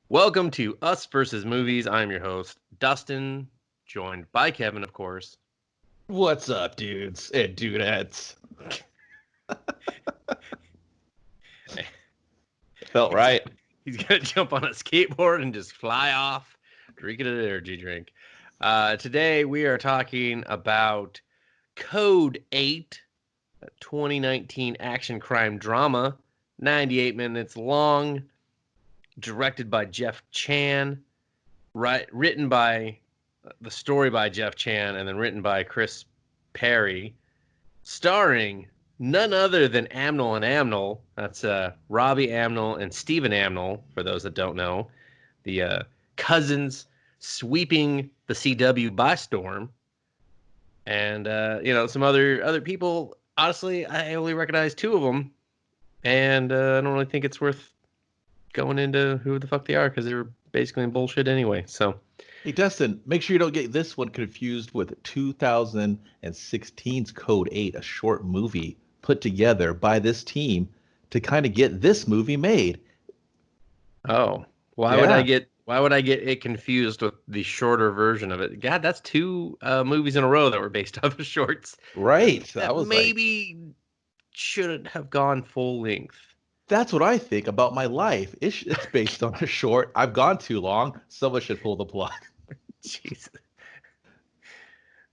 Welcome to Us versus Movies. I'm your host, Dustin, joined by Kevin, of course. What's up, dudes and dudettes? Felt He's, right. he's gonna jump on a skateboard and just fly off, drinking an energy drink. Today we are talking about Code 8, a 2019 action crime drama, 98 minutes long, directed by Jeff Chan, written by the story by Jeff Chan, and then written by Chris Perry, starring none other than Amnell and Amnell. That's Robbie Amnell and Stephen Amnell, for those that don't know. The cousins sweeping the CW by storm. And, some other people. Honestly, I only recognize two of them. And I don't really think it's worth going into who the fuck they are because they were basically in bullshit anyway. So, Hey, Dustin, make sure you don't get this one confused with 2016's Code 8, a short movie put together by this team to kind of get this movie made. oh, Yeah, why would I get it confused with the shorter version of it? God, that's two movies in a row that were based off of shorts right. I that was like, maybe shouldn't have gone full length. that's what I think about my life. It's based on a short. I've gone too long. Someone should pull the plug. Jesus.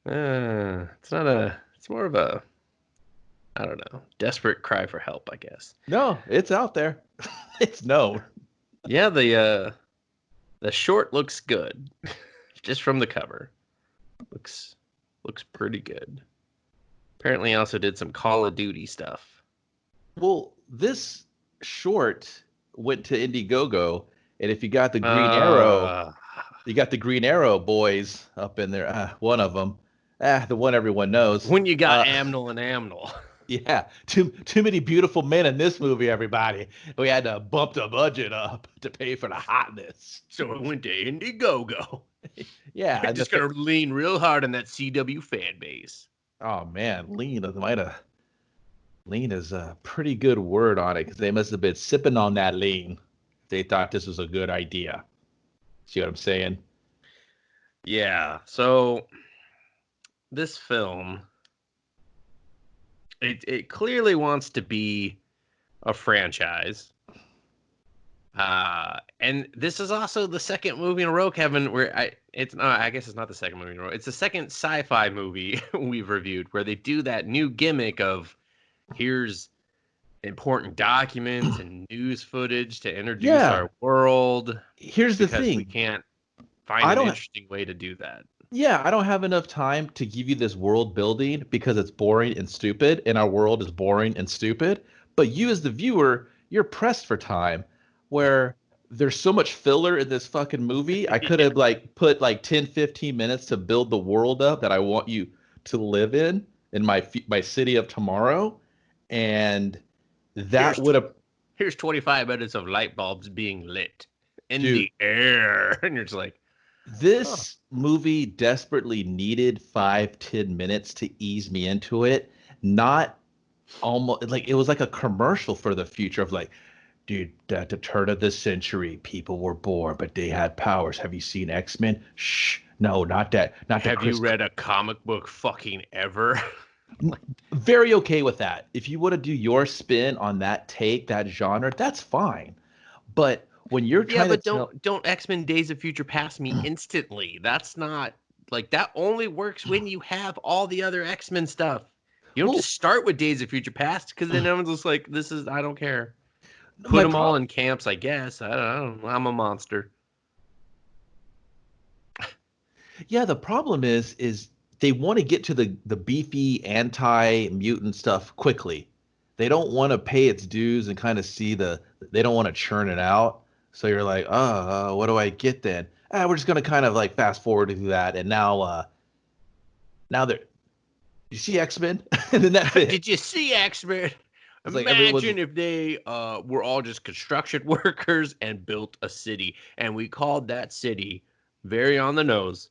It's not a. It's more of a. I don't know. Desperate cry for help, I guess. No, it's out there. It's known. Yeah, the short looks good, just from the cover. Looks looks pretty good. Apparently, I also did some Call of Duty stuff. Well, this short went to Indiegogo, and if you got the Green Arrow, Uh, you got the Green Arrow boys up in there. One of them, the one everyone knows. when you got Amnel and Amnel. Yeah, too many beautiful men in this movie. Everybody, we had to bump the budget up to pay for the hotness. So it went to Indiegogo. Yeah, Just gonna lean real hard on that CW fan base. oh man, lean is a pretty good word on it because they must have been sipping on that lean. They thought this was a good idea. See what I'm saying? Yeah. So this film, it clearly wants to be a franchise. And this is also the second movie in a row, Kevin, where I guess it's not the second movie in a row. It's the second sci-fi movie we've reviewed where they do that new gimmick of here's important documents and news footage to introduce Yeah. our world Here's the because we thing. can't find I an don't. interesting way to do that. Yeah, I don't have enough time to give you this world building because it's boring and stupid, and our world is boring and stupid. But you, as the viewer, you're pressed for time. Where there's so much filler in this fucking movie, I could have like put like 10, 15 minutes to build the world up that I want you to live in my city of tomorrow, and that Here's would have. here's 25 minutes of light bulbs being lit in Dude, the air, and you're just like, huh. this movie desperately needed 5, 10 minutes to ease me into it. Not almost like it was like a commercial for the future of like, dude, at the turn of the century, people were bored, but they had powers. Have you seen X-Men? Shh, no, not that, not the Have you Chris. read a comic book fucking ever? Very okay with that. If you want to do your spin on that take, that genre, that's fine. But when you're Yeah, trying to but tell, don't X-Men Days of Future Past me instantly. That's not like that only works when you have all the other X-Men stuff. You don't well, just start with Days of Future Past because then everyone's just like, this is I don't care. Put my them all problem. in camps, I guess. I don't know. I'm a monster. Yeah, the problem is they want to get to the beefy anti-mutant stuff quickly. They don't want to pay its dues and kind of see the. They don't want to churn it out. So you're like, what do I get then? We're just gonna kind of like fast forward to that, and now they're you see X-Men, and then that's it. Did you see X-Men? It's like everyone's Imagine if they were all just construction workers and built a city, and we called that city very on the nose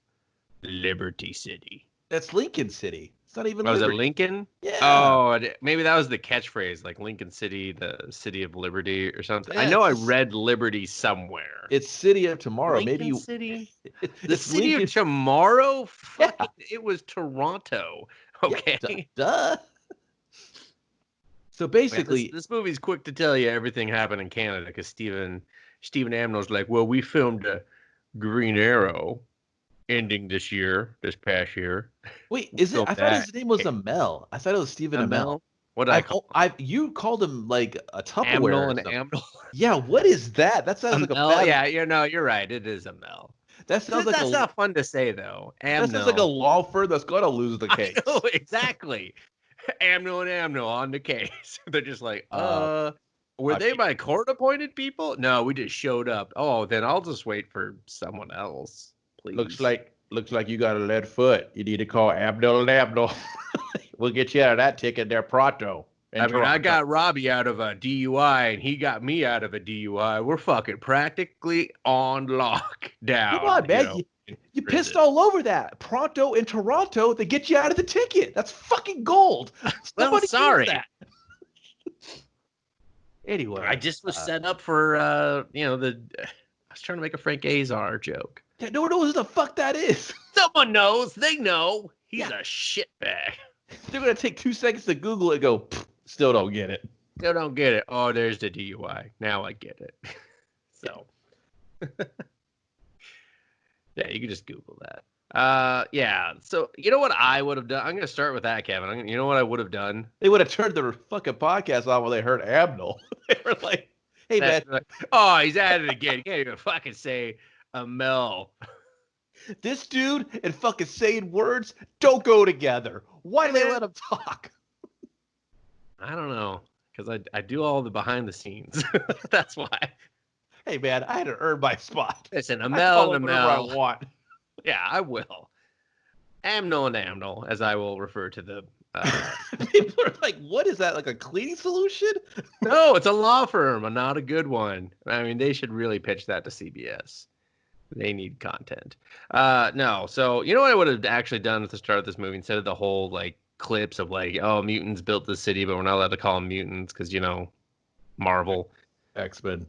Liberty City. that's Lincoln City. It's not even Oh, was it Liberty. Lincoln? Yeah. Oh, maybe that was the catchphrase, like Lincoln City, the city of liberty or something. I Yeah, know I read Liberty somewhere. it's City of Tomorrow. Maybe Lincoln City? The it's city of Lincoln. tomorrow? Yeah. Fucking, it was Toronto. Yeah. Okay. Duh. So Yeah, this basically, this movie's quick to tell you everything happened in Canada because Stephen Amell's like, well, we filmed a Green Arrow ending this past year. wait, We is it? filmed I thought that. his name was Amel. I thought it was Stephen Amell. Amell? What did I call You called him like a Amnel Tupperware or and something. Amnel? Yeah, what is that? That sounds like a Amel? bad. Yeah, you're right. It is Amel. That sounds like That's a. not fun to say though. That sounds like a Amnel. law firm that's gonna lose the I know case. exactly. Amnel and Amnel on the case. They're just like, Uh, were I they mean, my court appointed people? No, we just showed up. Oh, then I'll just wait for someone else, please. looks like you got a lead foot. You need to call Abdul and Abdul. We'll get you out of that ticket there pronto. I mean, I got Robbie out of a DUI and he got me out of a DUI. We're fucking practically on lockdown. Come on, man. You pissed all over that. Pronto in Toronto, they get you out of the ticket. That's fucking gold. Well, Somebody sorry. that. Anyway, I just was set up for I was trying to make a Frank Azar joke. Yeah, no one knows who the fuck that is. Someone knows. They know. He's Yeah. a shitbag. They're gonna take 2 seconds to Google it and go, still don't get it. Still don't get it. Oh, there's the DUI. Now I get it. So yeah, you can just Google that. Yeah. So you know what I would have done? I'm gonna start with that, Kevin. You know what I would have done? They would have turned their fucking podcast off when they heard Abdul. They were like, hey man. Oh, he's at it again. He can't even fucking say Amel. This dude and fucking saying words don't go together. Why do they let him talk? I don't know. Because I do all the behind the scenes. That's why. Hey man, I had to earn my spot. Listen, I Amel and whatever I Amel. want. Yeah, I will. Amnel and Amnel, as I will refer to the. People are like, what is that? Like a cleaning solution? No, it's a law firm, and not a good one. I mean, they should really pitch that to CBS. They need content. No, so you know what I would have actually done at the start of this movie instead of the whole like clips of like, oh, mutants built the city, but we're not allowed to call them mutants because Marvel. X-Men.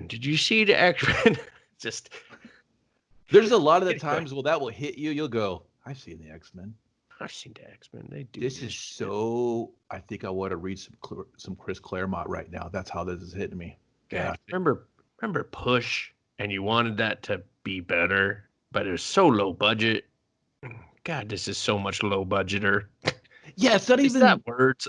Did you see the X-Men? Just. There's a lot of the times that will hit you. You'll go, I've seen the X-Men. I've seen the X-Men. They do. This is so. I think I want to read some Chris Claremont right now. That's how this is hitting me. Yeah. Remember Push, and you wanted that to be better, but it was so low budget. God, this is so much low budgeter. Yeah, it's not even that words.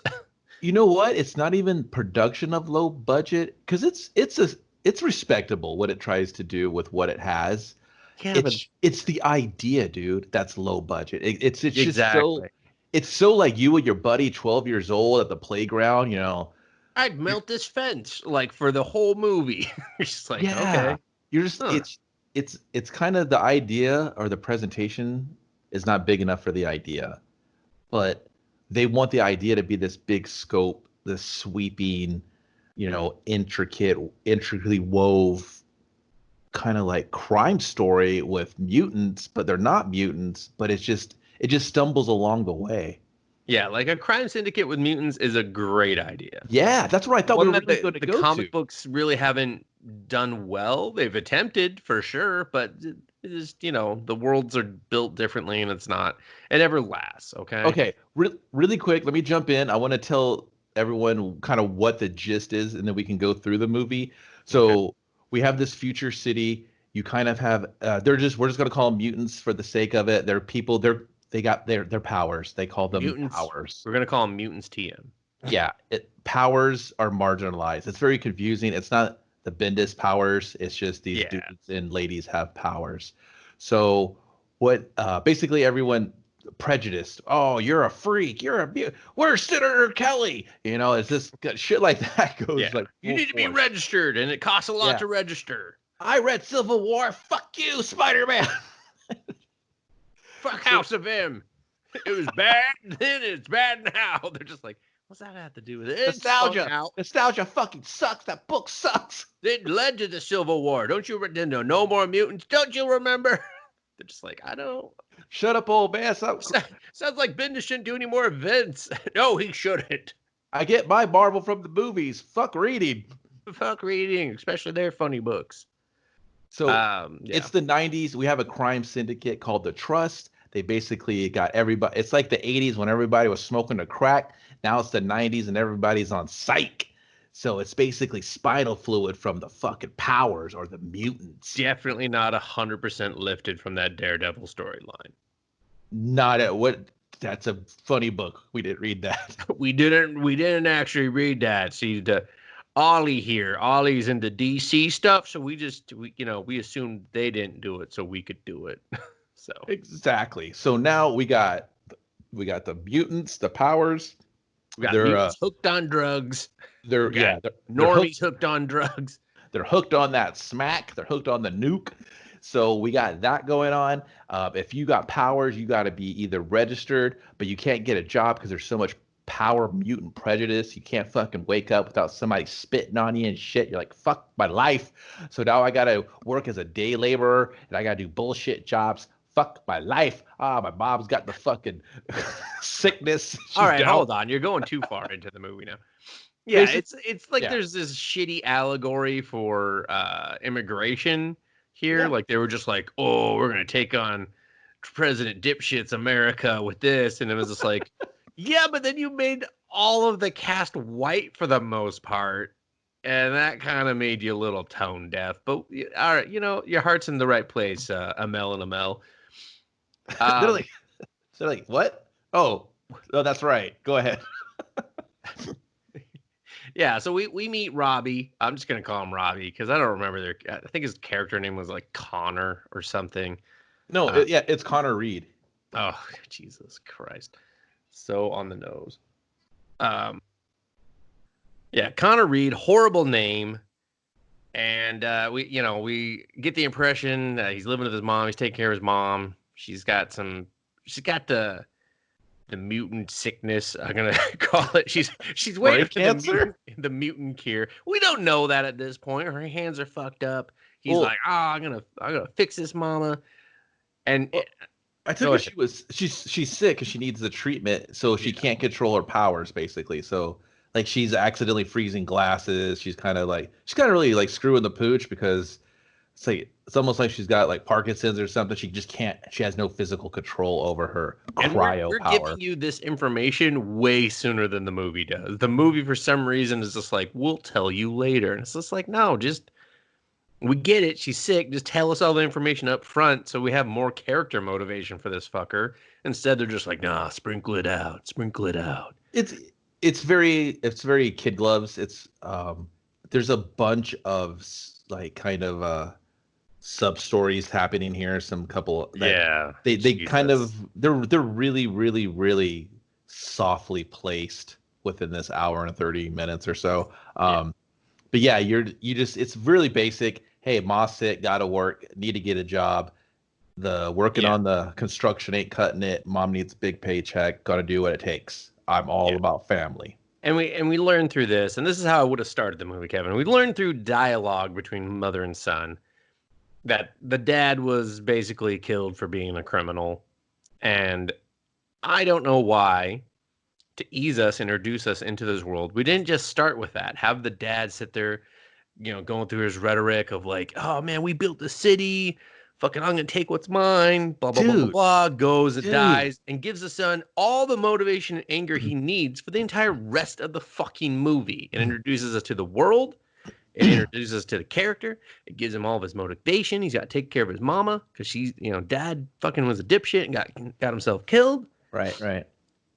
You know what? It's not even production of low budget because it's respectable what it tries to do with what it has. Yeah, it's the idea, dude. That's low budget. It's exactly. Just so it's so like you and your buddy, 12 years old at the playground. I'd melt this fence like for the whole movie. You're just like, yeah. Okay. You're just it's kind of the idea or the presentation is not big enough for the idea, but they want the idea to be this big scope, this sweeping, intricately wove kind of like crime story with mutants, but they're not mutants, but it just stumbles along the way. Yeah, like a crime syndicate with mutants is a great idea. Yeah, that's what I thought we were really going to go to. The comic books really haven't done well. They've attempted for sure, but it is, the worlds are built differently and it never lasts, okay? Okay, really quick, let me jump in. I want to tell everyone kind of what the gist is and then we can go through the movie. So we have this future city. You kind of have we're just going to call them mutants for the sake of it. They're people, they got their powers. They call them mutants. Powers. We're going to call them mutants TM. Yeah, powers are marginalized. It's very confusing. It's not the Bendis powers. It's just these dudes and ladies have powers. So what basically everyone prejudiced. Oh, you're a freak. You're a where's Senator Kelly? It's just shit like that goes like you need to be registered and it costs a lot to register. I read Civil War. Fuck you, Spider-Man. Fuck House of M. It was bad then, it's bad now. They're just like, what's that have to do with it? Nostalgia fucking sucks. That book sucks. It led to the Civil War. Don't you no more mutants? Don't you remember? They're just like, I don't. Shut up, old man. Stop. Sounds like Bendis shouldn't do any more events. No, he shouldn't. I get my Marvel from the movies. Fuck reading. Fuck reading, especially their funny books. So Yeah. it's the 90s. We have a crime syndicate called the Trust. They basically got everybody. It's like the 80s when everybody was smoking a crack. Now it's the 90s and everybody's on psych. So it's basically spinal fluid from the fucking powers or the mutants. Definitely not 100% lifted from that Daredevil storyline. Not at what. That's a funny book. We didn't read that. We didn't actually read that. See, the Ollie here. Ollie's into DC stuff, so we assumed they didn't do it, so we could do it. So exactly. So now we got the mutants, the powers. We got mutants hooked on drugs. Normies hooked on drugs. They're hooked on that smack. They're hooked on the nuke. So we got that going on. If you got powers, you got to be either registered, but you can't get a job because there's so much power mutant prejudice. You can't fucking wake up without somebody spitting on you and shit. You're like, fuck my life. So now I got to work as a day laborer and I got to do bullshit jobs. Fuck my life. My mom's got the fucking sickness. All right, hold on. You're going too far into the movie now. Yeah, it's like there's this shitty allegory for immigration here. Yeah. Like they were just like, oh, we're gonna take on President Dipshit's America with this, and it was just like, yeah, but then you made all of the cast white for the most part, and that kind of made you a little tone deaf. But all right, your heart's in the right place, Amel and Amel. They're like, what? Oh, that's right. Go ahead. Yeah, so we meet Robbie. I'm just gonna call him Robbie because I don't remember I think his character name was like Connor or something. No, it's Connor Reed. Oh, Jesus Christ! So on the nose. Yeah, Connor Reed, horrible name, and we get the impression that he's living with his mom. He's taking care of his mom. She's got the mutant sickness, I'm gonna call it. She's waiting for the mutant cure. We don't know that at this point. Her hands are fucked up. He's like, I'm gonna fix this mama. And I took it she's sick because she needs the treatment, so she can't control her powers basically. So like she's accidentally freezing glasses. She's kind of really like screwing the pooch because it's almost like she's got like Parkinson's or something. She just can't. She has no physical control over her cryo we're power. Giving you this information way sooner than the movie does. The movie, for some reason, is just like, we'll tell you later, and it's just like, no, we get it. She's sick. Just tell us all the information up front, so we have more character motivation for this fucker. Instead, they're just like, nah, sprinkle it out. It's very Kid Gloves. It's there's a bunch of like kind of sub stories happening here. They kind of they're really really really softly placed within this hour and 30 minutes or so. But yeah, it's really basic. Hey, mom's sick, gotta work, need to get a job. The working on the construction ain't cutting it. Mom needs a big paycheck, gotta do what it takes. I'm all about family. And we learned through this, and this is how I would have started the movie, Kevin. We learned through dialogue between mother and son that the dad was basically killed for being a criminal. And I don't know why, to ease us, introduce us into this world, we didn't just start with that. Have the dad sit there, going through his rhetoric of like, oh man, we built the city. Fucking, I'm going to take what's mine, blah, blah, blah, blah, blah, goes, it dies, and gives the son all the motivation and anger he needs for the entire rest of the fucking movie. It introduces us to the world. It introduces us to the character. It gives him all of his motivation. He's got to take care of his mama because she's, dad fucking was a dipshit and got himself killed. Right.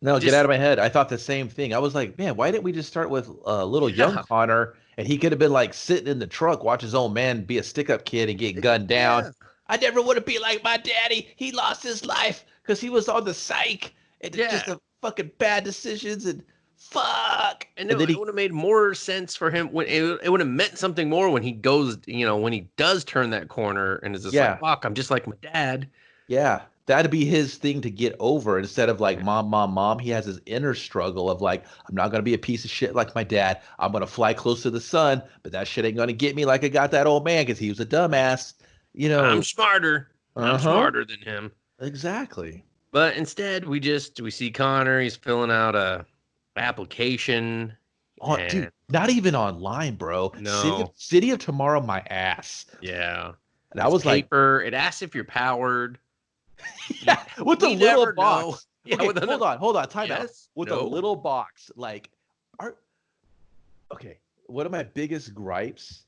No, get out of my head. I thought the same thing. I was like, man, why didn't we just start with little young Connor? And he could have been like sitting in the trunk, watch his old man be a stick-up kid and get gunned down. Yeah. I never want to be like my daddy. He lost his life because he was on the psych. And just the fucking bad decisions and fuck. And then it would have made more sense for him when it would have meant something more when he goes, when he does turn that corner and is just like, fuck, I'm just like my dad. Yeah. That'd be his thing to get over instead of like mom. He has his inner struggle of like, I'm not going to be a piece of shit like my dad. I'm going to fly close to the sun, but that shit ain't going to get me like I got that old man because he was a dumbass. I'm smarter. I'm smarter than him. Exactly. But instead, we see Connor. He's filling out a application, Dude, and not even online, bro. no, City of Tomorrow, my ass. yeah, And I this was like, paper. It asks if you're powered. You, yeah, with the we little never know. box. Yeah, Okay, with hold on, time out. yes, With a no. little box, like, are okay. One of my biggest gripes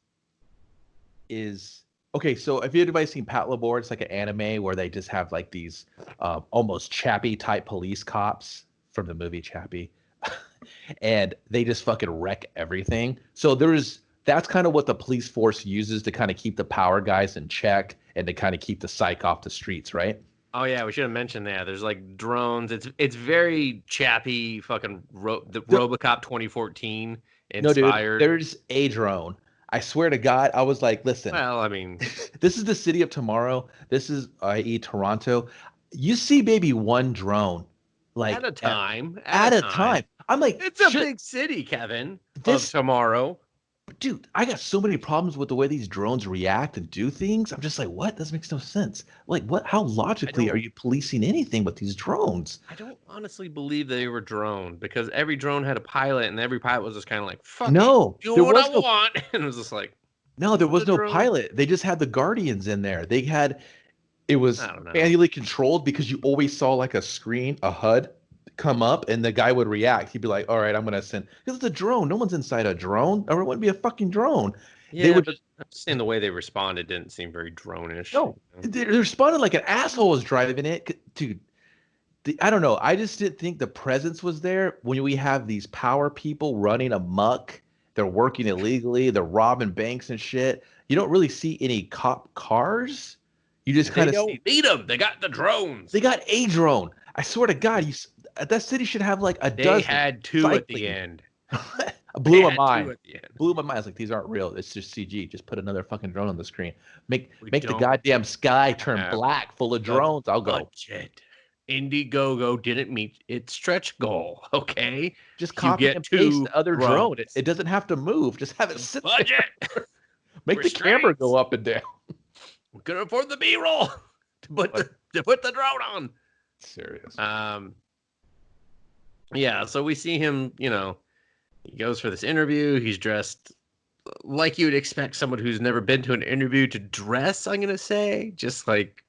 is okay. So, if anybody's seen Patlabor, it's like an anime where they just have like these almost Chappie type police cops from the movie Chappie, and they just fucking wreck everything. So that's kind of what the police force uses to kind of keep the power guys in check and to kind of keep the psych off the streets, right? Oh yeah, we should have mentioned that. There's like drones. It's very chappy, fucking the There, RoboCop 2014 no, dude, inspired. there's a drone. I swear to God, I was like, listen, Well, I mean, this is the city of tomorrow. This is, i.e., Toronto. You see maybe one drone, at like a time, at a at a time. time. I'm like, It's a shit, big city, Kevin, of this tomorrow. dude, I got so many problems with the way these drones react and do things. I'm just like, what? This makes no sense. Like, what? How I logically are don't you policing anything with these drones? I don't honestly believe they were drone because every drone had a pilot and every pilot was just kind of like, fuck it, No, do there what I was no want. And it was just like, no, there the was no drone. pilot. They just had the Guardians in there. It I was don't know. manually controlled because you always saw like a screen, a HUD come up, and the guy would react. He'd be like, "All right, I'm gonna send." Because it's a drone. No one's inside a drone, or it wouldn't be a fucking drone. They Yeah, would but I'm just saying the way they responded didn't seem very drone-ish. no. They responded like an asshole was driving it, dude. I don't know. I just didn't think the presence was there when we have these power people running amok. They're working illegally. They're robbing banks and shit. You don't really see any cop cars. You just They kind of don't see need them. They got the drones. they got a drone. I swear to God, that city should have like a They dozen had two at the cycling. end. They Blew my had two mind. at the end. Blew my mind. I was like, these aren't real. It's just CG. Just put another fucking drone on the screen. We Make the don't goddamn sky turn have black, full of the drones. I'll go. budget. Indiegogo didn't meet its stretch goal. Okay, Just you copy get and paste two the other drone. drones. It doesn't have to move. Just have it The sit there. budget Make the camera go restraints. up and down. We couldn't afford the B-roll to put the drone on. Serious. Yeah. So we see him. He goes for this interview. He's dressed like you would expect someone who's never been to an interview to dress. I'm gonna say, just like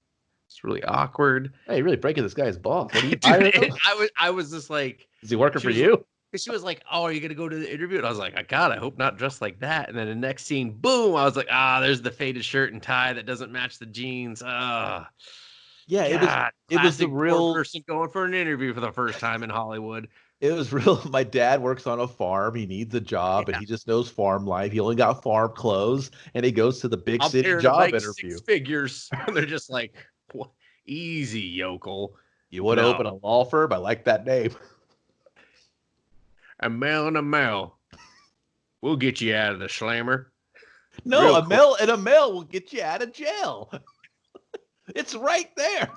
it's really awkward. Hey, you're really breaking this guy's balls. What are you Dude, hiring him? I was just like, Is he working she for was you? she was like, "Oh, are you gonna go to the interview?" And I was like, God, I hope not dressed like that." And then the next scene, boom! I was like, there's the faded shirt and tie that doesn't match the jeans. Yeah, God, it was the classic poor real person going for an interview for the first time in Hollywood. it was real. My dad works on a farm. He needs a job and Yeah, he just knows farm life. He only got farm clothes and he goes to the big I'm city here to job make interview. 6 figures. And they're just like, "What? Easy, yokel." You want to No, open a law firm? I like that name. a male and a male. We'll get you out of the slammer No, real quick. a mail will get you out of jail. It's right there.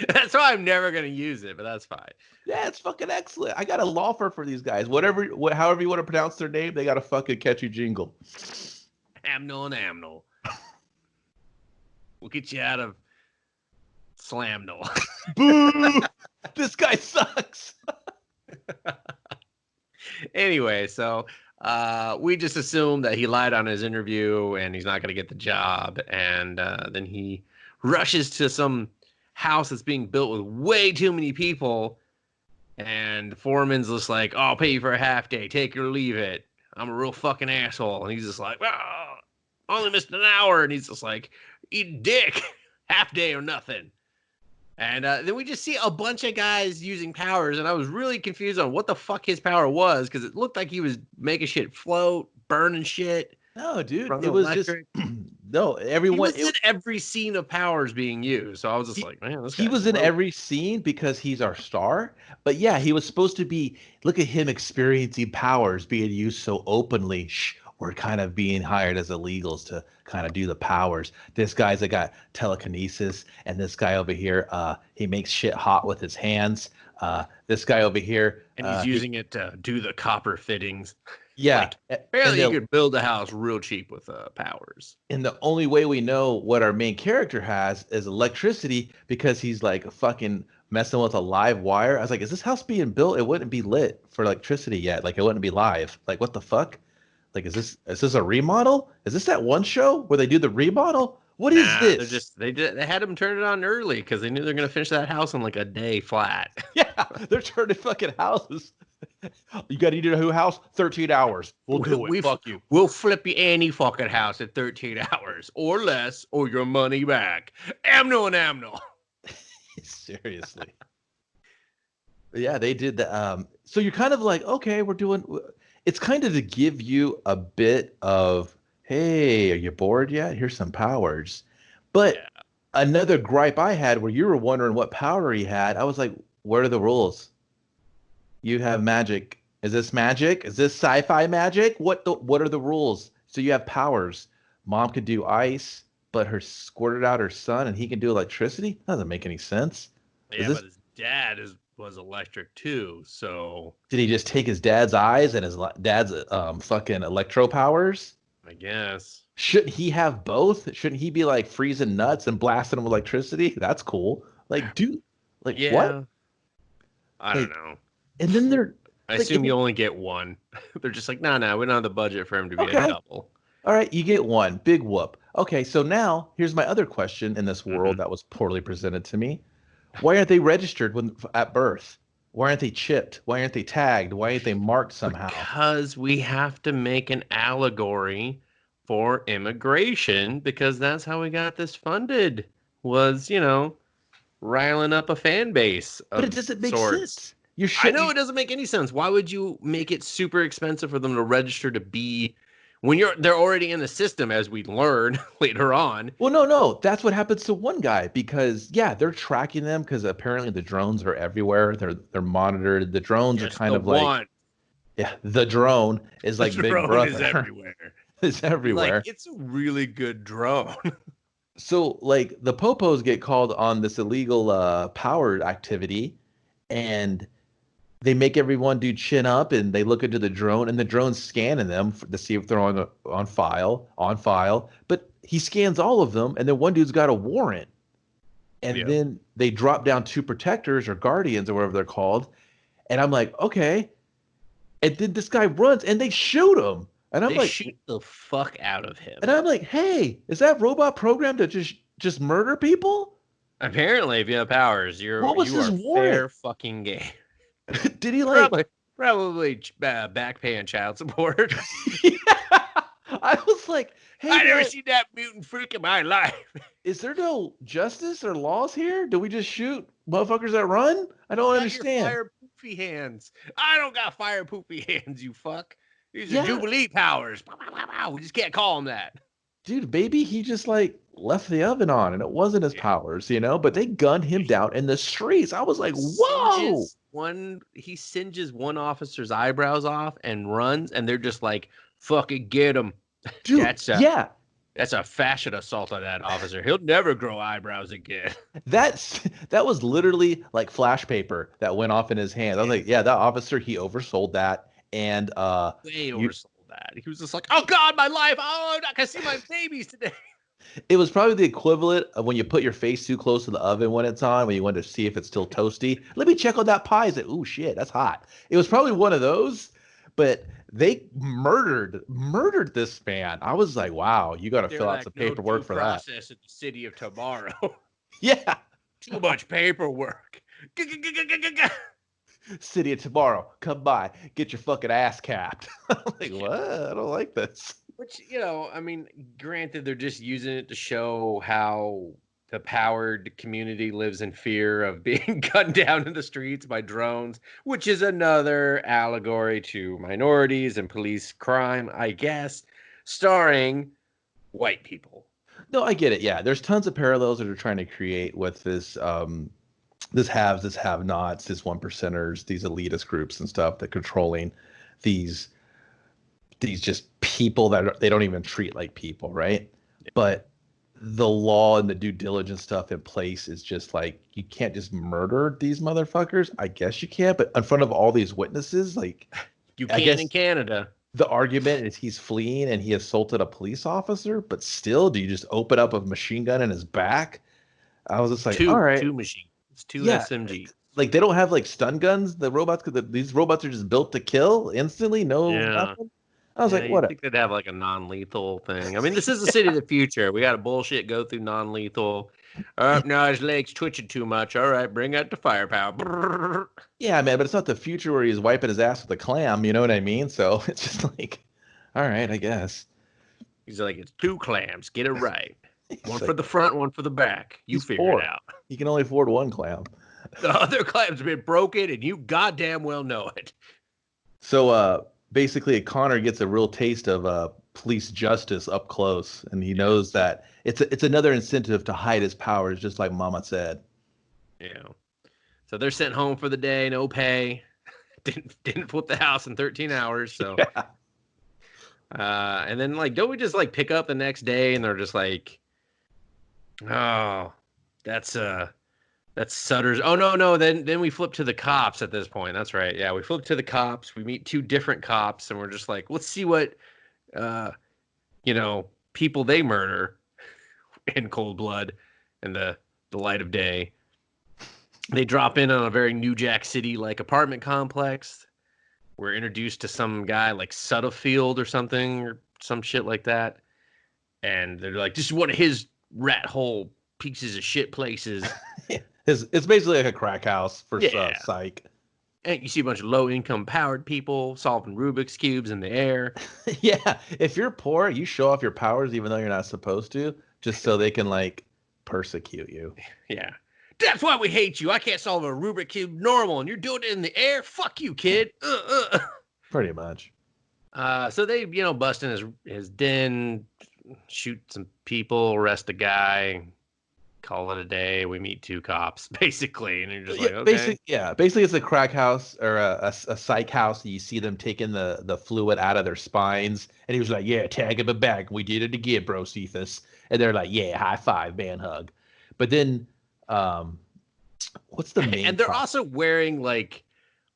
That's why I'm never gonna use it, but that's fine. Yeah, it's fucking excellent. I got a law firm for these guys. However you want to pronounce their name, they got a fucking catchy jingle. Amnel and Amnel. We'll get you out of Slamnel. Boo! This guy sucks. Anyway, so we just assume that he lied on his interview and he's not going to get the job. And then he rushes to some house that's being built with way too many people. And the foreman's just like, "I'll pay you for a half day. Take it or leave it. I'm a real fucking asshole." And he's just like, "Only missed an hour." And he's just like, "Eat dick. Half day or nothing." And then we just see a bunch of guys using powers, and I was really confused on what the fuck his power was because it looked like he was making shit float, burning shit No, dude, from it the was just electric. no. He was in every scene of powers being used, so I was just like, man, this He guy's was in broke. every scene because he's our star. But yeah, he was supposed to be. Look at him experiencing powers being used so openly. Shh, we're kind of being hired as illegals to kind of do the powers. This guy's that got telekinesis, and this guy over here, he makes shit hot with his hands. This guy over here, And he's using it to do the copper fittings. Yeah, Like, and apparently you could build a house real cheap with powers. the only way we know what our main character has is electricity because he's like fucking messing with a live wire. I was like, is this house being built? It wouldn't be lit for electricity yet. Like it wouldn't be live. Like what the fuck? Like is this a remodel? Is this that one show where they do the remodel? What is Nah, they're this? just they had them turn it on early because they knew they're gonna finish that house in like a day flat. Yeah, they're turning fucking houses. You got to need a new house? 13 hours. We'll do it. Fuck you. We'll flip you any fucking house in 13 hours or less, or your money back. Amno and Amno. Seriously. Yeah, they did that. So you're kind of like, okay, we're doing. It's kind of to give you a bit of, hey, are you bored yet? Here's some powers. But Yeah. another gripe I had where you were wondering what power he had, I was like, what are the rules? You have magic. Is this magic? Is this sci-fi magic? What are the rules? So you have powers. Mom could do ice, but her squirted out her son, and he can do electricity. That doesn't make any sense. Is Yeah, this? but his dad was electric too, so Did he just take his dad's eyes and his dad's fucking electro powers? I guess. Shouldn't he have both? Shouldn't he be like freezing nuts and blasting them with electricity? That's cool. Like, dude, like what? Yeah. I don't Like, know. and then they're I like, assume you only get one. They're just like, no, we don't have the budget for him to be a okay, double. all right, you get one. Big whoop. Okay, so now here's my other question in this world Mhm. that was poorly presented to me. Why aren't they registered when at birth? Why aren't they chipped? Why aren't they tagged? Why aren't they marked somehow? Because we have to make an allegory for immigration because that's how we got this funded. Was, riling up a fan base But it of doesn't make sorts. sense. You I should. know it doesn't make any sense. Why would you make it super expensive for them to register to be when they're already in the system, as we learn later on? Well, no, no. That's what happens to one guy because yeah, they're tracking them because apparently the drones are everywhere. They're monitored. The drones are Just kind the of like one. yeah, the drone is The like Big drone is Brother. everywhere. It's Like, everywhere. it's a really good drone. So like the popos get called on this illegal power activity and they make everyone do chin up and they look into the drone and the drone's scanning them to see if they're on file, but he scans all of them and then one dude's got a warrant and Yeah. then they drop down two protectors or guardians or whatever they're called and I'm like okay and then this guy runs and they shoot him and I'm They like shoot the fuck out of him. hey, is that robot programmed to just murder people? Apparently, if you have powers, What was you his are warrant? fair fucking game. Did he like Probably back paying child support. yeah. I was like, hey I never man, seen that mutant freak in my life. is there no justice or laws here? Do we just shoot motherfuckers that run? I don't Got your understand. fire poofy hands. I don't got fire poofy hands, you fuck. These are Yeah, Jubilee powers. We just can't call them that. dude, maybe he just like left the oven on and it wasn't his powers, but they gunned him down in the streets. I was like, whoa. He singes one officer's eyebrows off and runs, and they're just like, fucking get him. Dude, That's a yeah. that's a fashion assault on that officer. He'll never grow eyebrows again. That was literally like flash paper that went off in his hand. I was like, yeah, that officer, he oversold that. And Way oversold that. He was just like, oh God, my life. Oh, I'm not gonna see my babies today. it was probably the equivalent of when you put your face too close to the oven when it's on, when you want to see if it's still toasty. Let me check on that pie. Is it? Oh shit, that's hot. It was probably one of those, but they murdered this man. I was like, wow, you got to fill out some paperwork for that. Process in the city of tomorrow. Yeah, Too much paperwork. city of tomorrow, come by, get your fucking ass capped. I'm like, what? I don't like this. Which, I mean, granted, they're just using it to show how the powered community lives in fear of being gunned down in the streets by drones, which is another allegory to minorities and police crime, I guess, starring white people. No, I get it. Yeah, there's tons of parallels that are trying to create with this haves, this have-nots, this one percenters, these elitist groups and stuff that controlling these just people that they don't even treat like people, right? But the law and the due diligence stuff in place is just like you can't just murder these motherfuckers. I guess you can, but in front of all these witnesses, like You I can guess in Canada. the argument is he's fleeing and he assaulted a police officer, but still, do you just open up a machine gun in his back? I was just like, all right, Two machines, two yeah. SMG. Like they don't have like stun guns, the robots, because these robots are just built to kill instantly, no Yeah. nothing. I was Yeah, like, you'd what? think they'd have like a non-lethal thing. I mean, this is the city of the future. We got to bullshit go through non-lethal. Oh, now his legs twitching too much. All right, bring out the firepower. Brrr. Yeah, man, but it's not the future where he's wiping his ass with a clam, you know what I mean? So it's just like, all right, I guess. He's like, it's two clams. Get it right. It's One for like the front, one for the back. You he's figure it poor. out. He can only afford one clam. The other clam's been broken, and you goddamn well know it. So basically Connor gets a real taste of police justice up close, and he knows Yes. that it's another incentive to hide his powers, just like Mama said. Yeah. So they're sent home for the day, no pay. Didn't flip the house in 13 hours. So Yeah. and then like don't we just like pick up the next day and they're just like, oh, that's Sutter's. Oh no. Then we flip to the cops at this point. That's right. Yeah, we flip to the cops. We meet two different cops, and we're just like, let's see what uh people they murder in cold blood in the light of day. They drop in on a very New Jack City like apartment complex. We're introduced to some guy like Sutterfield or something or some shit like that. And they're like, this is one of his rat hole pieces of shit places. It's basically like a crack house for Yeah. psych. And you see a bunch of low income powered people solving Rubik's Cubes in the air. Yeah, if you're poor, you show off your powers even though you're not supposed to, just so they can like persecute you. Yeah. That's why we hate you. I can't solve a Rubik's Cube normal, and you're doing it in the air. Fuck you, kid. Pretty much. So they, bust in his den, shoot some people, arrest a guy, call it a day. We meet two cops, basically, and you're just like, okay. Basically, it's a crack house or a psych house. You see them taking the fluid out of their spines, and he was like, "Yeah, tag him back. We did it again, bro, Cephas." And they're like, "Yeah, high five, man hug." But then, what's the main? And they're cop? also wearing like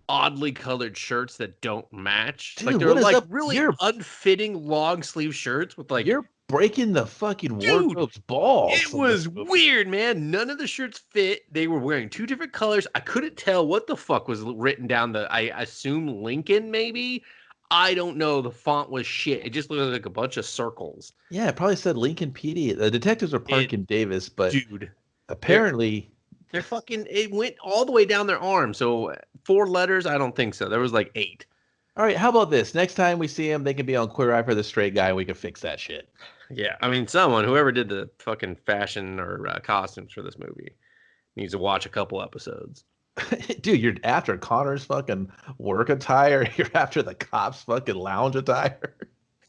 oddly colored shirts that don't match. Dude, Like they're what is like up? really unfitting long sleeve shirts with like, You're breaking the fucking dude, wardrobe's balls. it was weird, man. None of the shirts fit. They were wearing two different colors. I couldn't tell what the fuck was written down. I assume Lincoln, maybe. I don't know. The font was shit. It just looked like a bunch of circles. Yeah, it probably said Lincoln PD. The detectives are parked in Davis, but Dude, apparently they're fucking. It went all the way down their arm. So 4 letters. I don't think so. There was like 8. all right, how about this? Next time we see him, they can be on Queer Eye for the Straight Guy, and we can fix that shit. Yeah, I mean, whoever did the fucking fashion or costumes for this movie, needs to watch a couple episodes. Dude, you're after Connor's fucking work attire. You're after the cops' fucking lounge attire.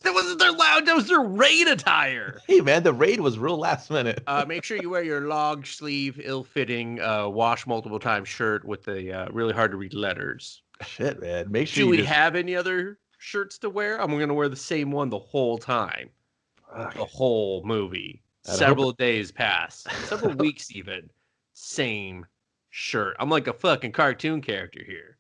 That wasn't their loud. That was their raid attire. Hey, man, the raid was real last minute. Make sure you wear your long sleeve, ill-fitting, wash multiple times shirt with the really hard to read letters. Shit, man. Make sure Do we have any other shirts to wear? I'm gonna wear the same one the whole time. The whole movie. Several days pass. Several weeks even. Same shirt. I'm like a fucking cartoon character here.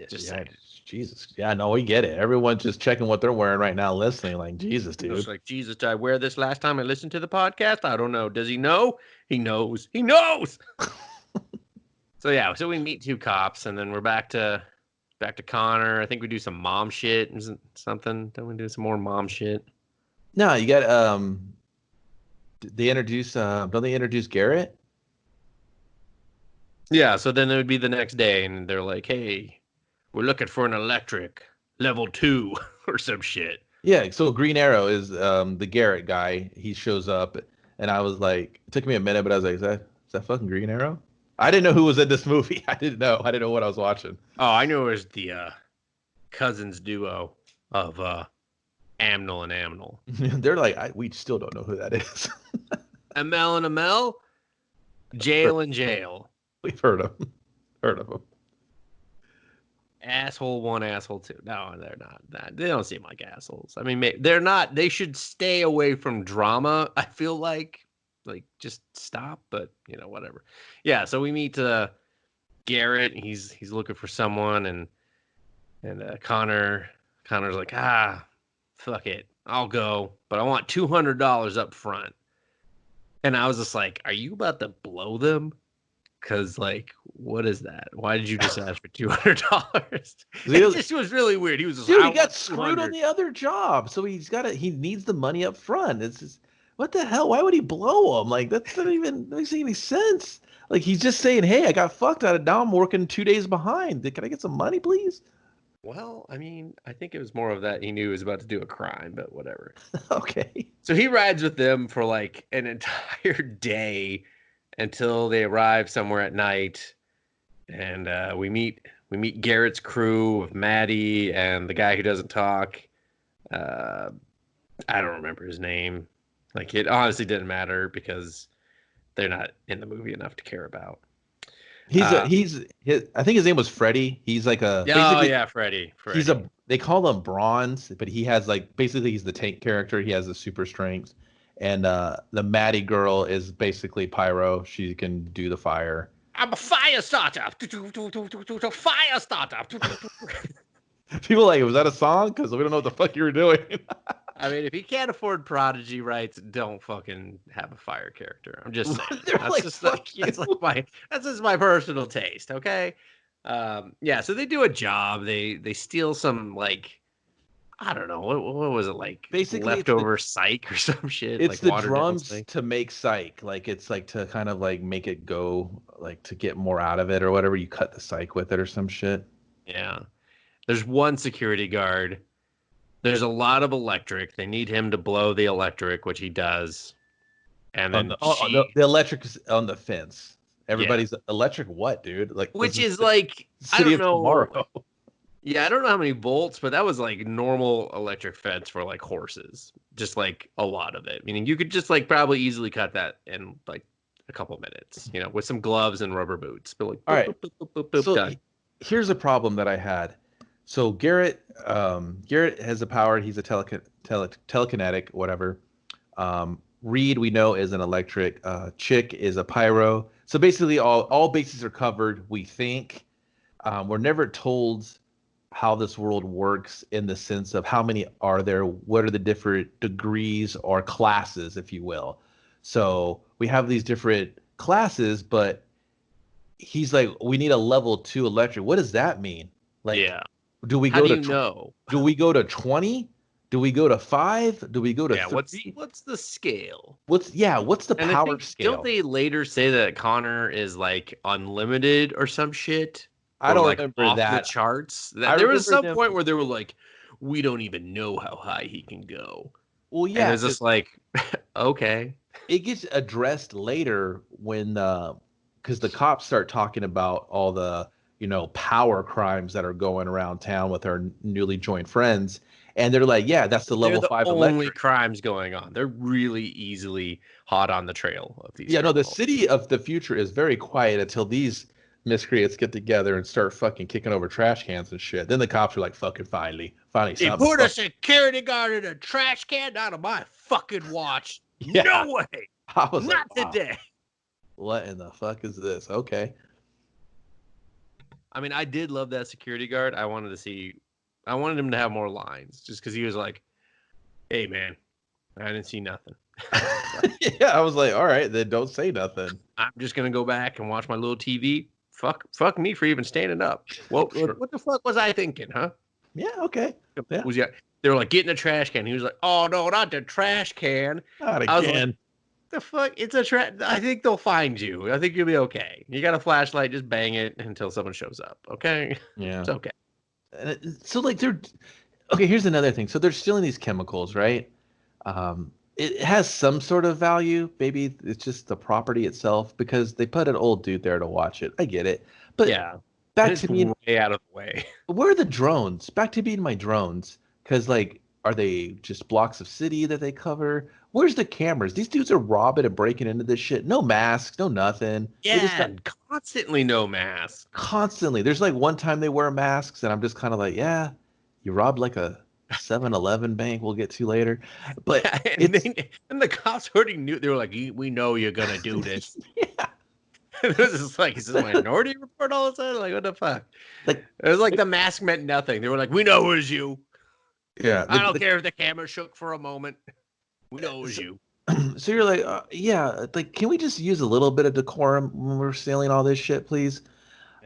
Just saying. Jesus. Yeah, no, we get it. Everyone's just checking what they're wearing right now, listening. Like, Jesus, dude. It's like, Jesus, did I wear this last time I listened to the podcast? I don't know. Does he know? He knows. He knows. So yeah, so we meet two cops, and then we're back to Connor. I think we do some mom shit and something. Don't we do some more mom shit? No, you got they introduce don't they introduce Garrett? Yeah, so then it would be the next day, and they're like, "Hey, we're looking for an electric level 2 or some shit." Yeah, so Green Arrow is the Garrett guy. He shows up, and I was like, it took me a minute, but I was like, is that fucking Green Arrow? I didn't know who was in this movie. I didn't know what I was watching. Oh, I knew it was the cousins duo of Amnel and Amnel. They're like, we still don't know who that is. Amel and Amel, Jail and Jail. We've heard of them. Asshole 1, asshole 2. No, they're not. They don't seem like assholes. I mean, they're not. They should stay away from drama. I feel like just stop. But whatever. Yeah. So we meet Garrett. He's looking for someone, and Connor Connor's like, fuck it, I'll go, but I want $200 up front. And I was just like, are you about to blow them? Because, like, what is that? Why did you just ask for $200? It just was really weird. He was just, dude, I he got want screwed 200. on the other job, so he needs the money up front. It's just, what the hell? Why would he blow him? Like, that doesn't even make any sense. Like, he's just saying, hey, I got fucked out of now I'm working 2 days behind. Can I get some money, please? Well, I mean, I think it was more of that he knew he was about to do a crime, but whatever. Okay. So he rides with them for like an entire day until they arrive somewhere at night, and we meet Garrett's crew of Maddie and the guy who doesn't talk. Uh, I don't remember his name. Like, it honestly didn't matter because they're not in the movie enough to care about. I think his name was Freddie. He's like Oh basically yeah, Freddie. they call him Bronze, but he has like basically he's the tank character. He has the super strength. And the Maddie girl is basically Pyro. She can do the fire. I'm a fire starter. Fire starter. People are like, was that a song? Because we don't know what the fuck you were doing. I mean, if you can't afford Prodigy rights, don't fucking have a fire character. I'm just saying. That's like, just like, that's just my personal taste. Okay. Yeah. So they do a job. They steal some, like, I don't know, what was it, like, basically leftover psych or some shit. It's like the watered down drums psych. to make psych. Like it's like to kind of like make it go, like to get more out of it or whatever. You cut the psych with it or some shit. Yeah. There's one security guard. There's a lot of electric. They need him to blow the electric, which he does. And then the electric is on the fence. Everybody's electric. What, dude? Like, which is like, I City don't of know. Tomorrow. Yeah, I don't know how many volts, but that was like normal electric fence for like horses. Just like a lot of it. Meaning you could just like probably easily cut that in like a couple minutes, with some gloves and rubber boots. But like, All right. So done. here's a problem that I had. So Garrett has a power. He's a telekinetic, whatever. Reed, we know, is an electric. Chick is a pyro. So basically, all bases are covered. We think. We're never told how this world works in the sense of how many are there, what are the different degrees or classes, if you will. So we have these different classes, but he's like, we need a level 2 electric. What does that mean? Like, yeah. Do we How go do to you know? Do we go to 20? Do we go to 5? Do we go to 3? What's the scale? What's the And power scale? Don't they later say that Connor is like unlimited or some shit? I don't like remember off that. the charts. I There was some remember point where they were like, we don't even know how high he can go. Well, yeah, and it's just like, okay. It gets addressed later when because the cops start talking about all the power crimes that are going around town with our newly joined friends, and they're like, yeah, that's the level 5 only electric. crimes going on. They're really easily hot on the trail of these. Yeah, no, the city of the future is very quiet until these miscreants get together and start fucking kicking over trash cans and shit. Then the cops are like, fucking finally They put a security guard in a trash can out of my fucking watch. Yeah. No way. I was not like, wow. Today. What in the fuck is this? Okay. I mean, I did love that security guard. I wanted him to have more lines just because he was like, hey, man, I didn't see nothing. Yeah, I was like, all right, then don't say nothing. I'm just going to go back and watch my little TV. Fuck me for even standing up. What the fuck was I thinking, huh? Yeah, okay. Yeah. They were like, get in the trash can. He was like, oh, no, not the trash can. Not again. I was like, the fuck? It's a trash. I think they'll find you. I think you'll be okay. You got a flashlight, just bang it until someone shows up, okay? Yeah. It's okay. So, like, okay, here's another thing. So they're stealing these chemicals, right? It has some sort of value. Maybe it's just the property itself because they put an old dude there to watch it. I get it. But yeah, back to me, way out of the way. Where are the drones? Back to being my drones. Because, like, are they just blocks of city that they cover? Where's the cameras? These dudes are robbing and breaking into this shit. No masks, no nothing. Yeah, constantly no masks. Constantly. There's like one time they wear masks, and I'm just kind of like, yeah, you robbed like a 7-Eleven bank we'll get to later. But and the cops already knew. They were like, we know you're going to do this. Yeah. This is like, is this a Minority Report all of a sudden? Like, what the fuck? Like, it was like the mask meant nothing. They were like, we know it was you. Yeah. I don't care if the camera shook for a moment. We know it was So, you. so you're like, yeah, like, can we just use a little bit of decorum when we're stealing all this shit, please?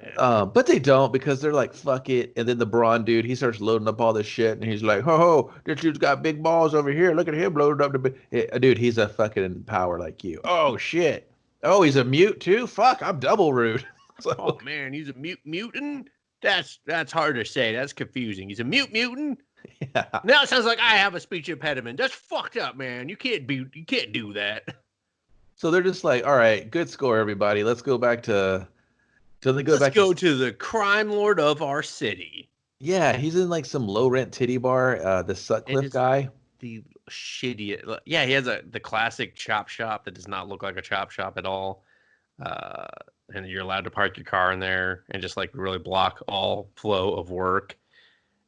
Yeah. But they don't because they're like, fuck it. And then the brawn dude, he starts loading up all this shit, and he's like, ho ho, this dude's got big balls over here. Look at him loaded up the dude. He's a fucking power like you. Oh shit. Oh, he's a mute too. Fuck, I'm double rude. Oh So man, he's a mutant. That's hard to say. That's confusing. He's a mutant. yeah. Now it sounds like I have a speech impediment. That's fucked up, man. You can't do that. So they're just like, all right, good score, everybody. Let's go back to. So they go Let's back go to the crime lord of our city. Yeah, he's in like some low rent titty bar. The And Sutcliffe it's guy. the shitty. Yeah, he has the classic chop shop that does not look like a chop shop at all. Uh, and you're allowed to park your car in there and just like really block all flow of work.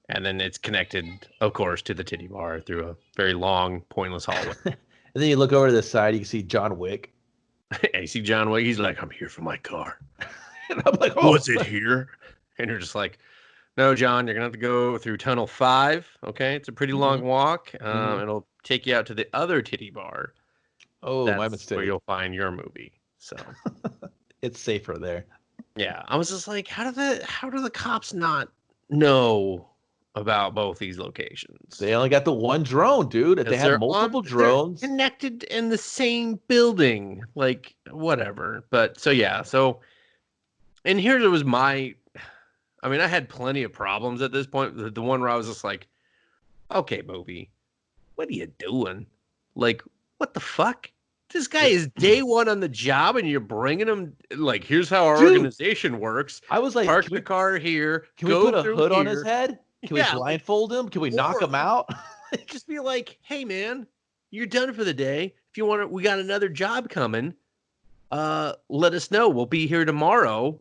And then it's connected, of course, to the titty bar through a very long, pointless hallway. And then you look over to the side, you can see John Wick. And you see John Wick, he's like, I'm here for my car. And I'm like, oh, Was it here? And you're just like, no, John, you're going to have to go through tunnel 5. Okay. It's a pretty long walk. It'll take you out to the other titty bar. oh, my That's mistake. where you'll find your movie. So, It's safer there. yeah, I was just like, how do the cops not know about both these locations? They only got the one drone, dude. If they 'Cause had multiple drones, they're connected in the same building, like whatever. But so yeah, so and here was my. I mean, I had plenty of problems at this point. The one where I was just like, okay, movie, what are you doing? Like, what the fuck? This guy is day one on the job, and you're bringing him like, here's how our Dude, organization works. I was like, Park the car here. can we go put a through hood on here. his head? Can Yeah, we blindfold him? Can we knock him or- out? just be like, hey man, you're done for the day. If you want to, we got another job coming. Let us know. We'll be here tomorrow.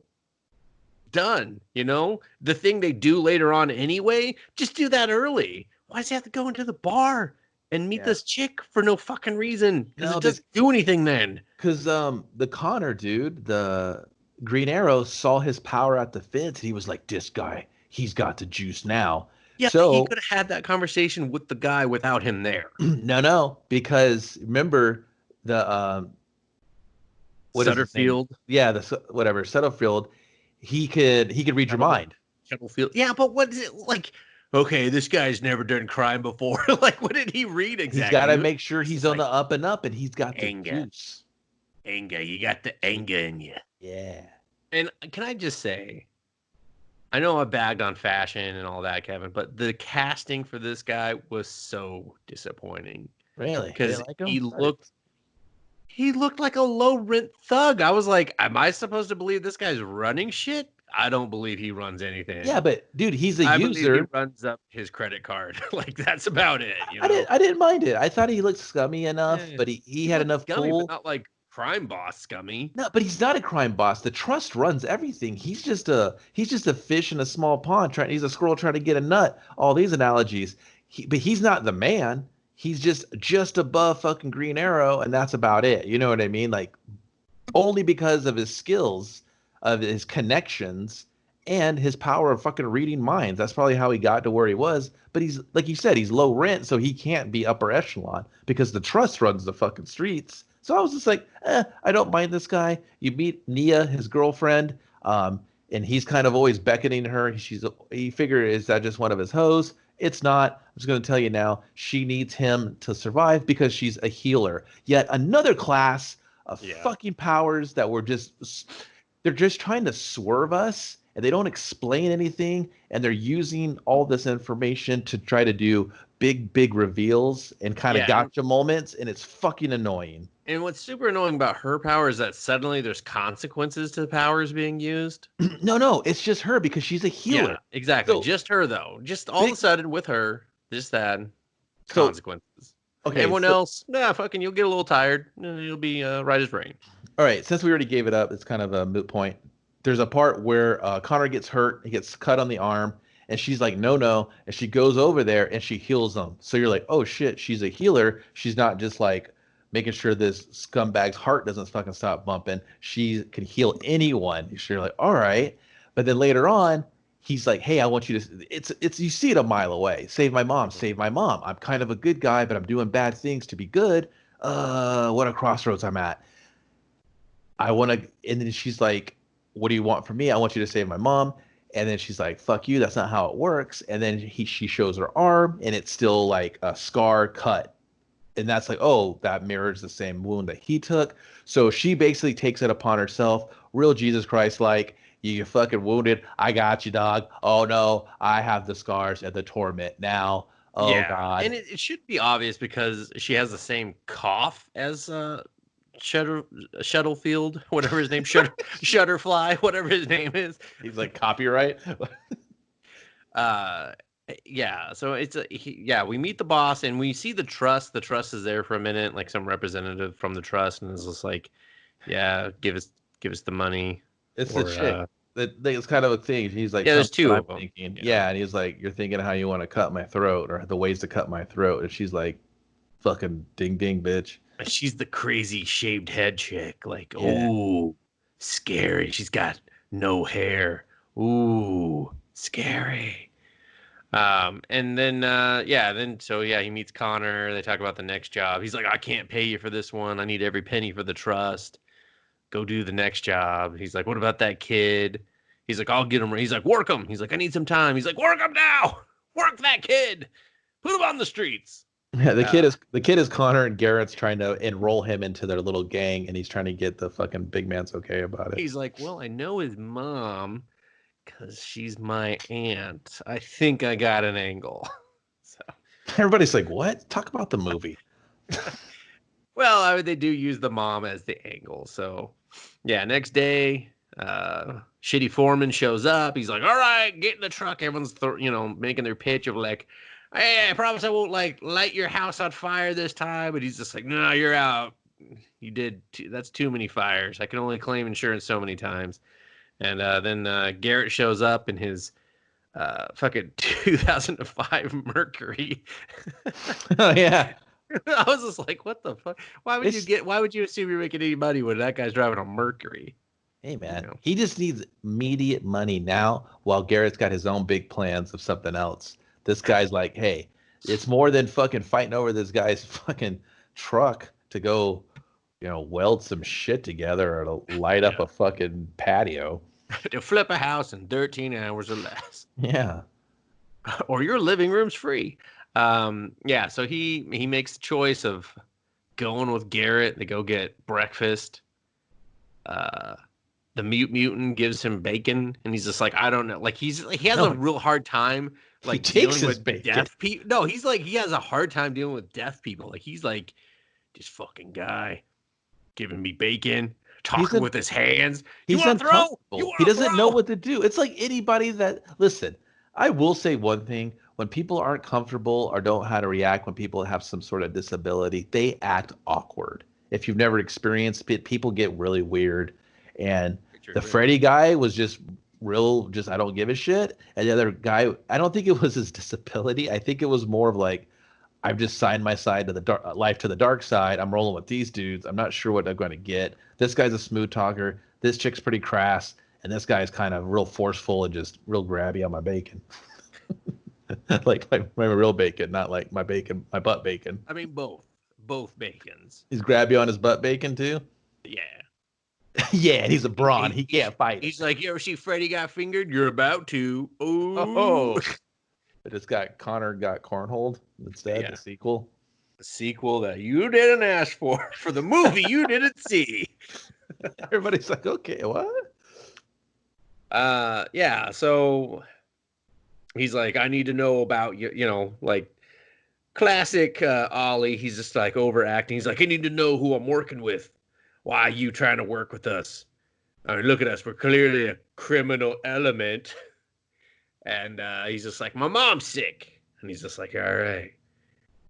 Done. You know, the thing they do later on anyway, just do that early. Why does he have to go into the bar and meet Yeah. this chick for no fucking reason? Because No, it doesn't do anything then. Because the Connor dude, the Green Arrow, saw his power at the fence. And he was like, this guy, he's got the juice now. Yeah, So he could have had that conversation with the guy without him there. no, because remember the what is his name? Sutterfield. Yeah, whatever Sutterfield. He could read your mind. Shuttlefield. Yeah, but what is it like? Okay, this guy's never done crime before. Like, what did he read exactly? He's got to make sure he's on the up and up, and he's got the anger. juice. Anger, you got the anger in you. Yeah. And can I just say, I know I bagged on fashion and all that, Kevin, but the casting for this guy was so disappointing. Really? Because Like him? he looked like a low rent thug. I was like, am I supposed to believe this guy's running shit? I don't believe he runs anything. Yeah, but dude, he's a I user. believe he runs up his credit card. Like that's about it. You know? I didn't mind it. I thought he looked scummy enough, Yeah. but he had looked enough scummy, pull. but not like crime boss scummy. No, but he's not a crime boss. The trust runs everything. He's just a fish in a small pond. He's a squirrel trying to get a nut. All these analogies. But he's not the man. He's just above fucking Green Arrow, and that's about it. You know what I mean? Like only because of his skills, of his connections, and his power of fucking reading minds. That's probably how he got to where he was. But he's like you said, he's low rent, so he can't be upper echelon because the trust runs the fucking streets. So I was just like, I don't mind this guy. You meet Nia, his girlfriend, and he's kind of always beckoning her. He figured, is that just one of his hoes? It's not. I'm just going to tell you now. She needs him to survive because she's a healer. Yet another class of fucking powers that they're just trying to swerve us, and they don't explain anything, and they're using all this information to try to do big reveals and kind of gotcha moments, and it's fucking annoying. And what's super annoying about her power is that suddenly there's consequences to the powers being used. No, it's just her because she's a healer. Yeah, exactly. So, just her though. Just all of a sudden with her, just that So- consequences. Okay, Everyone else, fucking, you'll get a little tired. You'll be right as rain. All right, since we already gave it up, it's kind of a moot point. There's a part where Connor gets hurt. He gets cut on the arm, and she's like, no. And she goes over there, and she heals him. So you're like, oh, shit, she's a healer. She's not just like making sure this scumbag's heart doesn't fucking stop bumping. She can heal anyone. So you're like, all right. But then later on, he's like, hey, I want you to. It's you see it a mile away. Save my mom. Save my mom. I'm kind of a good guy, but I'm doing bad things to be good. What a crossroads I'm at. I want to. And then she's like, what do you want from me? I want you to save my mom. And then she's like, fuck you. That's not how it works. And then she shows her arm, and it's still like a scar cut. And that's like, oh, that mirrors the same wound that he took. So she basically takes it upon herself, real Jesus Christ, like, you fucking wounded. I got you, dog. Oh no, I have the scars and the torment now. Oh Yeah, God. and it should be obvious because she has the same cough as Shuttlefield, whatever his name, Shutterfly, whatever his name is. He's like, copyright. Uh, yeah. So we meet the boss and we see the trust. The trust is there for a minute, like some representative from the trust, and it's just like, yeah, give us the money. It's the chick. It's kind of a thing. He's like, yeah, there's two of them. Thinking. Yeah, and he's like, you're thinking how you want to cut my throat or the ways to cut my throat. And she's like, fucking ding ding, bitch. She's the crazy shaved head chick. Like, Yeah. ooh, scary. She's got no hair. Ooh, scary. And then he meets Connor. They talk about the next job. He's like, I can't pay you for this one. I need every penny for the trust. Go do the next job. He's like, what about that kid? He's like, I'll get him. He's like, work him. He's like, I need some time. He's like, work him now. Work that kid. Put him on the streets. Yeah, the kid is Connor, and Garrett's trying to enroll him into their little gang, and he's trying to get the fucking big man's okay about it. He's like, well, I know his mom because she's my aunt. I think I got an angle. So everybody's like, what? Talk about the movie. Well, they do use the mom as the angle. So yeah, next day, shitty foreman shows up. He's like, all right, get in the truck. Everyone's making their pitch of like, hey, I promise I won't like light your house on fire this time. But he's just like, no, you're out. You did. That's too many fires. I can only claim insurance so many times. And then Garrett shows up in his fucking 2005 Mercury. Oh yeah. I was just like, what the fuck? Why would you assume you're making any money when that guy's driving a Mercury? Hey man, he just needs immediate money now while Garrett's got his own big plans of something else. This guy's like, hey, it's more than fucking fighting over this guy's fucking truck to go, weld some shit together or to light up a fucking patio. To flip a house in 13 hours or less. Yeah. Or your living room's free. So he makes the choice of going with Garrett. They go get breakfast. The mutant gives him bacon, and he's just like, I don't know. Like he has a real hard time like dealing with deaf people. No, he's like he has a hard time dealing with deaf people. Like he's like this fucking guy giving me bacon, talking with his hands. He's uncomfortable. He doesn't know what to do. It's like anybody that listen. I will say one thing. When people aren't comfortable or don't know how to react when people have some sort of disability, they act awkward. If you've never experienced it, people get really weird. And the Freddy guy was just I don't give a shit. And the other guy, I don't think it was his disability. I think it was more of like, I've just signed my side to the life to the dark side. I'm rolling with these dudes. I'm not sure what I'm going to get. This guy's a smooth talker. This chick's pretty crass. And this guy's kind of real forceful and just real grabby on my bacon. like my real bacon, not like my butt bacon. I mean, both bacons. He's grabby on his butt bacon too? Yeah. Yeah, and he's a brawn. He can't fight. He's like, you ever see Freddy got fingered? You're about to. Ooh. Oh. But Connor got cornholed instead, the sequel. The sequel that you didn't ask for the movie you didn't see. Everybody's like, okay, what? So he's like, I need to know about like classic Ollie. He's just like overacting. He's like, I need to know who I'm working with. Why are you trying to work with us? I mean, look at us. We're clearly a criminal element. And he's just like, my mom's sick. And he's just like, all right,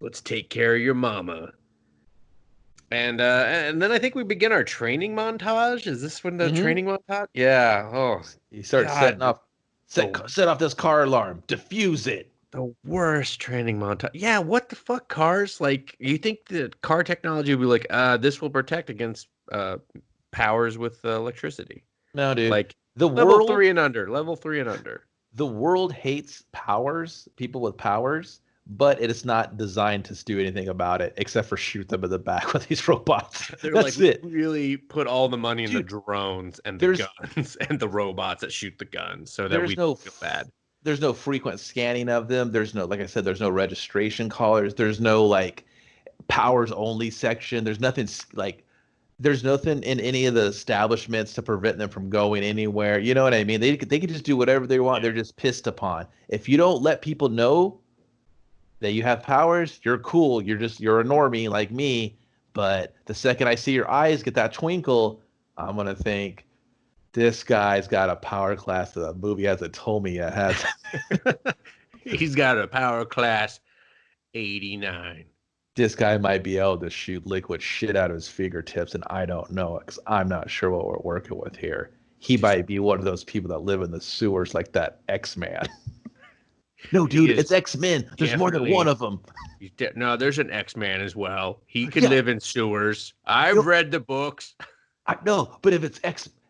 let's take care of your mama. And then I think we begin our training montage. Is this when the training montage? Yeah. Oh, he starts set off this car alarm. Diffuse it. The worst training montage. Yeah. What the fuck, cars? Like, you think the car technology would be like, this will protect against powers with electricity? No, dude. Like the level world 3 and under. Level 3 and under. the world hates powers, people with powers, but it is not designed to do anything about it except for shoot them in the back with these robots. They're like That's it. really put all the money in the Dude, drones and the there's guns and the robots that shoot the guns so that we there's no feel bad. there's no frequent scanning of them. There's no, like I said, there's no registration collars. There's no like powers only section. There's nothing in any of the establishments to prevent them from going anywhere. You know what I mean? They can just do whatever they want. Yeah. They're just pissed upon. If you don't let people know that you have powers, you're cool. You're a normie like me. But the second I see your eyes get that twinkle, I'm gonna think this guy's got a power class that the movie hasn't told me yet. Has He's got a power class 89. this guy might be able to shoot liquid shit out of his fingertips, and I don't know it because I'm not sure what we're working with here. He might be one of those people that live in the sewers like that X-Man. No, dude, it's X-Men. There's more than one of them. No, there's an X-Man as well. He can live in sewers. I've read the books. I know, but if it's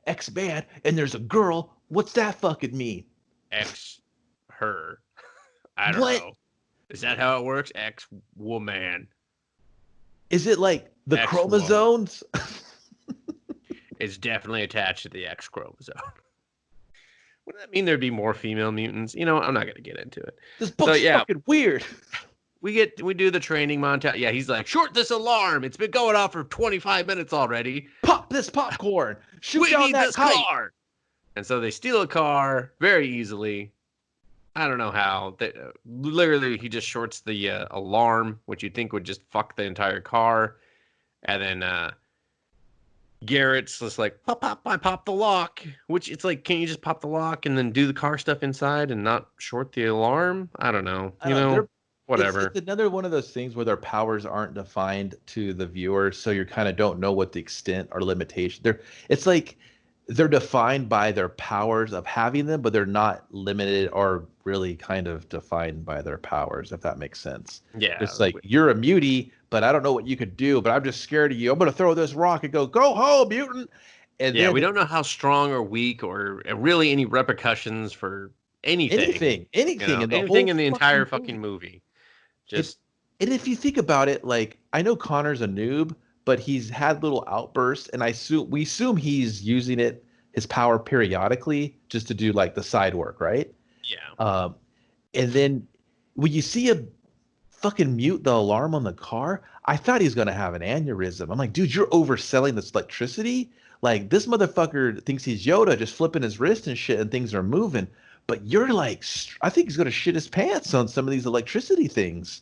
X-Man and there's a girl, what's that fucking mean? Her. I don't know. Is that how it works? X-woman. Is it like the chromosomes? It's definitely attached to the X chromosome. Wouldn't that mean there'd be more female mutants? You know, I'm not going to get into it. This book's fucking weird. We do the training montage. Yeah, he's like, short this alarm. It's been going off for 25 minutes already. Pop this popcorn. Shoot down that car. And so they steal a car very easily. I don't know how. Literally, he just shorts the alarm, which you'd think would just fuck the entire car. And then Garrett's just like, I pop the lock. Which it's like, can't you just pop the lock and then do the car stuff inside and not short the alarm? I don't know. Whatever. It's another one of those things where their powers aren't defined to the viewer, so you kind of don't know what the extent or limitation. It's like they're defined by their powers of having them, but they're not limited or really kind of defined by their powers, if that makes sense. Yeah. It's like, you're a mutie, but I don't know what you could do, but I'm just scared of you. I'm going to throw this rock and go home, mutant. And yeah, we don't know how strong or weak or really any repercussions for anything. Anything in the entire fucking movie. And if you think about it, like, I know Connor's a noob, but he's had little outbursts, and we assume he's using his power periodically just to do like the side work, right? Yeah. And then when you see a fucking mute the alarm on the car, I thought he was gonna have an aneurysm. I'm like, dude, you're overselling this electricity. Like, this motherfucker thinks he's Yoda, just flipping his wrist and shit, and things are moving. But you're like, I think he's gonna shit his pants on some of these electricity things.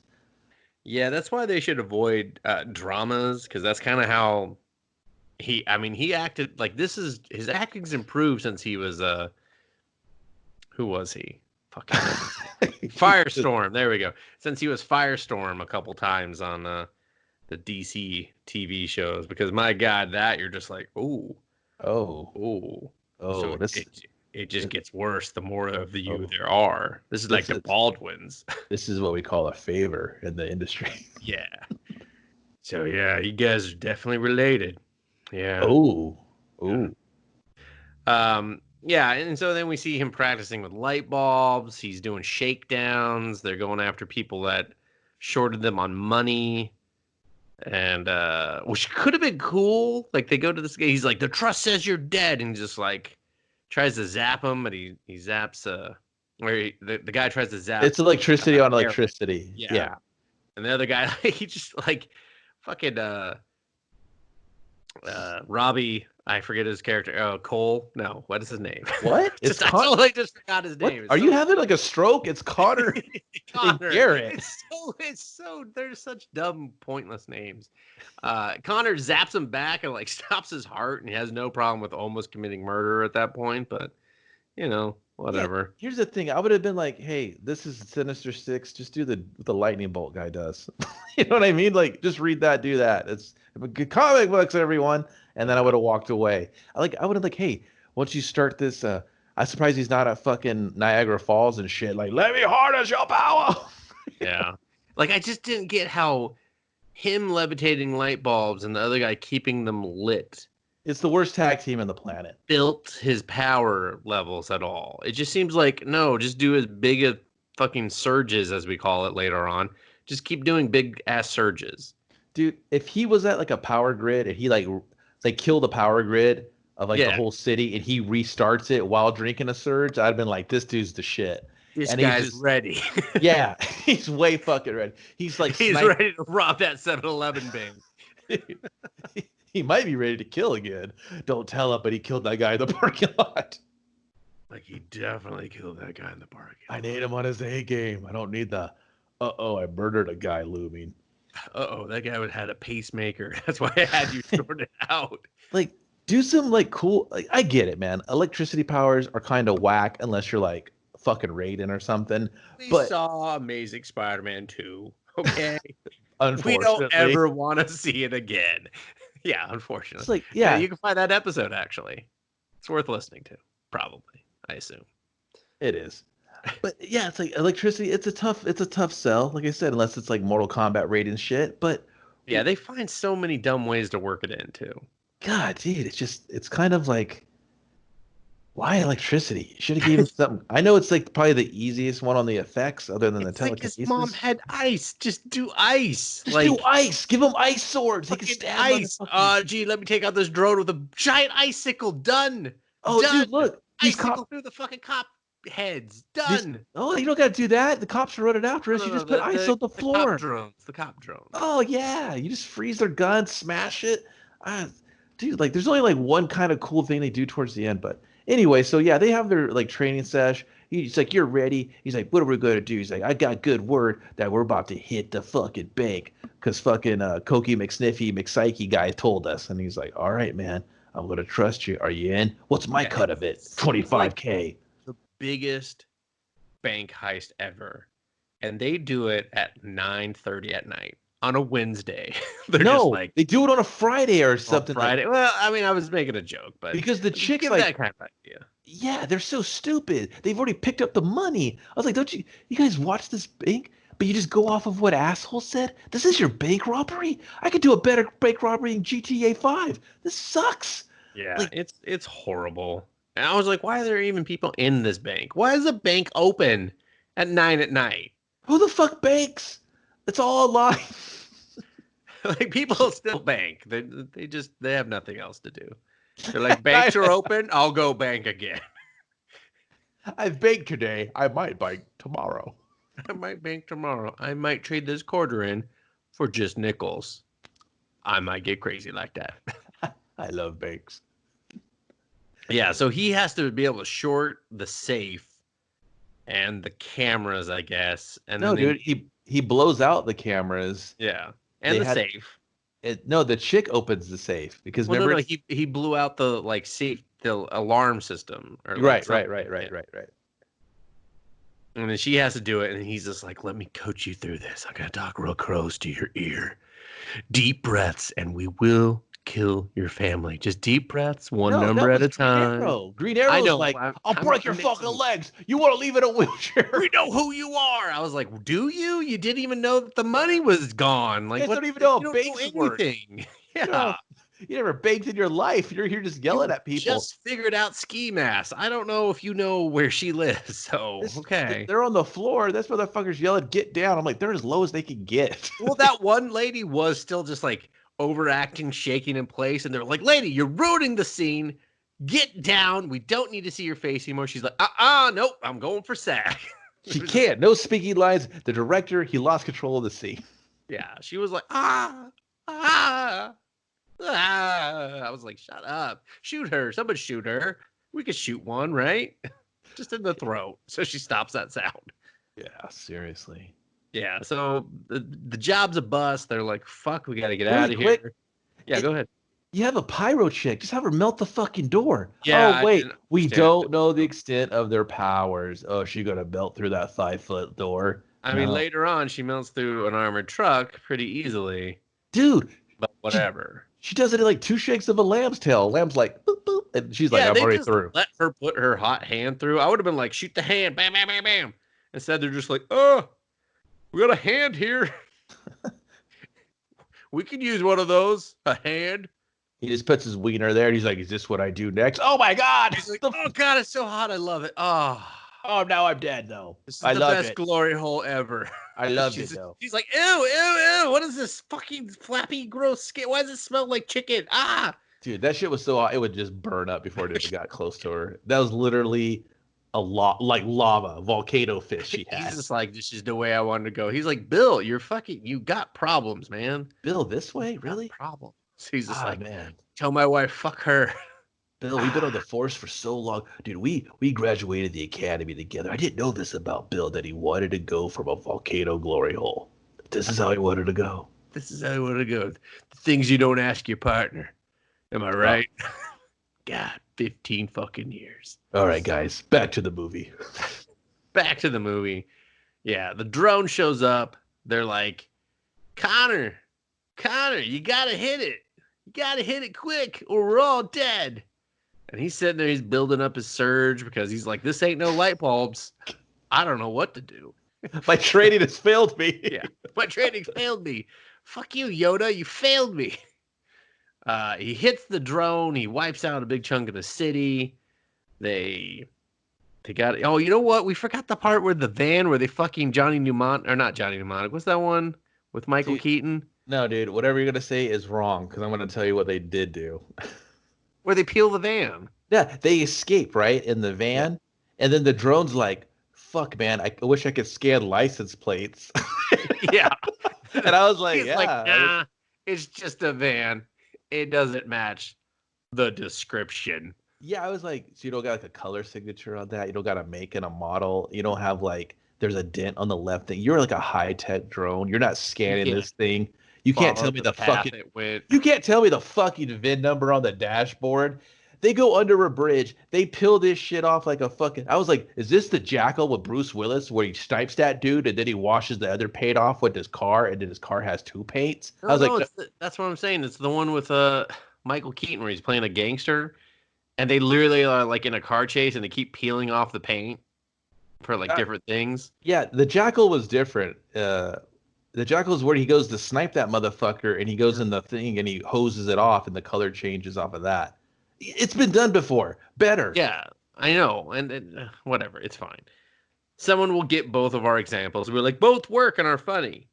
Yeah, that's why they should avoid dramas, because that's kind of how he acted. Like, his acting's improved since he was who was he? Fucking Firestorm. There we go. Since he was Firestorm a couple times on the DC TV shows, because my God, that you're just like, so it just gets worse the more of you there are. This is like the Baldwins. This is what we call a favor in the industry. Yeah. So yeah, you guys are definitely related. Yeah. Yeah, and so then we see him practicing with light bulbs. He's doing shakedowns. They're going after people that shorted them on money. And which could have been cool. Like, they go to this guy, he's like, the trust says you're dead, and he's just like tries to zap him, but he zaps the guy tries to zap. It's electricity on electricity. Yeah. And the other guy, he just like fucking Robbie, I forget his character. Oh, Cole. No, what is his name? What? I totally just forgot his name. Are you having like a stroke? It's Connor. Connor. Garrett. It's so they're such dumb, pointless names. Connor zaps him back and like stops his heart, and he has no problem with almost committing murder at that point. But whatever. Yeah, here's the thing. I would have been like, hey, this is Sinister Six. Just do the lightning bolt guy does. You know what I mean? Like, just read that, do that. It's good comic books, everyone. And then I would have walked away. I would have like, hey, once you start this, I'm surprised he's not at fucking Niagara Falls and shit. Like, let me harness your power. Yeah. Like, I just didn't get how him levitating light bulbs and the other guy keeping them lit It's the worst tag team on the planet. built his power levels at all. It just seems like no, just do as big a fucking surges as we call it later on. Just keep doing big ass surges. Dude, if he was at like a power grid and he like killed the power grid of like the Yeah, whole city and he restarts it while drinking a surge, I'd have been like, this dude's the shit. this And he's guy's just ready. yeah, he's way fucking ready. He's like He's sniping. ready to rob that 7-Eleven bank. He might be ready to kill again. Don't tell him, but he killed that guy in the parking lot. Like he definitely killed that guy in the parking I lot. need him on his A game. I don't need the I murdered a guy looming. Uh-oh, that guy would had a pacemaker. That's why I had you sorted out. Like, do some like cool like I get it, man. Electricity powers are kind of whack unless you're like fucking Raiden or something. We But saw Amazing Spider-Man 2. Okay. We unfortunately, don't ever want to see it again. Yeah, unfortunately. it's like Yeah, yeah, you can find that episode actually. It's worth listening to, probably, I assume. it is. But yeah, it's like electricity. It's a tough sell. Like I said, unless it's like Mortal Kombat Raiden shit. But Yeah, they find so many dumb ways to work it in too. God, dude, it's kind of like why electricity? You should have given something. I know it's like probably the easiest one on the effects, other than the It's like his telekinesis. mom had ice. Just do ice. Just Like do ice. Give him ice swords. He can fucking stab ice. motherfuckers. Gee, let me take out this drone with a giant icicle. Done. Oh, Done. dude, look, these Icicle cops. through the fucking cop heads. This. Done. Oh, you don't got to do that. The cops are running after us. No, You no, no. just put ice on the The cop floor. drones. The cop drones. Oh yeah, you just freeze their guns, smash it. Uh, Dude, like there's only like one kind of cool thing they do towards the end, but anyway, so yeah, they have their like training sesh. He's like, "You're ready." He's like, "What are we gonna do?" He's like, "I got good word that we're about to hit the fucking bank because fucking Koki McSniffy McPsyche guy told us." And he's like, "All right, man, I'm gonna trust you. Are you in? What's my Yeah, cut of it? it's like 25K." the biggest bank heist ever, and they do it at 9:30 at night on a Wednesday. They're just No, like they do it on a Friday or on something like Friday. Well, I mean, I was making a joke, but because the chick's give like, that kind of idea. yeah, they're so stupid. They've already picked up the money. I was like, don't you guys watch this bank? But you just go off of what asshole said? This is your bank robbery? I could do a better bank robbery in GTA 5. This sucks. Yeah, Like, it's horrible. And I was like, why are there even people in this bank? Why is the bank open at 9 at night? who the fuck banks? It's all a lie. Like people still bank. They have nothing else to do. They're like, banks are open. I'll go bank again. I've banked today. I might bank tomorrow. I might bank tomorrow. I might trade this quarter in for just nickels. I might get crazy like that. I love banks. Yeah, so he has to be able to short the safe and the cameras, I guess. And No, then dude, he blows out the cameras. yeah, and They the had safe. no, the chick opens the safe because Well, remember no, he blew out the like safe the alarm system or like right, something. right. And then she has to do it, and he's just like, "Let me coach you through this. I'm gonna talk real close to your ear. Deep breaths, and we will kill your family. Just deep breaths, one No, number that at was a Green time." Arrow. Green I Arrow's know. like, I'll I'm break your mixing fucking legs. You want to leave in a wheelchair? We know who you are. I was like, do you? You didn't even know that the money was gone. You Like, guys what? don't even know You how don't know banks work. anything. You know, Yeah. you never baked in your life. You're here just yelling You at people. just figured out ski mask. I don't know if you know where she lives. So, okay. They're on the floor. This motherfucker's yelling, "Get down!" I'm like, they're as low as they can get. Well, that one lady was still just like overacting, shaking in place. And they're like, lady, you're ruining the scene. Get down. We don't need to see your face anymore. She's like, nope, I'm going for sack. She can't. No speaking lines. The director, he lost control of the scene. Yeah, she was like, ah. I was like, shut up. Shoot her. Somebody shoot her. We could shoot one, right? Just in the throat. So she stops that sound. Yeah, seriously. Yeah, so the job's a bust. They're like, fuck, we got to get Really out of quick, here. Yeah, it- go ahead. You have a pyro chick. Just have her melt the fucking door. Yeah, Oh, I wait. didn't We understand don't it. know the extent of their powers. Oh, she gonna melt through that 5-foot door. I mean, No. later on, she melts through an armored truck pretty easily, Dude, but whatever. she does it in like 2 shakes of a lamb's tail. Lamb's like, boop, boop. And she's like, Yeah, I'm they already just through. let her put her hot hand through. I would have been like, shoot the hand, bam, bam, bam, bam. Instead, they're just like, oh, we got a hand here. We could use one of those, a hand. He just puts his wiener there, and he's like, "Is this what I do next?" Oh my god! He's like, oh god, it's so hot. I love it. Oh, Oh, now I'm dead though. this is I the loved best it. glory hole ever. I loved it though. She's like, ew, ew, ew. What is this fucking flappy, gross skin? Why does it smell like chicken? Ah. Dude, that shit was so hot, it would just burn up before it even got close to her. That was literally a lot like lava, volcano fish she He's had. just like, this is the way I wanted to go. He's like, Bill, you got problems, man. Bill, this way? You got Really? problems. So he's just Ah, like, man. tell my wife, fuck her. Bill, we've been on the force for so long. Dude, we graduated the academy together. I didn't know this about Bill, that he wanted to go from a volcano glory hole. This is how he wanted to go. This is how I want to go. The things you don't ask your partner. Am I right? God, 15 fucking years. All right, guys, back to the movie. Back to the movie. Yeah, the drone shows up. They're like, Connor, you gotta hit it. You gotta hit it quick or we're all dead. And he's sitting there, he's building up his surge because he's like, this ain't no light bulbs. I don't know what to do. My training has failed me. Yeah, my training failed me. Fuck you, Yoda. You failed me. He hits the drone. He wipes out a big chunk of the city. They got. Oh, you know what? We forgot the part where the van where they fucking Johnny Mnemonic or not Johnny Mnemonic. What's that one with Michael Keaton? No, dude. Whatever you're gonna say is wrong because I'm gonna tell you what they did do. Where they peel the van. Yeah, they escape right in the van, and then the drone's like, "Fuck, man! I wish I could scan license plates." Yeah, and I was like, he's "Yeah, like, nah, it's just a van. It doesn't match the description." yeah." I was like, "So you don't got like a color signature on that? You don't got a make and a model? You don't have like there's a dent on the left thing? You're like a high tech drone. You're not scanning this thing. You can't tell me the fucking you can't tell me the fucking VIN number on the dashboard." They go under a bridge. They peel this shit off like a fucking. I was like, is this the Jackal with Bruce Willis where he snipes that dude and then he washes the other paint off with his car and then his car has two paints? No, I was no, like, that's what I'm saying. It's the one with Michael Keaton where he's playing a gangster, and they literally are like in a car chase and they keep peeling off the paint for like different things. Yeah, the Jackal was different. The Jackal is where he goes to snipe that motherfucker and he goes in the thing and he hoses it off and the color changes off of that. It's been done before. Better. Yeah, I know, and whatever, it's fine. Someone will get both of our examples. We're like, both work and are funny.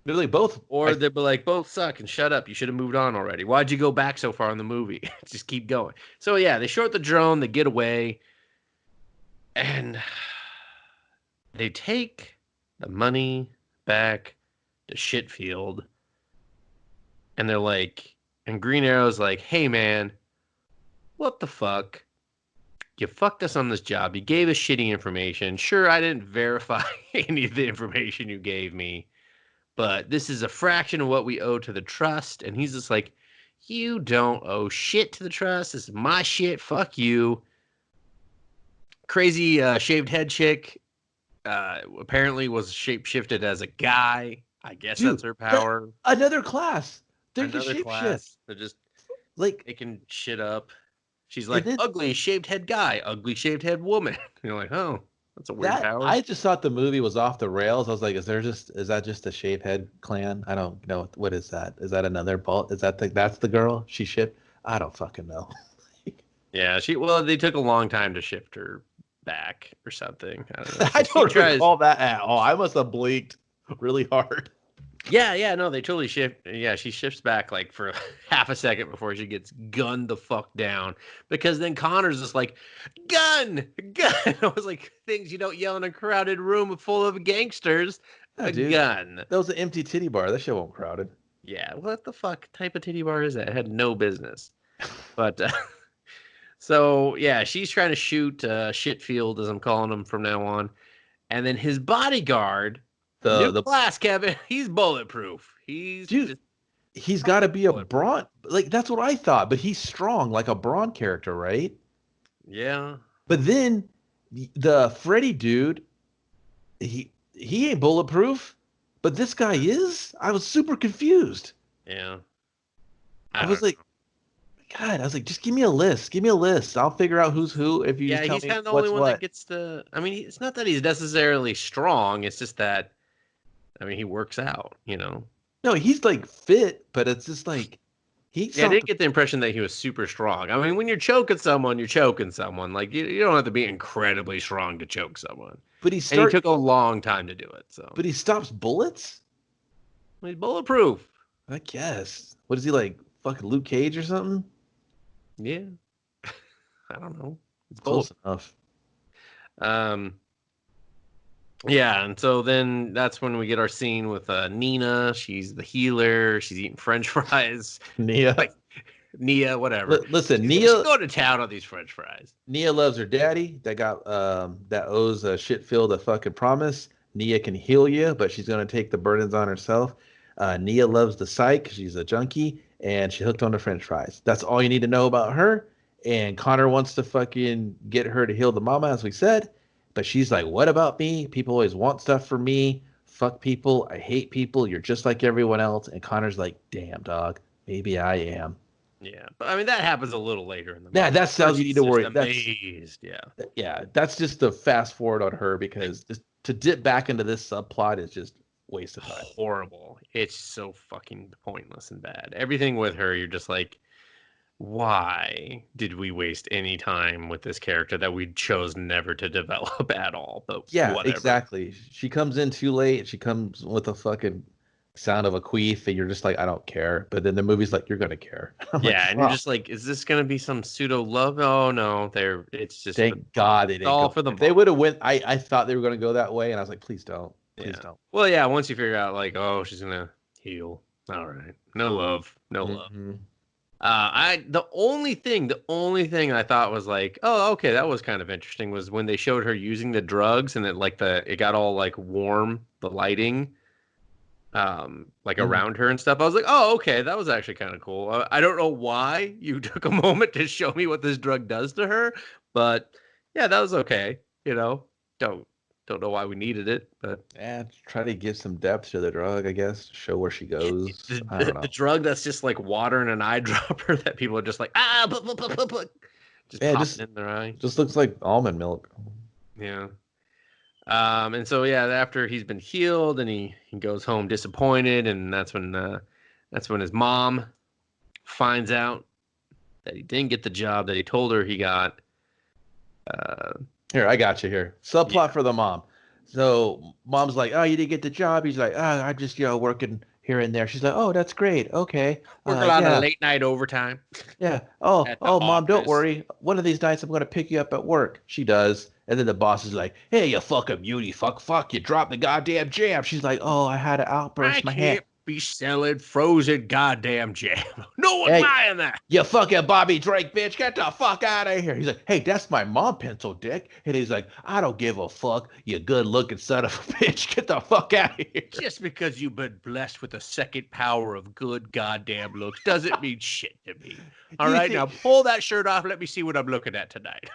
They're like both, or they'll be like, both suck and shut up. You should have moved on already. Why'd you go back so far in the movie? Just keep going. So yeah, they short the drone, they get away, and they take the money back to Shitfield, and they're like, and Green Arrow's like, hey man, what the fuck? You fucked us on this job. You gave us shitty information. Sure, I didn't verify any of the information you gave me, but this is a fraction of what we owe to the trust. And he's just like, you don't owe shit to the trust. This is my shit. Fuck you. Crazy shaved head chick apparently was shape-shifted as a guy. I guess that's her power. Another class. They're Another just shape class. shift. They're just like making shit up. She's like, then, ugly shaved head guy, ugly shaved head woman. You're like, oh, that's a weird power. I just thought the movie was off the rails. I was like, is that just a shaved head clan? I don't know. What is that? Is that another bolt? Is that that's the girl she shipped? I don't fucking know. Yeah, they took a long time to shift her back or something. I don't know. I don't recall that at all. I must have blinked really hard. Yeah, no, they totally shift. Yeah, she shifts back like for half a second before she gets gunned the fuck down. Because then Connor's just like, gun. I was like, things you don't yell in a crowded room full of gangsters. Oh, a dude, gun. That was an empty titty bar. That shit won't crowded. Yeah, what the fuck type of titty bar is that? It had no business. But so yeah, she's trying to shoot Shitfield, as I'm calling him from now on, and then his bodyguard. The class, Kevin. He's bulletproof. He's got to be a Braun. Like that's what I thought. But he's strong, like a Braun character, right? Yeah. But then the Freddy dude, he ain't bulletproof. But this guy is. I was super confused. Yeah. I was like, God. I was like, just give me a list. Give me a list. I'll figure out who's who. If you just tell he's me kind of the what's only one what. that gets the. I mean, it's not that he's necessarily strong. It's just that. I mean, he works out, you know. No, he's like fit, but it's just like He Yeah, I stopped, didn't get the impression that he was super strong. I mean, when you're choking someone, you're choking someone. Like you don't have to be incredibly strong to choke someone. but And he took a long time to do it. So he stops bullets. he's bulletproof. I guess. What is he like? Fucking Luke Cage or something? Yeah, I don't know. It's Close bullet. enough. Um, yeah, and so then that's when we get our scene with Nina. She's the healer. She's eating French fries. Nia. Like Nia, whatever. Listen, She's going to town on these French fries. Nia loves her daddy that got that owes a shit filled a fucking promise. Nia can heal you, but she's gonna take the burdens on herself. Nia loves the psych. She's a junkie, and she hooked on the French fries. That's all you need to know about her. And Connor wants to fucking get her to heal the mama, as we said, but she's like, "What about me? People always want stuff from me. Fuck people. I hate people. You're just like everyone else." And Connor's like, "Damn, dog. Maybe I am." Yeah, but I mean that happens a little later in the Yeah, movie. that's how you need to worry. Amazed, yeah. Yeah, that's just the fast forward on her because just to dip back into this subplot is just waste of time. Horrible. It's so fucking pointless and bad. Everything with her, you're just like, why did we waste any time with this character that we chose never to develop at all? But Yeah, whatever. exactly. She comes in too late. She comes with a fucking sound of a queef, and you're just like, I don't care. But then the movie's like, you're gonna care. I'm Yeah, like, and you're just like, is this gonna be some pseudo love? Oh no, it's just thank God they it's didn't all go. for the If they mom. would have went, I thought they were gonna go that way, and I was like, please don't, please Yeah. don't. Well, yeah, once you figure out like, oh, she's gonna heal. All right. No love. No love. Mhm. The only thing I thought was like, oh, okay, that was kind of interesting was when they showed her using the drugs and it got all like warm, the lighting, like Mhm. around her and stuff. I was like, oh, okay, that was actually kind of cool. I don't know why you took a moment to show me what this drug does to her, but yeah, that was okay. You know, don't know why we needed it, but Yeah, try to give some depth to the drug, I guess, show where she goes. I the, don't the know. drug that's just like water in an eyedropper that people are just like just Yeah, it popping in their eye. just looks like almond milk. Yeah. And so yeah, after he's been healed and he goes home disappointed, and that's when his mom finds out that he didn't get the job that he told her he got. Uh, Here, I got you here. Subplot yeah, for the mom. So mom's like, "Oh, you didn't get the job." He's like, "Oh, I'm just working here and there." She's like, "Oh, that's great. Okay, work a lot of yeah, late night overtime yeah. Oh, at the oh, mom, don't office. worry. One of these nights I'm gonna pick you up at work." She does, and then the boss is like, "Hey, you fucking beauty, fuck, you dropped the goddamn jam." She's like, "Oh, I had an I outburst. My hand." can't be selling frozen goddamn jam. No one's Hey, buying that. you fucking Bobby Drake, bitch, get the fuck out of here. He's like, hey, that's my mom pencil, dick. And he's like, I don't give a fuck, you good looking son of a bitch. Get the fuck out of here. Just because you've been blessed with the second power of good goddamn looks doesn't mean shit to me. All You right, think, now pull that shirt off. Let me see what I'm looking at tonight.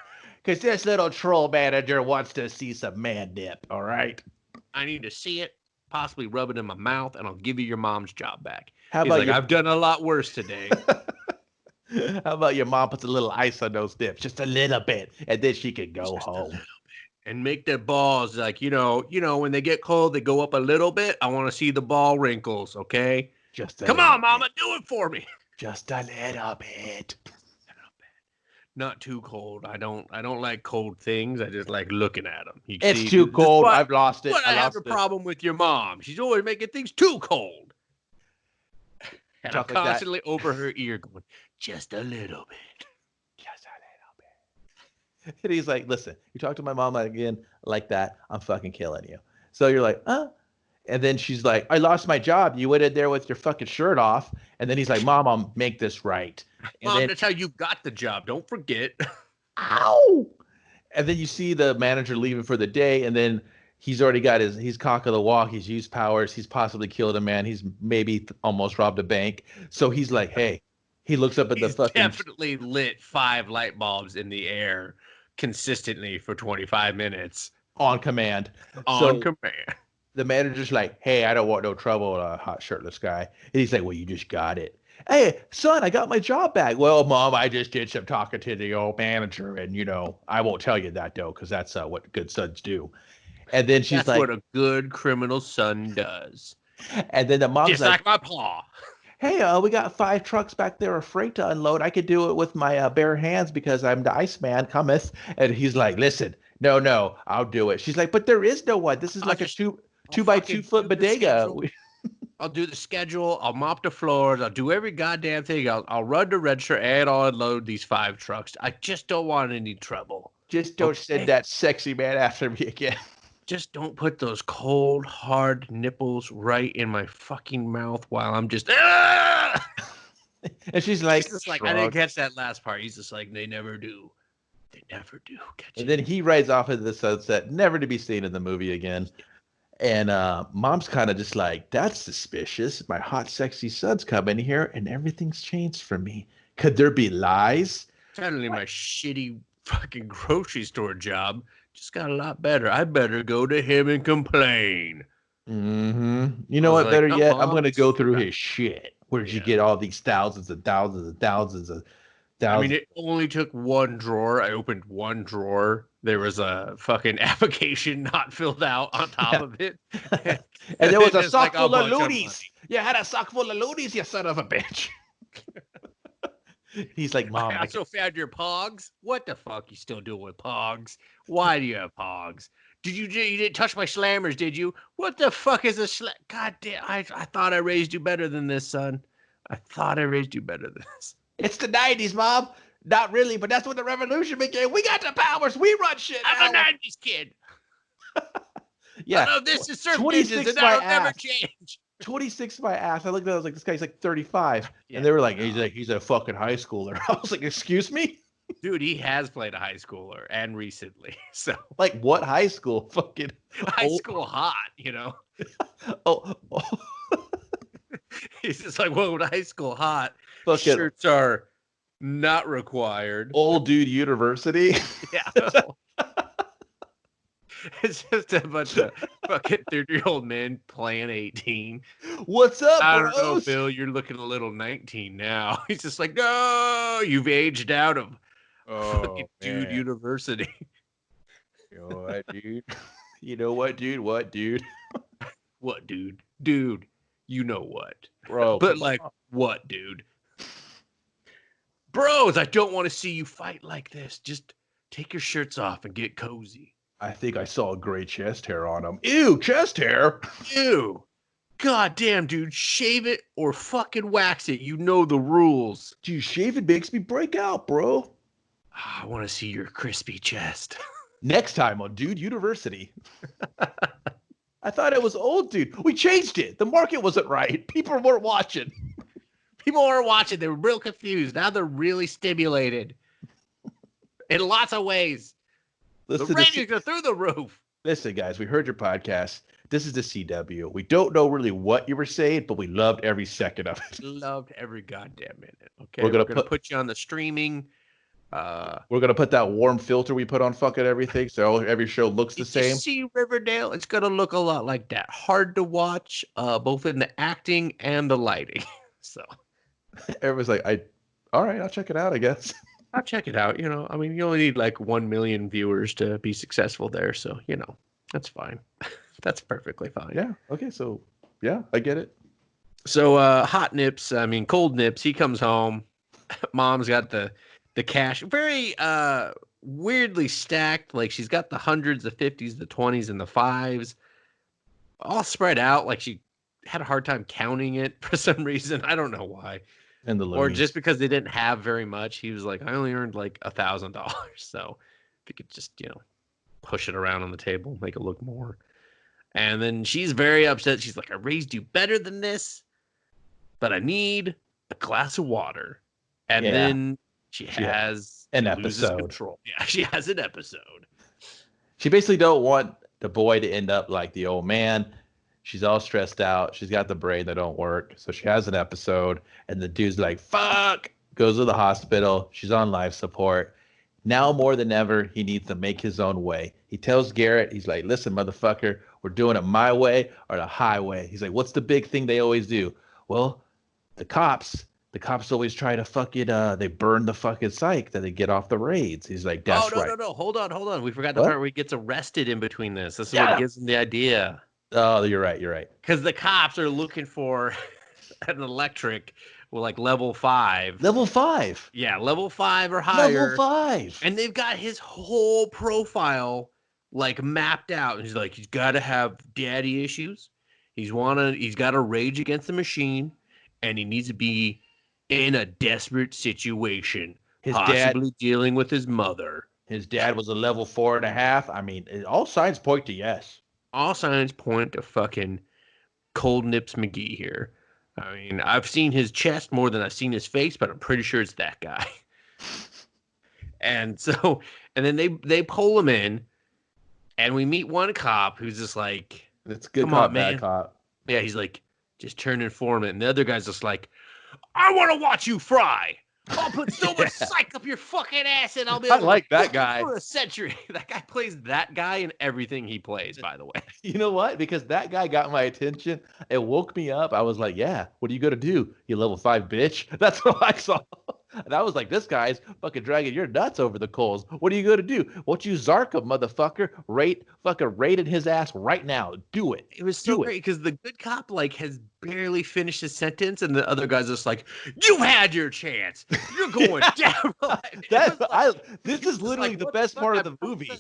because this little troll manager wants to see some man dip, all right? I need to see it, possibly rub it in my mouth, and I'll give you your mom's job back. How He's about like, your I've done a lot worse today. how about your mom puts a little ice on those dips, just a little bit, and then she can go Just a home. little bit. And make their balls like, when they get cold, they go up a little bit. I want to see the ball wrinkles, okay? Just a Come little on, bit. mama, do it for me. Just a little bit. Not too cold. I don't like cold things. I just like looking at them. You It's see, too this is cold. I've lost it. what I I have a lost it. problem with your mom. She's always making things too cold. And I'm Talk like that. constantly over her ear going, just a little bit. Just a little bit. And he's like, listen, you talk to my mom again like that, I'm fucking killing you. So you're like, and then she's like, I lost my job. You went in there with your fucking shirt off. And then he's like, Mom, I'll make this right. And Mom, then, that's how you got the job. Don't forget. ow. And then you see the manager leaving for the day. And then he's already got he's cock of the walk. He's used powers. He's possibly killed a man. He's maybe almost robbed a bank. So he's like, hey, he looks up at the He's fucking definitely lit 5 light bulbs in the air consistently for 25 minutes on command. on So command. the manager's like, hey, I don't want no trouble, hot shirtless guy. And he's like, well, you just got it. Hey, son, I got my job back. Well, Mom, I just did some talking to the old manager. And, I won't tell you that, though, because that's what good sons do. And then she's That's like, what a good criminal son does. and then the mom's Just like my paw. hey, we got 5 trucks back there of freight to unload. I could do it with my bare hands because I'm the Iceman cometh. And he's like, listen, no, I'll do it. She's like, but there is no one. This is I'll like a just, two I'll by 2 fucking foot do the bodega. schedule. I'll do the schedule. I'll mop the floors. I'll do every goddamn thing. I'll run the register and I'll unload these 5 trucks. I just don't want any trouble. Just don't send Okay? that sexy man after me again. Just don't put those cold, hard nipples right in my fucking mouth while I'm just. Ah! And she's He's like, just like, I didn't shrug. catch that last part. He's just like, they never do. They never do catch And it. then he rides off into the sunset, never to be seen in the movie again. And mom's kind of just like, that's suspicious. My hot, sexy son's coming here and everything's changed for me. Could there be lies? Suddenly, my shitty fucking grocery store job just got a lot better. I better go to him and complain. You I know was what? like, Better no, yet, I'm Mom. going to go through his shit. Where'd you Yeah. get all these thousands and thousands and thousands of I mean, thousands? it only took one drawer. I opened one drawer. There was a fucking application not filled out on top Yeah. of it. And there was a Just sock like a full of bunch of loonies. You had a sock full of loonies, you son of a bitch. He's like, I Mom, also found your pogs. What the fuck you still doing with pogs? Why do you have pogs? You didn't touch my slammers, did you? What the fuck is a slam? God damn! I thought I raised you better than this, son. I thought I raised you better than this. it's the 90s, Mom. Not really, but that's when the revolution began. We got the powers. We run shit I'm a now. '90s kid. Yeah. I know this is surf ninjas, 26 and my that'll never ass. change. 26 my ass. I looked at it, I was like, this guy's like 35. Yeah, And they were like, no. he's a fucking high schooler. I was like, excuse me? Dude, he has played a high schooler and recently. So Like what high school? Fucking high school hot, you know. oh, He's just like, whoa, high school hot. fucking Shirts are not required. old dude university. Yeah. It's just a bunch of fucking 30-year-old men playing 18. What's up, I bros? don't know, Bill. You're looking a little 19 now. He's just like, no, you've aged out of fucking dude university. You know what, dude? You know what, dude? What, dude? What, dude? Dude, you know what? Bro. But like, what, dude? Bros, I don't want to see you fight like this. Just take your shirts off and get cozy. I think I saw a gray chest hair on him. Ew, chest hair. Ew. God damn, dude. Shave it or fucking wax it. You know the rules. Dude, shaving makes me break out, bro. I want to see your crispy chest. Next time on Dude University. I thought it was old, dude. We changed it. The market wasn't right. People weren't watching. People weren't watching. They were real confused. Now they're really stimulated in lots of ways. The ratings are through the roof. Listen, guys, we heard your podcast. This is the CW. We don't know really what you were saying, but we loved every second of it. Loved every goddamn minute. Okay, We're gonna put you on the streaming. We're gonna put that warm filter we put on fucking everything, so every show looks the same. You see Riverdale, it's gonna look a lot like that. Hard to watch, both in the acting and the lighting. So everyone's like, all right, I'll check it out, I guess. I'll check it out. You know, I mean, you only need like 1 million viewers to be successful there, so you know, that's fine. That's perfectly fine. Yeah. Okay. So yeah, I get it. So hot nips, I mean cold nips, he comes home. Mom's got the cash very weirdly stacked. Like she's got the hundreds, the 50s, the 20s, and the 5s all spread out. Like she had a hard time counting it for some reason. I don't know why. And the Or loonies. just because they didn't have very much. He was like, I only earned like $1,000. So if you could just, you know, push it around on the table, make it look more. And then she's very upset. She's like, I raised you better than this, but I need a glass of water. And then she has an loses episode. control. Yeah, she has an episode. She basically don't want the boy to end up like the old man. She's all stressed out. She's got the brain that don't work. So she has an episode, and the dude's like, fuck, goes to the hospital. She's on life support. Now more than ever, he needs to make his own way. He tells Garrett, he's like, listen, motherfucker, we're doing it my way or the highway. He's like, what's the big thing they always do? Well, the cops always try to fucking, they burn the fucking psych that they get off the raids. He's like, that's right. No. Hold on. We forgot the part where he gets arrested in between this. This is what gives him the idea. Oh, you're right. Because the cops are looking for an electric, well, like level 5. Level 5. Yeah, level 5 or Level higher. 5. And they've got his whole profile like mapped out. And he's like, he's got to have daddy issues. He's got to rage against the machine, and he needs to be in a desperate situation, His dad, possibly dealing with his mother. his dad was a level 4.5. I mean, all signs point to yes. All signs point to fucking Cold Nips McGee here. I mean, I've seen his chest more than I've seen his face, but I'm pretty sure it's that guy. And so, and then they pull him in, and we meet one cop who's just like, It's good come cop, on, man. bad cop. Yeah, he's like, just turn informant. And the other guy's just like, I want to watch you fry. I'll put so much psych up your fucking ass, and I'll be able I like to that guy. for a century. That guy plays that guy in everything he plays, by the way. You know what? Because that guy got my attention. It woke me up. I was like, yeah, what are you going to do? You level 5 bitch. That's what I saw. And I was like, this guy's fucking dragging your nuts over the coals. What are you going to do? Won't you zark him, motherfucker? Fucking raiding his ass right now. Do it. It was so great because the good cop like has barely finished his sentence, and the other guy's just like, "You had your chance. You're going down." This is literally the best part of the movie.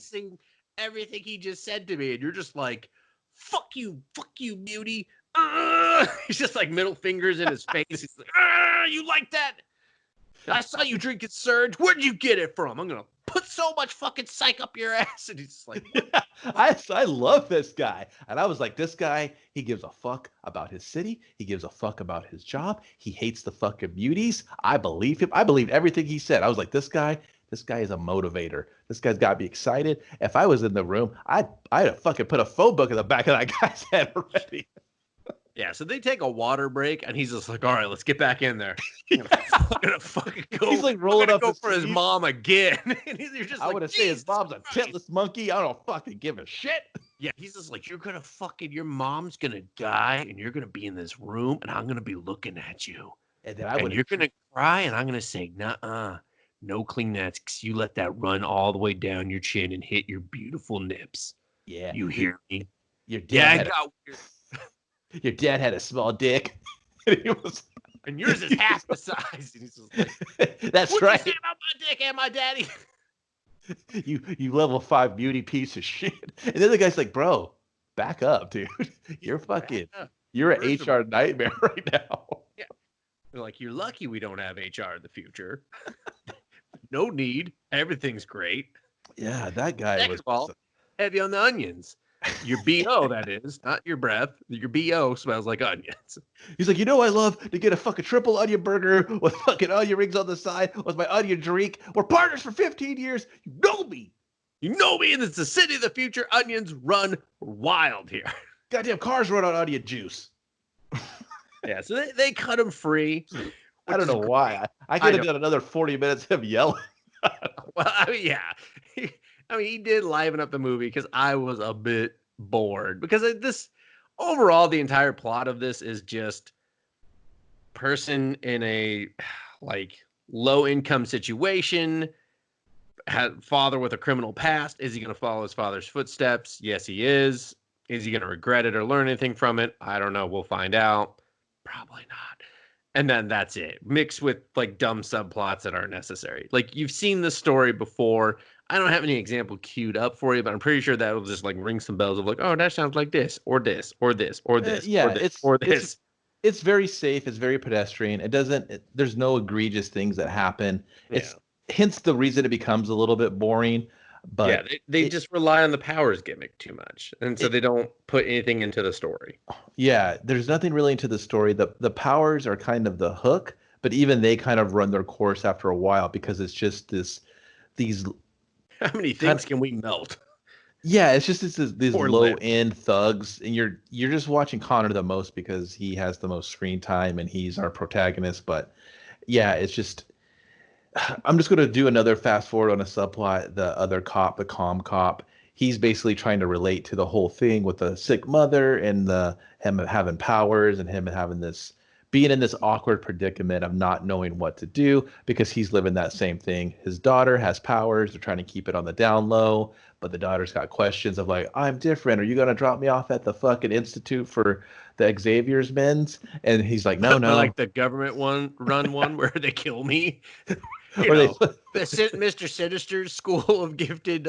Everything he just said to me, and you're just like, fuck you, beauty." He's just like middle fingers in his face. He's like, you like that? I saw you drinking Surge. Where'd you get it from? I'm gonna put so much fucking psych up your ass. And he's just like, yeah, I love this guy. And I was like, this guy, he gives a fuck about his city. He gives a fuck about his job. He hates the fucking beauties. I believe him. I believed everything he said. I was like, this guy is a motivator. This guy's got me excited. If I was in the room, I'd have fucking put a phone book in the back of that guy's head already. Yeah, so they take a water break, and he's just like, all right, let's get back in there. I'm gonna fucking go. He's like rolling up go for his mom again. And you're just I would say his mom's a titless monkey. I don't fucking give a shit. Yeah, he's just like, your mom's gonna die, and you're gonna be in this room, and I'm gonna be looking at you. And then you're gonna cry, and I'm gonna say, nuh-uh, no Kleenex. You let that run all the way down your chin and hit your beautiful nips. Yeah. You hear me? Your dad got weird. Your dad had a small dick. And he was, and yours is half the size. And he's just like, that's what right. You say about my dick and my daddy? You level 5 beauty piece of shit. And then the guy's like, bro, back up, dude. You're an HR nightmare right now. Yeah. They're like, you're lucky we don't have HR in the future. No need. Everything's great. Yeah, that guy was heavy on the onions. Your BO, that is, not your breath. Your BO smells like onions. He's like, I love to get a fucking triple onion burger with fucking onion rings on the side with my onion drink. We're partners for 15 years. You know me. You know me, and it's the city of the future. Onions run wild here. Goddamn cars run on onion juice. Yeah, so they cut him free. I don't know why. I could have done another 40 minutes of him yelling. Well, I mean, yeah. He did liven up the movie because I was a bit bored. Because overall, the entire plot of this is just person in a like low-income situation, father with a criminal past. Is he going to follow his father's footsteps? Yes, he is. Is he going to regret it or learn anything from it? I don't know. We'll find out. Probably not. And then that's it. Mixed with like dumb subplots that aren't necessary. Like you've seen this story before. I don't have any example queued up for you, but I'm pretty sure that will just like ring some bells of like, oh, that sounds like this or this or this or this. It's very safe. It's very pedestrian. There's no egregious things that happen. It's hence the reason it becomes a little bit boring. But yeah, they just rely on the powers gimmick too much. And so they don't put anything into the story. Yeah, there's nothing really into the story. The powers are kind of the hook, but even they kind of run their course after a while because it's just these how many things can we melt? Yeah, it's just these low-end thugs, and you're just watching Connor the most because he has the most screen time and he's our protagonist. But yeah, it's just I'm just going to do another fast forward on a subplot. The other cop, the calm cop, he's basically trying to relate to the whole thing with the sick mother and him having powers and him having this being in this awkward predicament of not knowing what to do because he's living that same thing. His daughter has powers. They're trying to keep it on the down low, but the daughter's got questions of like, I'm different. Are you going to drop me off at the fucking Institute for the Xavier's Men's? And he's like, no, But no. like the government run one where they kill me. You Or they know, Mr. Sinister's school of gifted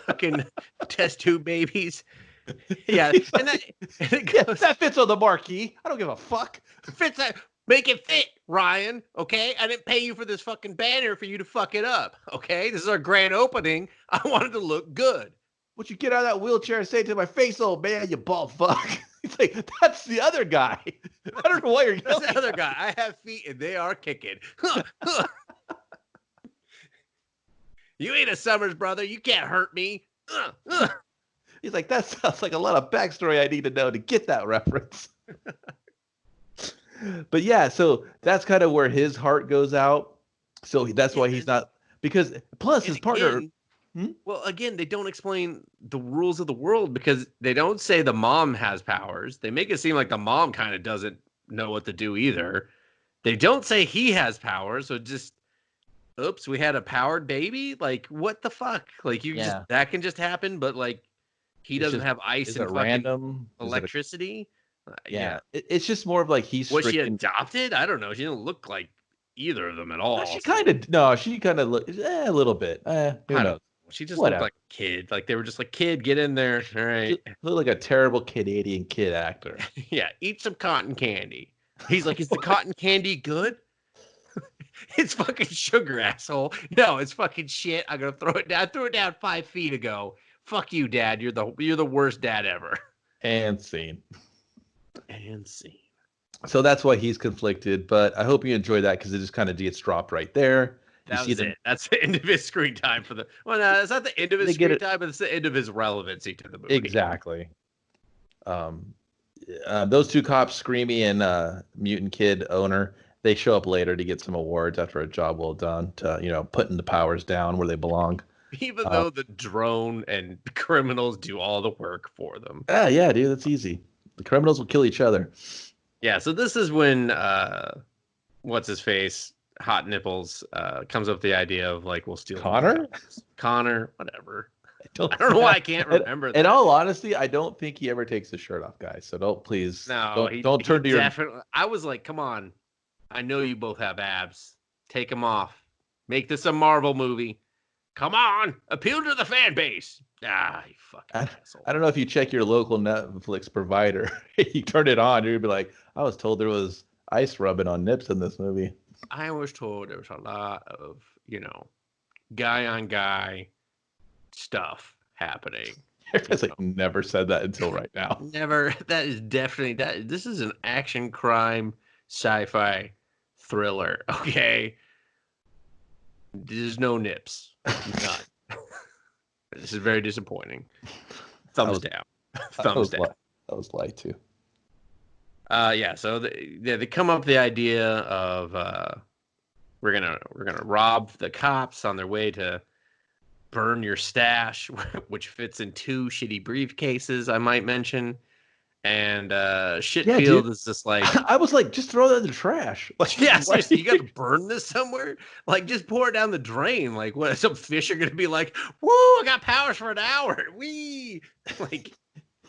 fucking test tube babies. Yeah, he's and like, it yeah, goes that fits on the marquee. I don't give a fuck. fits that. Make it fit, Ryan. Okay, I didn't pay you for this fucking banner for you to fuck it up. Okay, this is our grand opening. I wanted to look good. Would you get out of that wheelchair and say it to my face, old man, you bald fuck? He's like, that's the other guy. I don't know why you're That's yelling. the other guy. I have feet and they are kicking. You ain't a Summers brother. You can't hurt me. He's like, that sounds like a lot of backstory I need to know to get that reference. But yeah, so that's kind of where his heart goes out. So that's why he's not, because plus his partner. Well, again, they don't explain the rules of the world because they don't say the mom has powers. They make it seem like the mom kind of doesn't know what to do either. They don't say he has powers, so just oops, we had a powered baby. Like, what the fuck? Like, just that can just happen, but like, he doesn't have ice and fucking random electricity. Yeah, it's just more of like he's. Was she adopted? I don't know. She didn't look like either of them at all. She kind of looked a little bit. Who knows? She just looked like a kid. Like they were just like, kid, get in there. All right. She looked like a terrible Canadian kid actor. Yeah, eat some cotton candy. He's like, is the cotton candy good? It's fucking sugar, asshole. No, it's fucking shit. I'm gonna throw it down. I threw it down 5 feet ago. Fuck you, Dad. You're the worst dad ever. And scene. And scene. So that's why he's conflicted. But I hope you enjoyed that because it just kind of gets dropped right there. That was it. That's the end of his screen time for the. Well, no, it's not the end of his screen time, but it's the end of his relevancy to the movie. Exactly. Those two cops, Screamy and Mutant Kid owner, they show up later to get some awards after a job well done to, putting the powers down where they belong. Even though the drone and criminals do all the work for them. Yeah, dude, that's easy. The criminals will kill each other. Yeah, so this is when what's his face, Hot Nipples, comes up with the idea of like we'll steal Connor, whatever. I don't know why I can't remember that. In all honesty, I don't think he ever takes his shirt off, guys. So don't don't turn to your. I was like, come on, I know you both have abs. Take them off. Make this a Marvel movie. Come on, appeal to the fan base. You fucking asshole. I don't know if you check your local Netflix provider. You turn it on, you'd be like, I was told there was ice rubbing on nips in this movie. I was told there was a lot of, guy on guy stuff happening. Everybody's like, never said that until right now. Never. That is definitely that. This is an action crime sci-fi thriller. Okay. There's no nips. None. This is very disappointing. Thumbs down. Thumbs down. That was light too. Yeah. So they come up with the idea of we're gonna rob the cops on their way to burn your stash, which fits in 2 shitty briefcases, I might mention. And Shitfield is just like, I was like, just throw that in the trash. Like, seriously, you got to burn this somewhere? Like, just pour it down the drain. Like, what? Some fish are gonna be like, "Woo! I got powers for an hour." Wee! Like,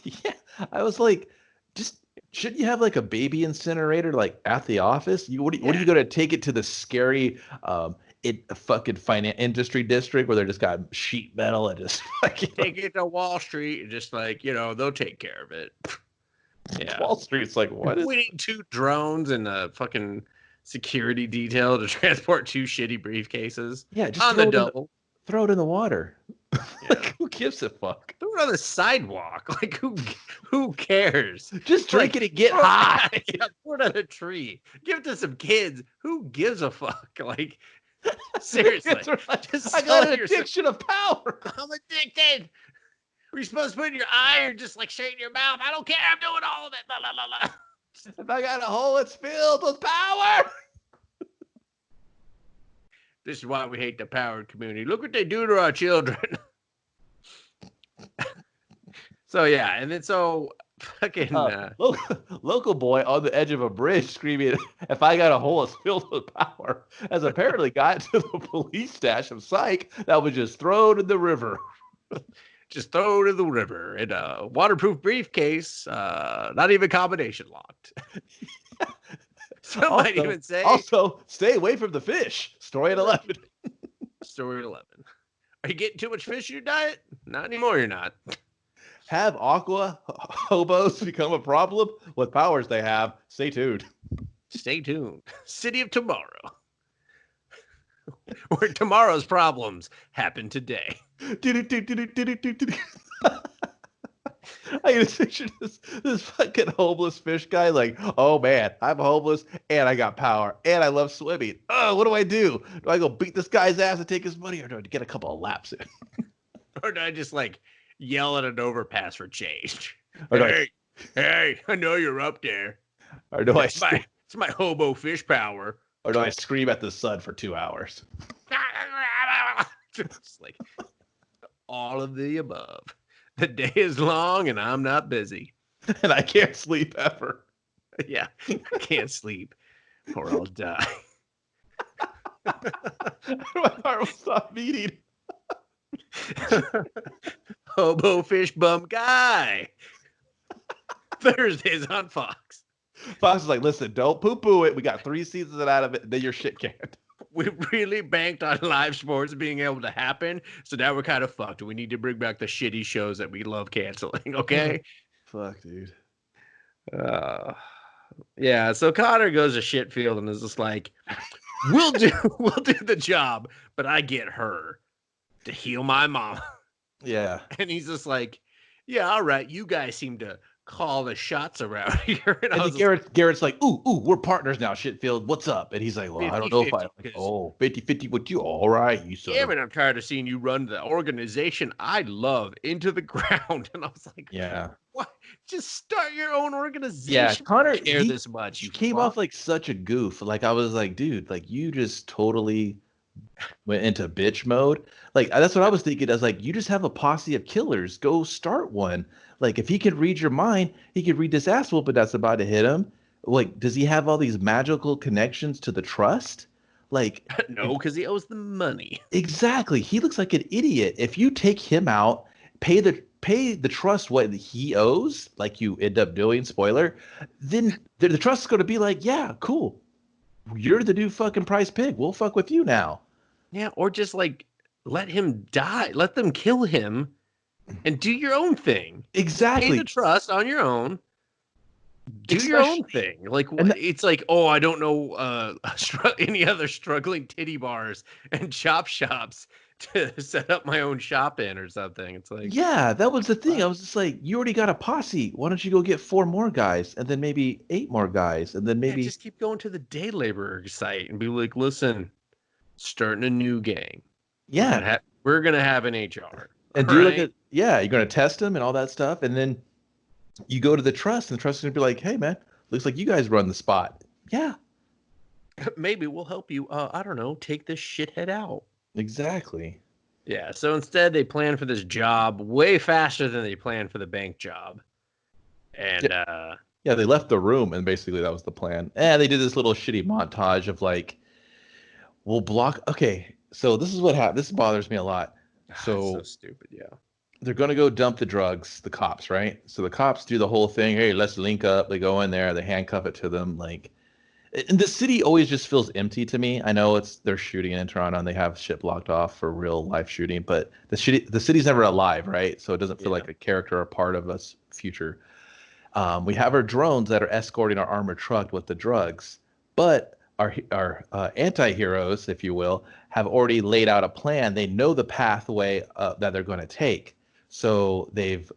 yeah. I was like, just shouldn't you have like a baby incinerator like at the office? What are you gonna take it to the scary fucking industry district where they just got sheet metal and just fucking take it to Wall Street and just like they'll take care of it. Yeah, Wall Street's like, what is? We need 2 drones and a fucking security detail to transport 2 shitty briefcases. Yeah, just on the double. Throw it in the water. Like, who gives a fuck? Throw it on the sidewalk. Like, who cares? Just drink it and get high. Yeah, throw it on a tree. Give it to some kids. Who gives a fuck? Like, seriously. I got an addiction of power. I'm addicted. Were you supposed to put in your eye or just like straight in your mouth? I don't care. I'm doing all of it. La, la, la, la. If I got a hole, it's filled with power. This is why we hate the powered community. Look what they do to our children. So yeah, and then so Fucking Local boy on the edge of a bridge screaming, "If I got a hole, it's filled with power," has apparently got to the police stash of Psych that was just thrown in the river. just throw it in the river in a waterproof briefcase, not even combination locked. Some might even say. Also, stay away from the fish. Story at 11. Story at 11. Are you getting too much fish in your diet? Not anymore, you're not. Have aqua hobos become a problem? What powers they have? Stay tuned. Stay tuned. City of Tomorrow. Where tomorrow's problems happen today. I can picture this fucking homeless fish guy like, oh man, I'm homeless and I got power and I love swimming. Oh, what do I do? Do I go beat this guy's ass and take his money, or do I get a couple of laps in? Or do I just like yell at an overpass for change? Or Hey, I know you're up there. Or do it's my hobo fish power. Or do I scream at the sun for 2 hours? Just like all of the above. The day is long and I'm not busy. And I can't sleep ever. Yeah, I can't sleep or I'll die. My heart will stop beating. Hobo fish bum guy. Thursdays on Fox. Fox is like, listen, don't poo-poo it. We got 3 seasons out of it, then your shit can't. We really banked on live sports being able to happen, so now we're kind of fucked. We need to bring back the shitty shows that we love canceling, okay? Fuck, dude. Yeah, so Connor goes to Shitfield and is just like, we'll do the job, but I get her to heal my mom. Yeah. And he's just like, yeah, all right, you guys seem to call the shots around here. And Garrett's like, ooh, we're partners now, Shitfield. What's up? And he's like, well, I don't know if I like, 50-50 with you. All right, you son. Yeah, man, I'm tired of seeing you run the organization I love into the ground. And I was like, yeah, what? Just start your own organization. Yeah, Connor care this much. You came off like such a goof. Like I was like, dude, like you just totally went into bitch mode. Like that's what I was thinking. I was like, you just have a posse of killers. Go start one. Like if he could read your mind, he could read this ass whooping that's about to hit him. Like, does he have all these magical connections to the trust? Like, no, because he owes the money. Exactly. He looks like an idiot. If you take him out, pay the trust what he owes, like you end up doing, spoiler, then the trust is going to be like, yeah, cool. You're the new fucking prize pig. We'll fuck with you now. Yeah, or just like let him die. Let them kill him and do your own thing. Exactly. Pay the trust on your own. Do your own thing. Like it's like, oh, I don't know any other struggling titty bars and chop shops to set up my own shop in or something. It's like, yeah, that was the thing. I was just like, you already got a posse. Why don't you go get 4 more guys and then maybe 8 more guys and then maybe just keep going to the day laborer site and be like, listen, starting a new gang. Yeah, we're gonna have an HR and do like you're gonna test them and all that stuff, and then you go to the trust, and the trust is gonna be like, hey man, looks like you guys run the spot. Yeah, maybe we'll help you. I don't know, take this shithead out. Exactly. Yeah. So instead, they plan for this job way faster than they planned for the bank job, and yeah, they left the room, and basically that was the plan. And they did this little shitty montage of like, we'll block. Okay, so this is what happened. This bothers me a lot. So stupid. Yeah. They're going to go dump the drugs, the cops, right? So the cops do the whole thing. Hey, let's link up. They go in there. They handcuff it to them. Like, and the city always just feels empty to me. I know they're shooting in Toronto and they have shit blocked off for real life shooting, but the city's never alive, right? So it doesn't feel like a character or part of us future. We have our drones that are escorting our armored truck with the drugs, but our anti-heroes, if you will, have already laid out a plan. They know the pathway that they're going to take. So they've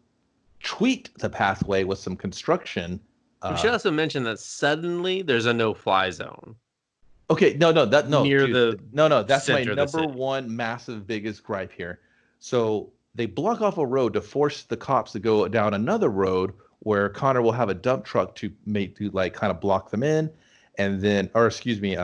tweaked the pathway with some construction. We should also mention that suddenly there's a no-fly zone. Okay, no, that's my number one massive biggest gripe here. So they block off a road to force the cops to go down another road where Connor will have a dump truck to like kind of block them in, and then, or excuse me,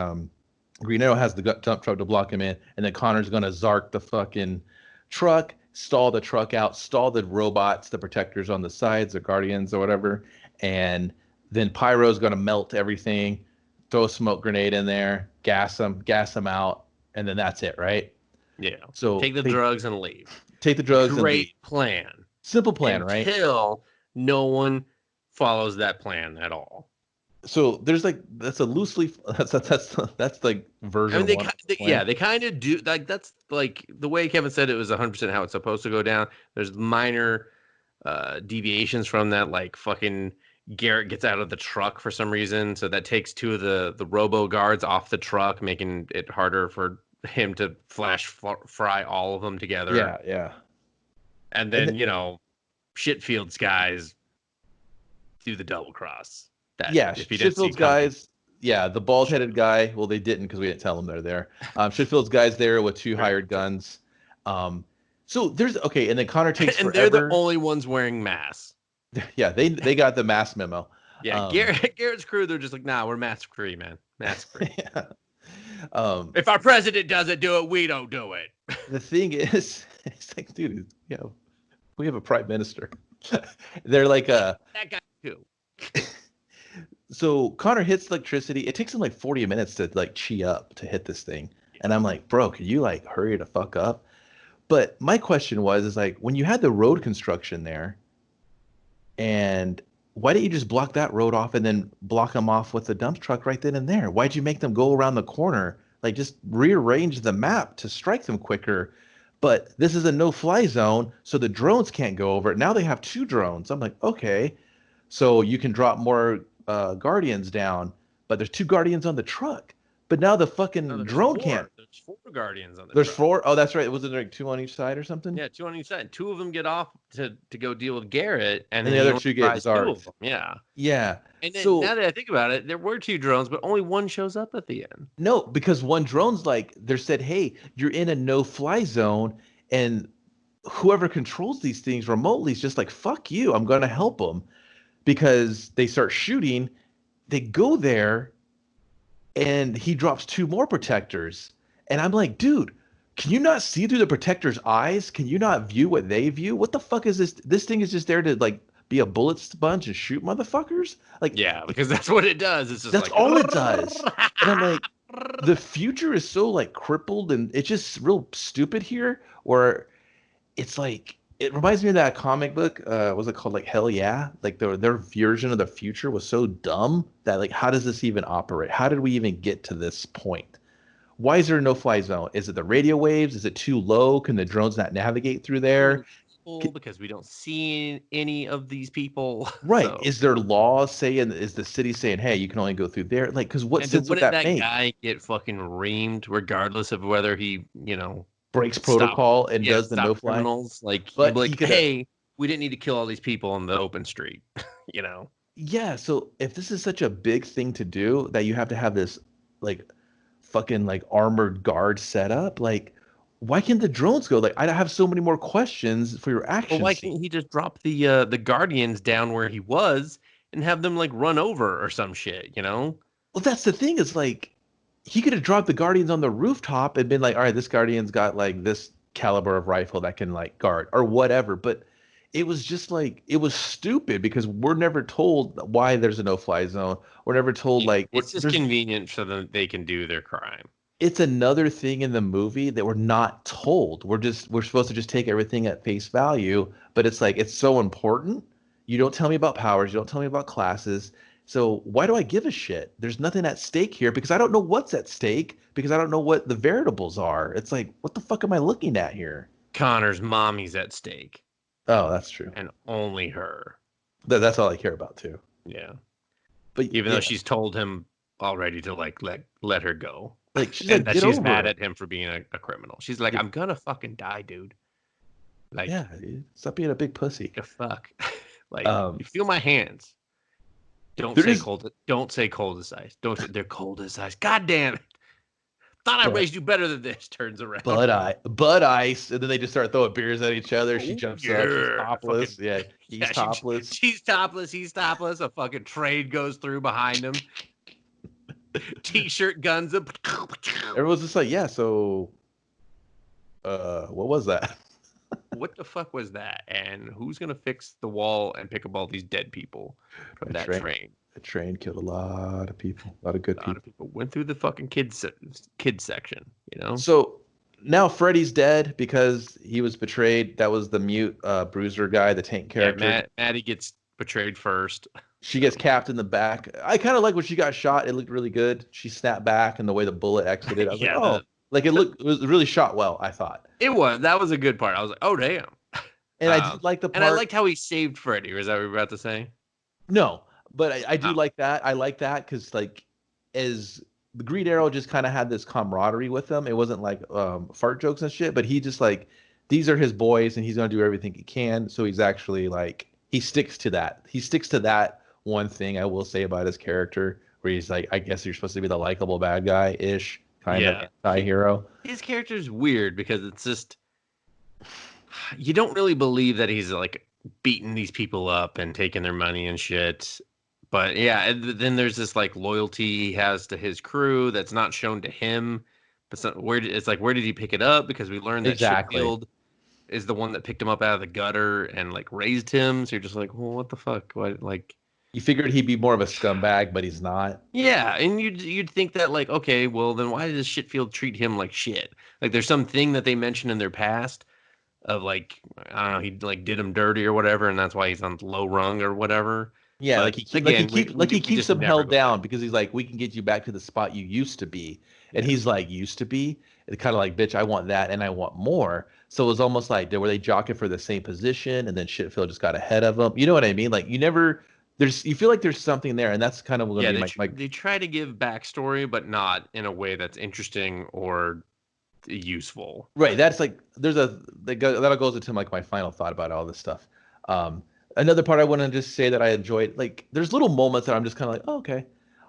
Green Arrow has the dump truck to block him in, and then Connor's gonna zark the fucking truck stall the truck out, stall the robots, the protectors on the sides, the guardians or whatever, and then Pyro's gonna melt everything, throw a smoke grenade in there, gas them out, and then that's it, right? Yeah. So Take the they drugs and leave. take the drugs and leave. Great plan. Simple plan, right? Until no one follows that plan at all. So there's like that's a loosely that's like I mean, version one of the plan. they kind of do like that's like the way Kevin said it was 100% how it's supposed to go down. There's minor deviations from that, like fucking Garrett gets out of the truck for some reason, so that takes two of the robo guards off the truck, making it harder for him to fry all of them together. Yeah, yeah. And then Shitfield's guys do the double cross. Yeah, Shitfield's guys. Yeah, the bald-headed guy. Well, they didn't because we didn't tell them they're there. Shitfield's guys there with two hired guns. So there's okay, and then Connor takes and forever. They're the only ones wearing masks. Yeah, they got the mask memo. Yeah, Garrett's crew. They're just like, nah, we're mask free, man. Mask free. Yeah. If our president doesn't do it, we don't do it. The thing is, it's like, dude, we have a prime minister. They're like that guy too. So Connor hits electricity. It takes him like 40 minutes to like chi up to hit this thing. And I'm like, bro, can you like hurry the fuck up? But my question is like, when you had the road construction there, and why didn't you just block that road off and then block them off with the dump truck right then and there? Why'd you make them go around the corner? Like just rearrange the map to strike them quicker. But this is a no-fly zone, so the drones can't go over it. Now they have two drones. I'm like, okay. So you can drop more guardians down, but there's two guardians on the truck. But now the fucking drone can't. There's four guardians on the There's truck. Four? Oh, that's right. Was it like two on each side or something? Yeah, two on each side. Two of them get off to go deal with Garrett, and then the other two get Zarth. Yeah. Yeah. And then now that I think about it, there were two drones, but only one shows up at the end. No, because one drone's like, they said, hey, you're in a no-fly zone, and whoever controls these things remotely is just like, fuck you, I'm going to help them. Because they start shooting, they go there, and he drops two more protectors. And I'm like, dude, can you not see through the protector's eyes? Can you not view what they view? What the fuck is this? This thing is just there to like be a bullet sponge and shoot motherfuckers? Like, yeah, because that's what it does. It's just that's like, all it does. And I'm like, the future is so like crippled, and it's just real stupid here, where it's like, it reminds me of that comic book. Was it called like Hell Yeah? Like their version of the future was so dumb that like, how does this even operate? How did we even get to this point? Why is there a no-fly zone? Is it the radio waves? Is it too low? Can the drones not navigate through there? Because we don't see any of these people. Right. So. Is there laws saying, is the city saying, hey, you can only go through there? Like, because what sense would that make? Guy get fucking reamed regardless of whether he, breaks protocol and does the no-fly? Like, but hey, we didn't need to kill all these people on the open street, Yeah, so if this is such a big thing to do that you have to have this, like, fucking, like, armored guard set up, like, why can't the drones go? Like, I have so many more questions for your action. Well, why can't he just drop the guardians down where he was and have them, like, run over or some shit, Well, that's the thing, is, like, he could have dropped the guardians on the rooftop and been like, all right, this guardian's got like this caliber of rifle that can like guard or whatever. But it was just like, it was stupid because we're never told why there's a no-fly zone. We're never told like, it's just convenient so that they can do their crime. It's another thing in the movie that we're not told. We're supposed to just take everything at face value, but it's like, it's so important. You don't tell me about powers. You don't tell me about classes. So why do I give a shit? There's nothing at stake here because I don't know what's at stake because I don't know what the variables are. It's like, what the fuck am I looking at here? Connor's mommy's at stake. Oh, that's true. And only her. That's all I care about too. Yeah. But even though she's told him already to like let her go. Like she's and like, that she's mad at him for being a criminal. She's like, I'm gonna fucking die, dude. Like, yeah, dude. Stop being a big pussy. The fuck. Like, you feel my hands. Don't say cold as ice. They're cold as ice. God damn it. Thought I raised you better than this. Turns around. Bud ice. And then they just start throwing beers at each other. She jumps up. She's topless. He's topless. She's topless. He's topless. A fucking train goes through behind him. T-shirt guns up. Everyone's just like, yeah, so what was that? what the fuck was that? And who's gonna fix the wall and pick up all these dead people from that train? A train killed a lot of people, a lot of good A lot people. of people went through the fucking kids section, you know? So now Freddy's dead because he was betrayed. That was the mute bruiser guy, the tank Yeah, character. Maddie gets betrayed first. She gets capped in the back. I kind of like when she got shot. It looked really good. She snapped back and the way the bullet exited. I was like, Yeah, oh, like it was really shot well, I thought. that was a good part. I was like, oh damn. And I did like the And I part. liked how he saved Freddy. Was that what you were about to say? No, but I do Oh, like that. I like that because like as the Green Arrow just kind of had this camaraderie with them. It wasn't like fart jokes and shit, but he just like these are his boys and he's gonna do everything he can. So he's actually like he sticks to that. He sticks to that one thing I will say about his character, where he's like, I guess you're supposed to be the likable bad guy ish kind of yeah. anti-hero. His character's weird because it's just you don't really believe that he's like beating these people up and taking their money and shit. But yeah, and then there's this like loyalty he has to his crew that's not shown to him. But it's like where did he pick it up? Because we learned that Exactly. Sheffield is the one that picked him up out of the gutter and like raised him. So you're just like, well, what the fuck? What like? You figured he'd be more of a scumbag, but he's not. Yeah, and you'd think that like, okay, well then why does Shitfield treat him like shit? Like there's something that they mentioned in their past of like I don't know, he like did him dirty or whatever, and that's why he's on low rung or whatever. Yeah, But again, he we keeps just him never held go back. down because he's like, we can get you back to the spot you used to be, and Yeah. he's like, used to be. It's kind of like, bitch, I want that and I want more. So it was almost like were they jockeying for the same position, and then Shitfield just got ahead of him. You know what I mean? Like you never you feel like there's something there, and that's kind of going Yeah, to be my they try to give backstory, but not in a way that's interesting or useful. right. That's like that goes into like my final thought about all this stuff. Um, Another part I want to just say that I enjoyed, like there's little moments that I'm just kind of like, oh, okay,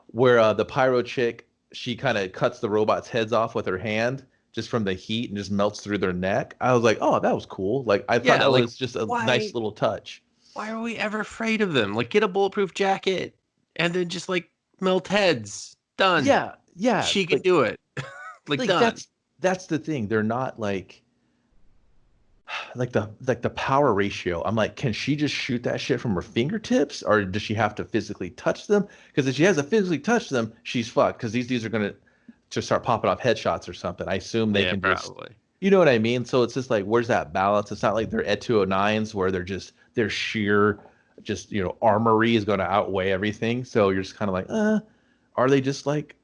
where the pyro chick she kind of cuts the robots' heads off with her hand just from the heat and just melts through their neck. I was like, oh, that was cool. Like I thought Yeah, that like was just a nice why little touch. why are we ever afraid of them? Like get a bulletproof jacket and then just like melt heads. Done. Yeah, yeah, She can do it. Like like done. that's the thing. They're not like the power ratio. I'm like, can she just shoot that shit from her fingertips, or does she have to physically touch them? Because if she has to physically touch them, she's fucked. Because these dudes are gonna just start popping off headshots or something. I assume they Yeah, can just, probably. you know what I mean. So it's just like, where's that balance? It's not like they're Ed 209s where their sheer just armory is going to outweigh everything. So you're just kind of like, are they just like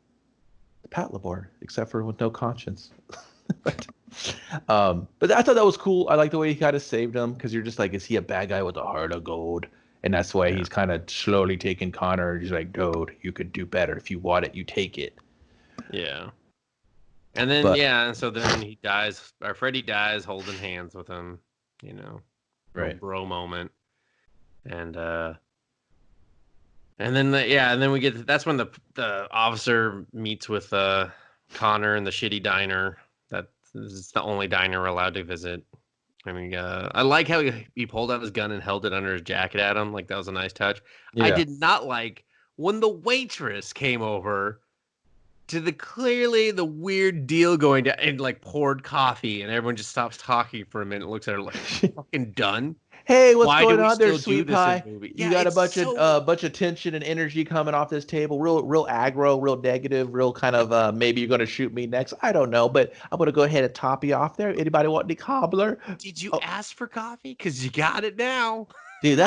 Pat Labor, except for with no conscience? But I thought that was cool. I like the way he kind of saved him because you're just like, is he a bad guy with a heart of gold? And that's why Yeah. he's kind of slowly taking Connor. He's like, dude, you could do better. If you want it, you take it. Yeah. And then But yeah, so then he dies or Freddy dies holding hands with him, Little right, bro moment. And and then we get that's when the officer meets with Connor in the shitty diner. That is the only diner we're allowed to visit. I mean, I like how he pulled out his gun and held it under his jacket at him. Like that was a nice touch. I yeah, did not like when the waitress came over to clearly the weird deal going down and like poured coffee and everyone just stops talking for a minute and looks at her like, are you fucking done? Hey, what's Why do going we on there, still do sweet this in pie? movie? You Yeah, got a it's so bunch of tension and energy coming off this table. Real aggro, real negative, real kind of maybe you're gonna shoot me next. I don't know, but I'm gonna go ahead and top you off there. Anybody want any cobbler? did you Oh, ask for coffee? Because you got it now. dude,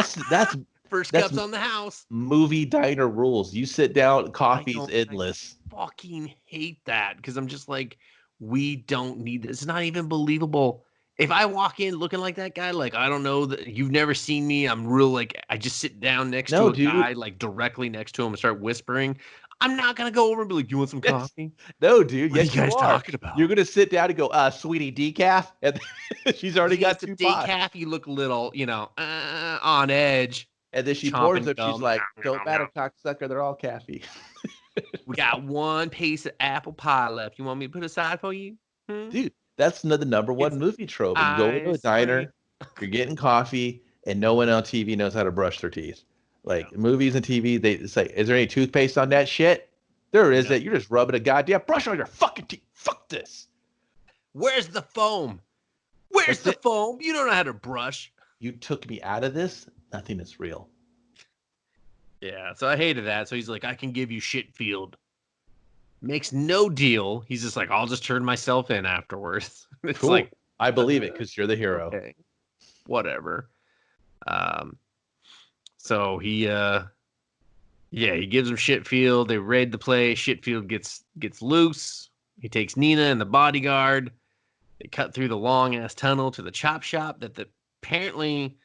First that's cup's on the house. movie diner rules. You sit down, coffee's I endless. fucking hate that because I'm just like, we don't need this. It's not even believable. If I walk in looking like that guy, like I don't know that you've never seen me, I'm real like I just sit down next to No, a guy dude. like directly next to him and start whispering. I'm not gonna go over and be like, "You want some Yes. coffee? No, dude. What are you Yes, you guys are. talking You're about?" gonna sit down and go, sweetie, decaf, and she's already She gets got the two pots. decaf. You look a little, on edge, And then she pours chomping them. She's gum. like, "Don't matter, cocksucker. They're all caffeine." We got one piece of apple pie left. You want me to put aside for you? Hmm? Dude, that's the number one It's movie trope. You go into a ice cream. diner, you're getting coffee, and no one on TV knows how to brush their teeth. Yeah. Like movies and TV, they say, "Is there any toothpaste on that shit?" There No. isn't. You're just rubbing a goddamn brush on your fucking teeth. Fuck this. Where's the foam? Where's That's the it. foam? You don't know how to brush. You took me out of this. Nothing is real. Yeah, so I hated that. So he's like, I can give you Shitfield. Makes no deal. He's just like, I'll just turn myself in afterwards. It's Cool. like, I believe it because you're the hero. okay, whatever. Um, so he he gives him Shitfield. They raid the place. Shitfield gets loose. He takes Nina and the bodyguard. They cut through the long ass tunnel to the chop shop apparently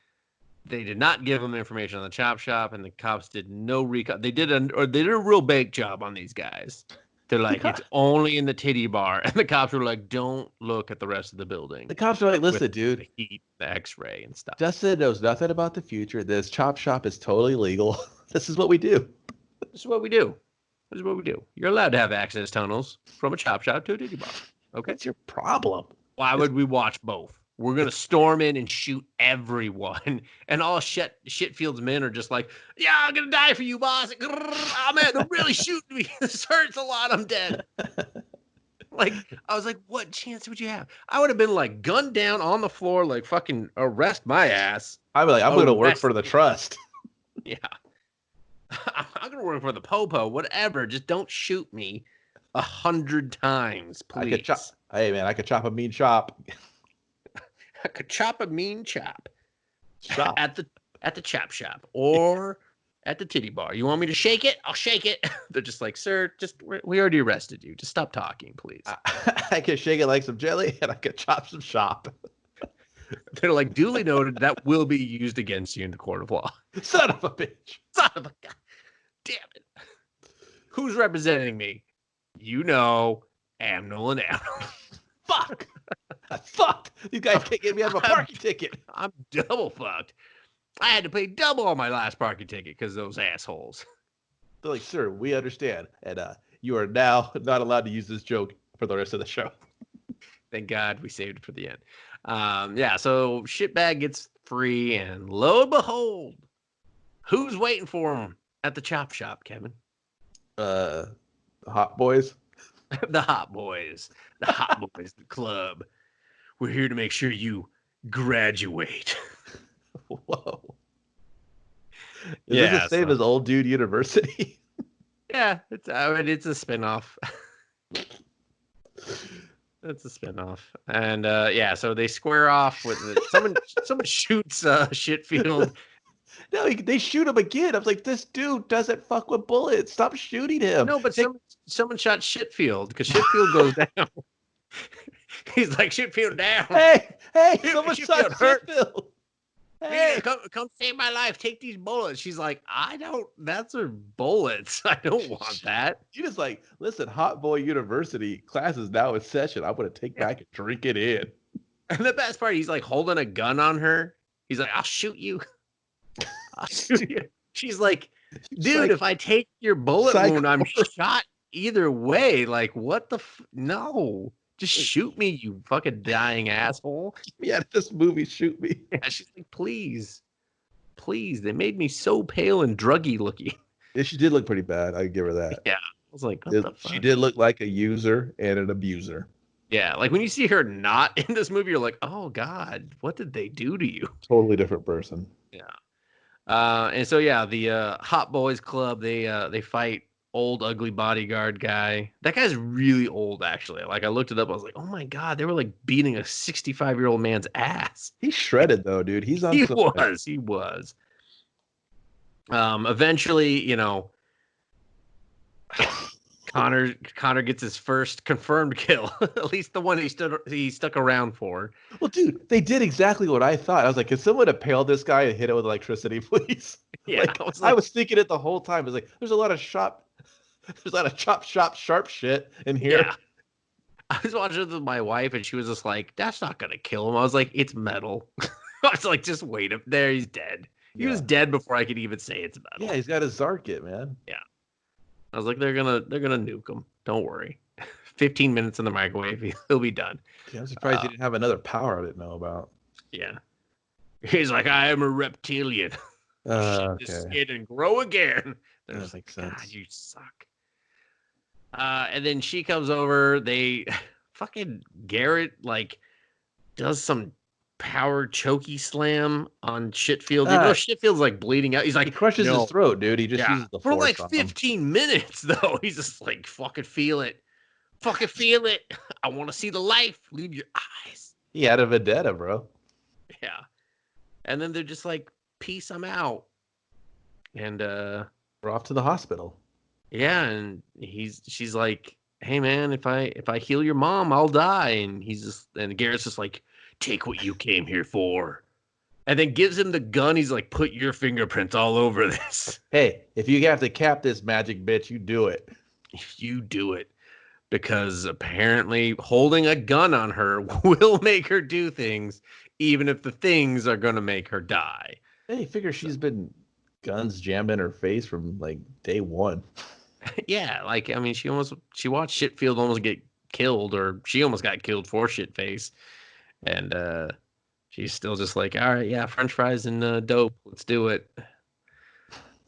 they did not give him information on the chop shop, and the cops did no recon. They did a real bake job on these guys. They're like, it's only in the titty bar, and the cops were like, don't look at the rest of the building. The cops are like, listen, With dude. the heat, the X-ray, and stuff. Dustin knows nothing about the future. This chop shop is totally legal. This is what we do. This is what we do. This is what we do. You're allowed to have access tunnels from a chop shop to a titty bar. Okay. What's your problem? Why would we watch both? We're gonna storm in and shoot everyone, and all Shitfield's men are just like, "Yeah, I'm gonna die for you, boss." Oh man, they're really shooting me. This hurts a lot. I'm dead. Like, I was like, what chance would you have? I would have been like gunned down on the floor, like fucking arrest my ass. I'm like, I'm going to work for the trust. Yeah, I'm gonna work for the popo. Whatever. Just don't shoot me 100 times, please. Hey man, I could chop a mean chop. I could chop a mean chop. Shop. at the chop shop or at the titty bar. You want me to shake it? I'll shake it. They're just like, sir, we already arrested you. Just stop talking, please. I could shake it like some jelly, and I could chop some shop. They're like, duly noted. That will be used against you in the court of law. Son of a bitch. Son of a god. Damn it. Who's representing me? You know, Amnol and Amnol. Fuck. Fuck. These guys can't get me out of a parking ticket. I'm double fucked. I had to pay double on my last parking ticket because of those assholes. They're like, sir, we understand. And you are now not allowed to use this joke for the rest of the show. Thank God we saved it for the end. So Shitbag gets free, and lo and behold, who's waiting for him at the chop shop, Kevin? Hot boys. The Hot Boys. The Hot Boys, the club. We're here to make sure you graduate. Whoa. Is this the same as Old Dude University? Yeah, it's a spinoff. It's a spinoff. And so they square off with someone shoots Shitfield. No, they shoot him again. I was like, this dude doesn't fuck with bullets. Stop shooting him. No, but someone shot Shitfield because Shitfield goes down. He's like, Shitfield down. Hey, someone shot Shitfield. Hey, come save my life. Take these bullets. She's like, that's her bullets. I don't want that. You just like, listen, Hot Boy University class is now in session. I'm going to take back and drink it in. And the best part, he's like holding a gun on her. He's like, I'll shoot you. I'll shoot you. She's like, dude, if I take your bullet wound, I'm shot either way. Like, what the no. Just shoot me, you fucking dying asshole. Yeah, this movie, shoot me. Yeah, she's like, please. They made me so pale and druggy looking. Yeah, she did look pretty bad. I give her that. Yeah. I was like, what the fuck? She did look like a user and an abuser. Yeah, like when you see her not in this movie, you're like, oh God, what did they do to you? Totally different person. Yeah. The Hot Boys Club, they fight old ugly bodyguard guy. That guy's really old, actually. Like, I looked it up, I was like, oh my God, they were like beating a 65-year-old man's ass. He's shredded though, dude. He was. Eventually, Connor gets his first confirmed kill. At least the one he stuck around for. Well, dude, they did exactly what I thought. I was like, can someone impale this guy and hit it with electricity, please? Yeah, I was thinking it the whole time. It's like, there's a lot of chop shop sharp shit in here. Yeah. I was watching it with my wife, and she was just like, that's not gonna kill him. I was like, it's metal. I was like, just wait up there, he's dead. He was dead before I could even say it's metal. Yeah, he's got a Zarkit, man. Yeah. I was like, they're gonna nuke him. Don't worry. 15 minutes in the microwave, he'll be done. Yeah, I'm surprised he didn't have another power I didn't know about. Yeah. He's like, I am a reptilian. Okay. Skin and grow again. They're just like, sense. God, you suck. And then she comes over. They fucking Garrett like does some power chokey slam on Shitfield. You know, Ah, Shitfield's like bleeding out. He's he like, crushes his no, throat, dude. He just yeah, uses the for like force on him. 15 minutes though. He's just like, fucking feel it, fucking feel it. I want to see the life leave your eyes. He had a vendetta, bro. Yeah, and then they're just like, peace, I'm out. And We're off to the hospital. yeah, and she's like, hey man, if I heal your mom, I'll die. And Garrett's just like, take what you came here for. And then gives him the gun. He's like, put your fingerprints all over this. Hey, if you have to cap this magic bitch, you do it. You do it. Because apparently holding a gun on her will make her do things, even if the things are going to make her die. Hey, figure she's been guns jammed in her face from like day one. Yeah, like, I mean, she watched Shitfield almost get killed, or she almost got killed for Shitface. And she's still just like, all right, yeah, French fries and dope. Let's do it.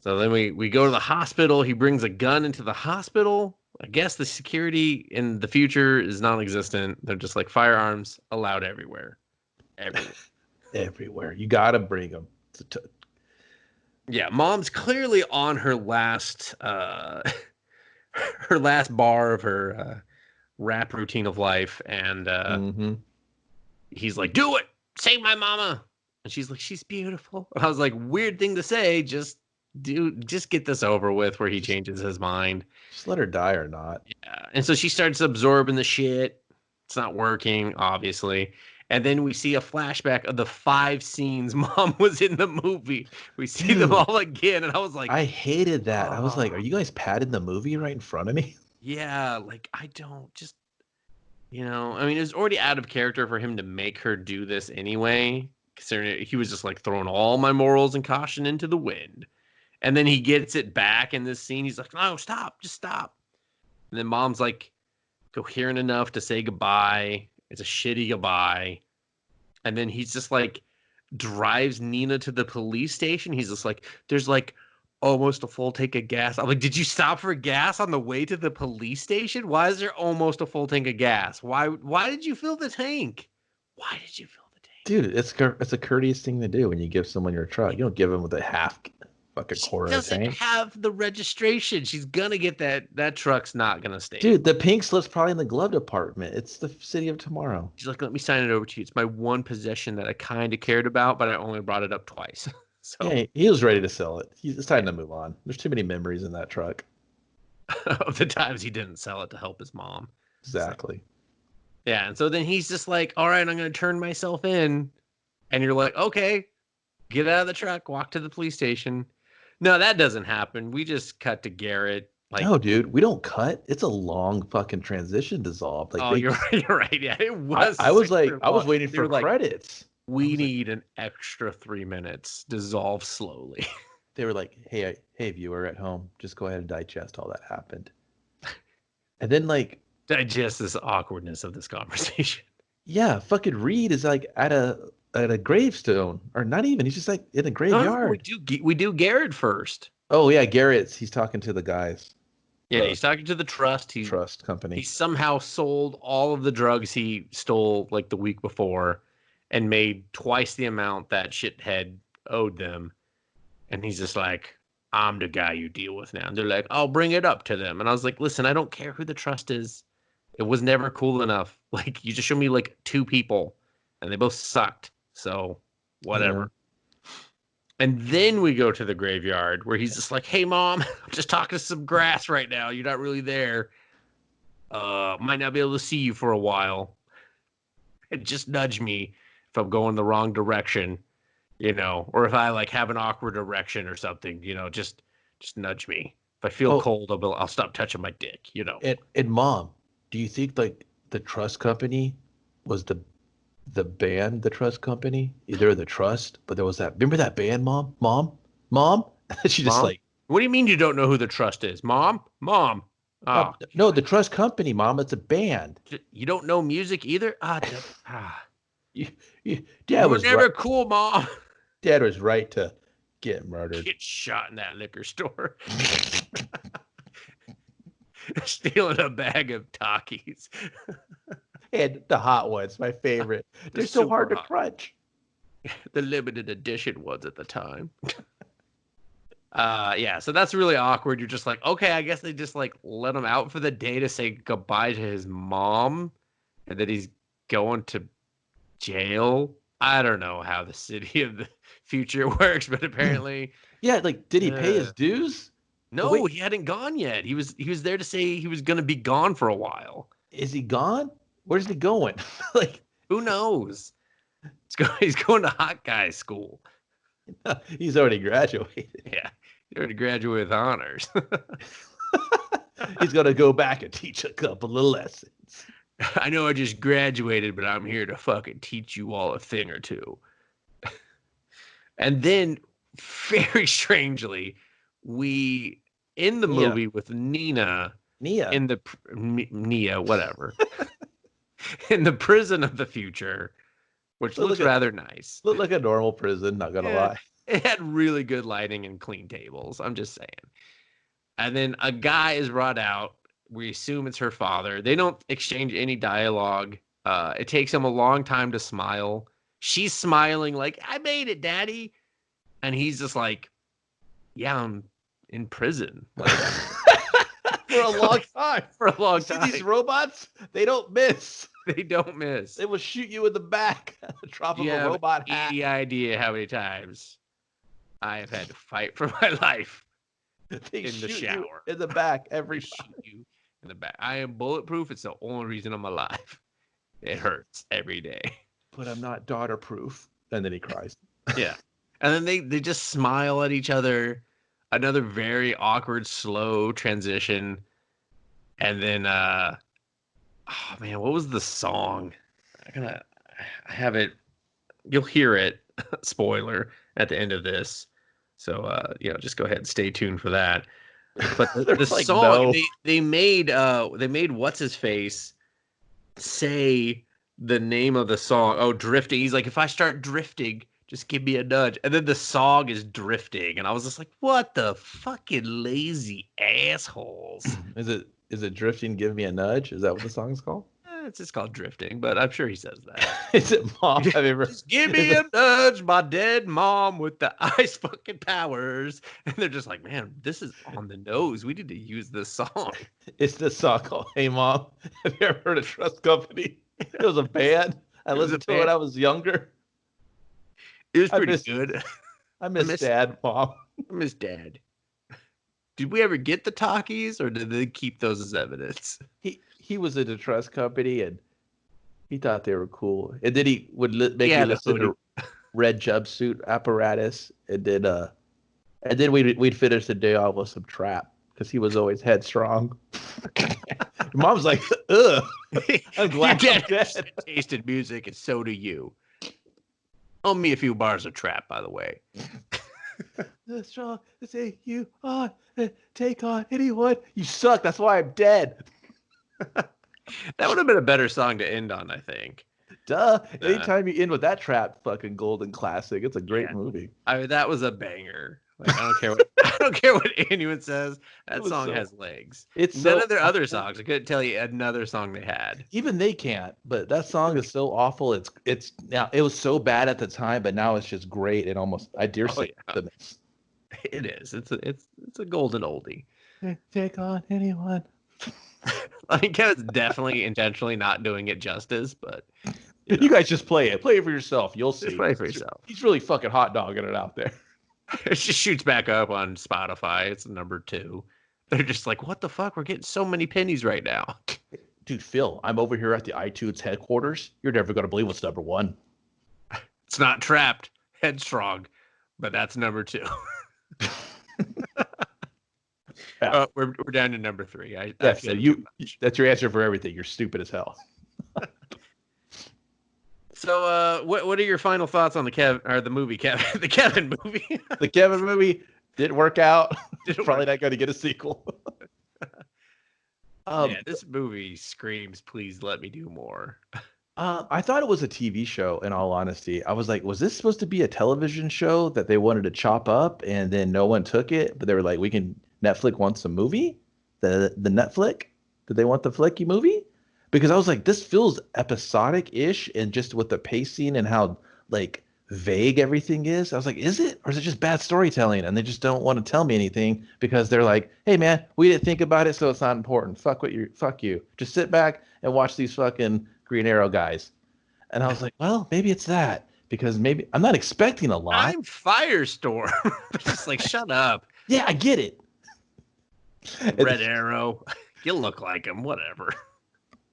So then we go to the hospital. He brings a gun into the hospital. I guess the security in the future is non-existent. They're just like firearms allowed everywhere. Everywhere. Everywhere. You got to bring them. Yeah, mom's clearly on her last her last bar of her rap routine of life, and he's like, do it, save my mama. And she's like, she's beautiful. And I was like, weird thing to say, just get this over with, where he changes his mind. Just let her die or not. Yeah. And so she starts absorbing the shit. It's not working, obviously. And then we see a flashback of the 5 scenes mom was in the movie. We see them all again, and I was like, I hated that. I was like, are you guys padding the movie right in front of me? Yeah, like, I don't just, I mean, it was already out of character for him to make her do this anyway, considering he was just like throwing all my morals and caution into the wind. And then he gets it back in this scene. He's like, no, stop, just stop. And then mom's like coherent enough to say goodbye. It's a shitty goodbye. And then he's just like drives Nina to the police station. He's just like, there's like almost a full tank of gas. I'm like, did you stop for gas on the way to the police station? Why is there almost a full tank of gas? Why did you fill the tank? Why did you fill the tank? Dude, it's a courteous thing to do when you give someone your truck. You don't give them with a half fucking quarter She doesn't tank. have the registration. She's gonna get that truck's not gonna stay. Dude, the pink slip's probably in the glove department. It's the city of tomorrow. She's like, let me sign it over to you. It's my one possession that I kind of cared about, but I only brought it up twice. So yeah, he was ready to sell it. It's time to move on. There's too many memories in that truck. of the times he didn't sell it to help his mom. Exactly. So, yeah, and so then he's just like, all right, I'm going to turn myself in. And you're like, okay, get out of the truck, walk to the police station. No, that doesn't happen. We just cut to Garrett. Like, no, dude, we don't cut. It's a long fucking transition dissolve. Like, you're right. You're right. Yeah, it was. I was like, I was waiting for credits. We need an extra 3 minutes. Dissolve slowly. They were like, hey, viewer at home, just go ahead and digest all that happened. And then like digest this awkwardness of this conversation. Yeah, fucking Reed is like at a gravestone, or not even. He's just like in a graveyard. We do Garrett first. Oh yeah, he's talking to the guys. Yeah, he's talking to the trust. Trust company. He somehow sold all of the drugs he stole like the week before, and made twice the amount that shithead owed them. And he's just like, I'm the guy you deal with now. And they're like, I'll bring it up to them. And I was like, listen, I don't care who the trust is. It was never cool enough. Like, you just showed me like 2 people, and they both sucked. So whatever. Yeah. And then we go to the graveyard where he's just like, hey mom, I'm just talking to some grass right now. You're not really there. Might not be able to see you for a while. And just nudge me if I'm going the wrong direction, or if I like have an awkward erection or something, just nudge me. If I feel cold, I'll stop touching my dick, And mom, do you think like the trust company was the band, the trust company? They're the trust, but there was that. Remember that band, mom? She just like. What do you mean you don't know who the trust is, mom? Oh, no, the trust company, mom. It's a band. You don't know music either. Dad was never right. Cool, mom. Dad was right to get murdered. Get shot in that liquor store. Stealing a bag of Takis. And the hot ones, my favorite. They're so hard to crunch. The limited edition ones at the time. Yeah, so that's really awkward. You're just like, okay, I guess they just like let him out for the day to say goodbye to his mom, and then he's going to jail. I don't know how the city of the future works, but apparently, Yeah, like, did he pay his dues? Oh, no, wait, he hadn't gone yet. He was there to say he was gonna be gone for a while. is he gone? Where's he going? Like, Who knows? He's going to hot guy school. he's already graduated. Yeah, he already graduated with honors. He's gonna go back and teach a couple of lessons. I know I just graduated, but I'm here to fucking teach you all a thing or two. And then, very strangely, we in the Nia. movie with Nina Nia. in the Nia, whatever, in the prison of the future, which looks rather nice. Looked like a normal prison, not gonna lie. It had really good lighting and clean tables. I'm just saying. And then a guy is brought out. We assume it's her father. They don't exchange any dialogue. It takes him a long time to smile. She's smiling like, I made it, Daddy. And he's just like, yeah, I'm in prison. Like, For a long time. For a long See time. these robots? They don't miss. They don't miss. They will shoot you in the back. Drop of a robot hat. Any idea how many times I have had to fight for my life They in the shoot shower? you in the back every They time. shoot you in the back. I am bulletproof. It's the only reason I'm alive. It hurts every day. But I'm not daughter proof. And then he cries. Yeah. And then they just smile at each other. Another very awkward, slow transition. And then oh man, what was the song? I have it. You'll hear it. Spoiler at the end of this. So just go ahead and stay tuned for that. But the Like, song no. they made what's his face say the name of the song. Oh, drifting. He's like, if I start drifting, just give me a nudge. And then the song is drifting, and I was just like, what the fucking lazy assholes. Is it drifting? Give me a nudge. Is that what the song's called? It's just called drifting, but I'm sure he says that. Is it mom? Have you ever? Just give me a nudge, my dead mom with the ice fucking powers. And they're just like, man, this is on the nose. We need to use this song. It's this song called "Hey Mom." Have you ever heard of Trust Company? It was a band. I listened to it when I was younger. It was pretty good. I miss Dad, Mom. I miss Dad. Did we ever get the talkies, or did they keep those as evidence? He was in a trust company, and he thought they were cool. And then he would make me listen to Red Jumpsuit Apparatus, and then we'd finish the day off with some trap because he was always headstrong. Mom's like, ugh. I'm glad Your I'm dad dead. tasted music, and so do you. Owe me a few bars of trap, by the way. The strong to say you on, take on anyone. You suck. That's why I'm dead. That would have been a better song to end on, I think. Duh. Anytime you end with that trap fucking golden classic, it's a great movie. I mean, that was a banger. Like, I don't care what anyone says. That song has legs. It's None of their other songs. I couldn't tell you another song they had. Even they can't. But that song is so awful. It's now it was so bad at the time, but now it's just great and almost I dare say the mix. It is. It's a golden oldie. Take on anyone. I think Kevin's definitely intentionally not doing it justice, but you guys just play it. Play it for yourself. You'll see. Just play it for yourself. He's really fucking hot dogging it out there. It just shoots back up on Spotify. It's number 2. They're just like, what the fuck? We're getting so many pennies right now. Dude, Phil, I'm over here at the iTunes headquarters. You're never going to believe what's number 1. It's not Trapped, Headstrong, but that's number 2. We're down to number 3. That's your answer for everything. You're stupid as hell. So, what are your final thoughts on the movie Kevin? The Kevin movie. The Kevin movie didn't work out. Probably not going to get a sequel. This movie screams, "Please let me do more." I thought it was a TV show. In all honesty, I was like, was this supposed to be a television show that they wanted to chop up, and then no one took it? But they were like, Netflix wants a movie. The Netflix. Did they want the flicky movie? Because I was like, this feels episodic-ish, and just with the pacing and how like vague everything is. I was like, is it? Or is it just bad storytelling? And they just don't want to tell me anything because they're like, hey man, we didn't think about it, so it's not important. Fuck you. Just sit back and watch these fucking Green Arrow guys. And I was like, well, maybe it's that. Because maybe I'm not expecting a lot. I'm Firestorm. Just like, shut up. Yeah, I get it. Red Arrow. You look like him, whatever.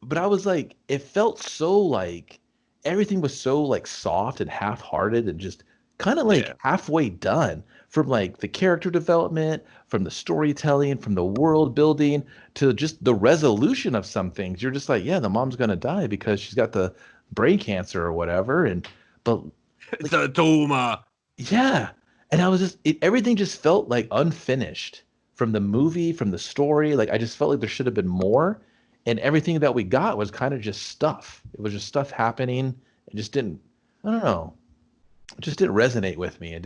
But I was like, it felt so like everything was so like soft and half-hearted and just kind of like halfway done from like the character development, from the storytelling, from the world building to just the resolution of some things. You're just like, yeah, the mom's gonna die because she's got the brain cancer or whatever. And but like, the tumor. yeah. And I was just everything just felt like unfinished from the movie, from the story. Like I just felt like there should have been more. And everything that we got was kind of just stuff. It was just stuff happening. It just didn't, I don't know. It just didn't resonate with me. It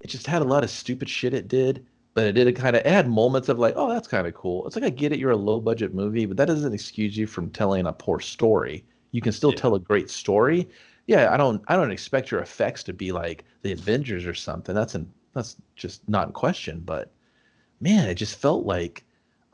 just had a lot of stupid shit it did, but it had moments of like, oh, that's kind of cool. It's like, I get it. You're a low budget movie, but that doesn't excuse you from telling a poor story. You can still tell a great story. Yeah. I don't expect your effects to be like the Avengers or something. That's just not in question, but man, it just felt like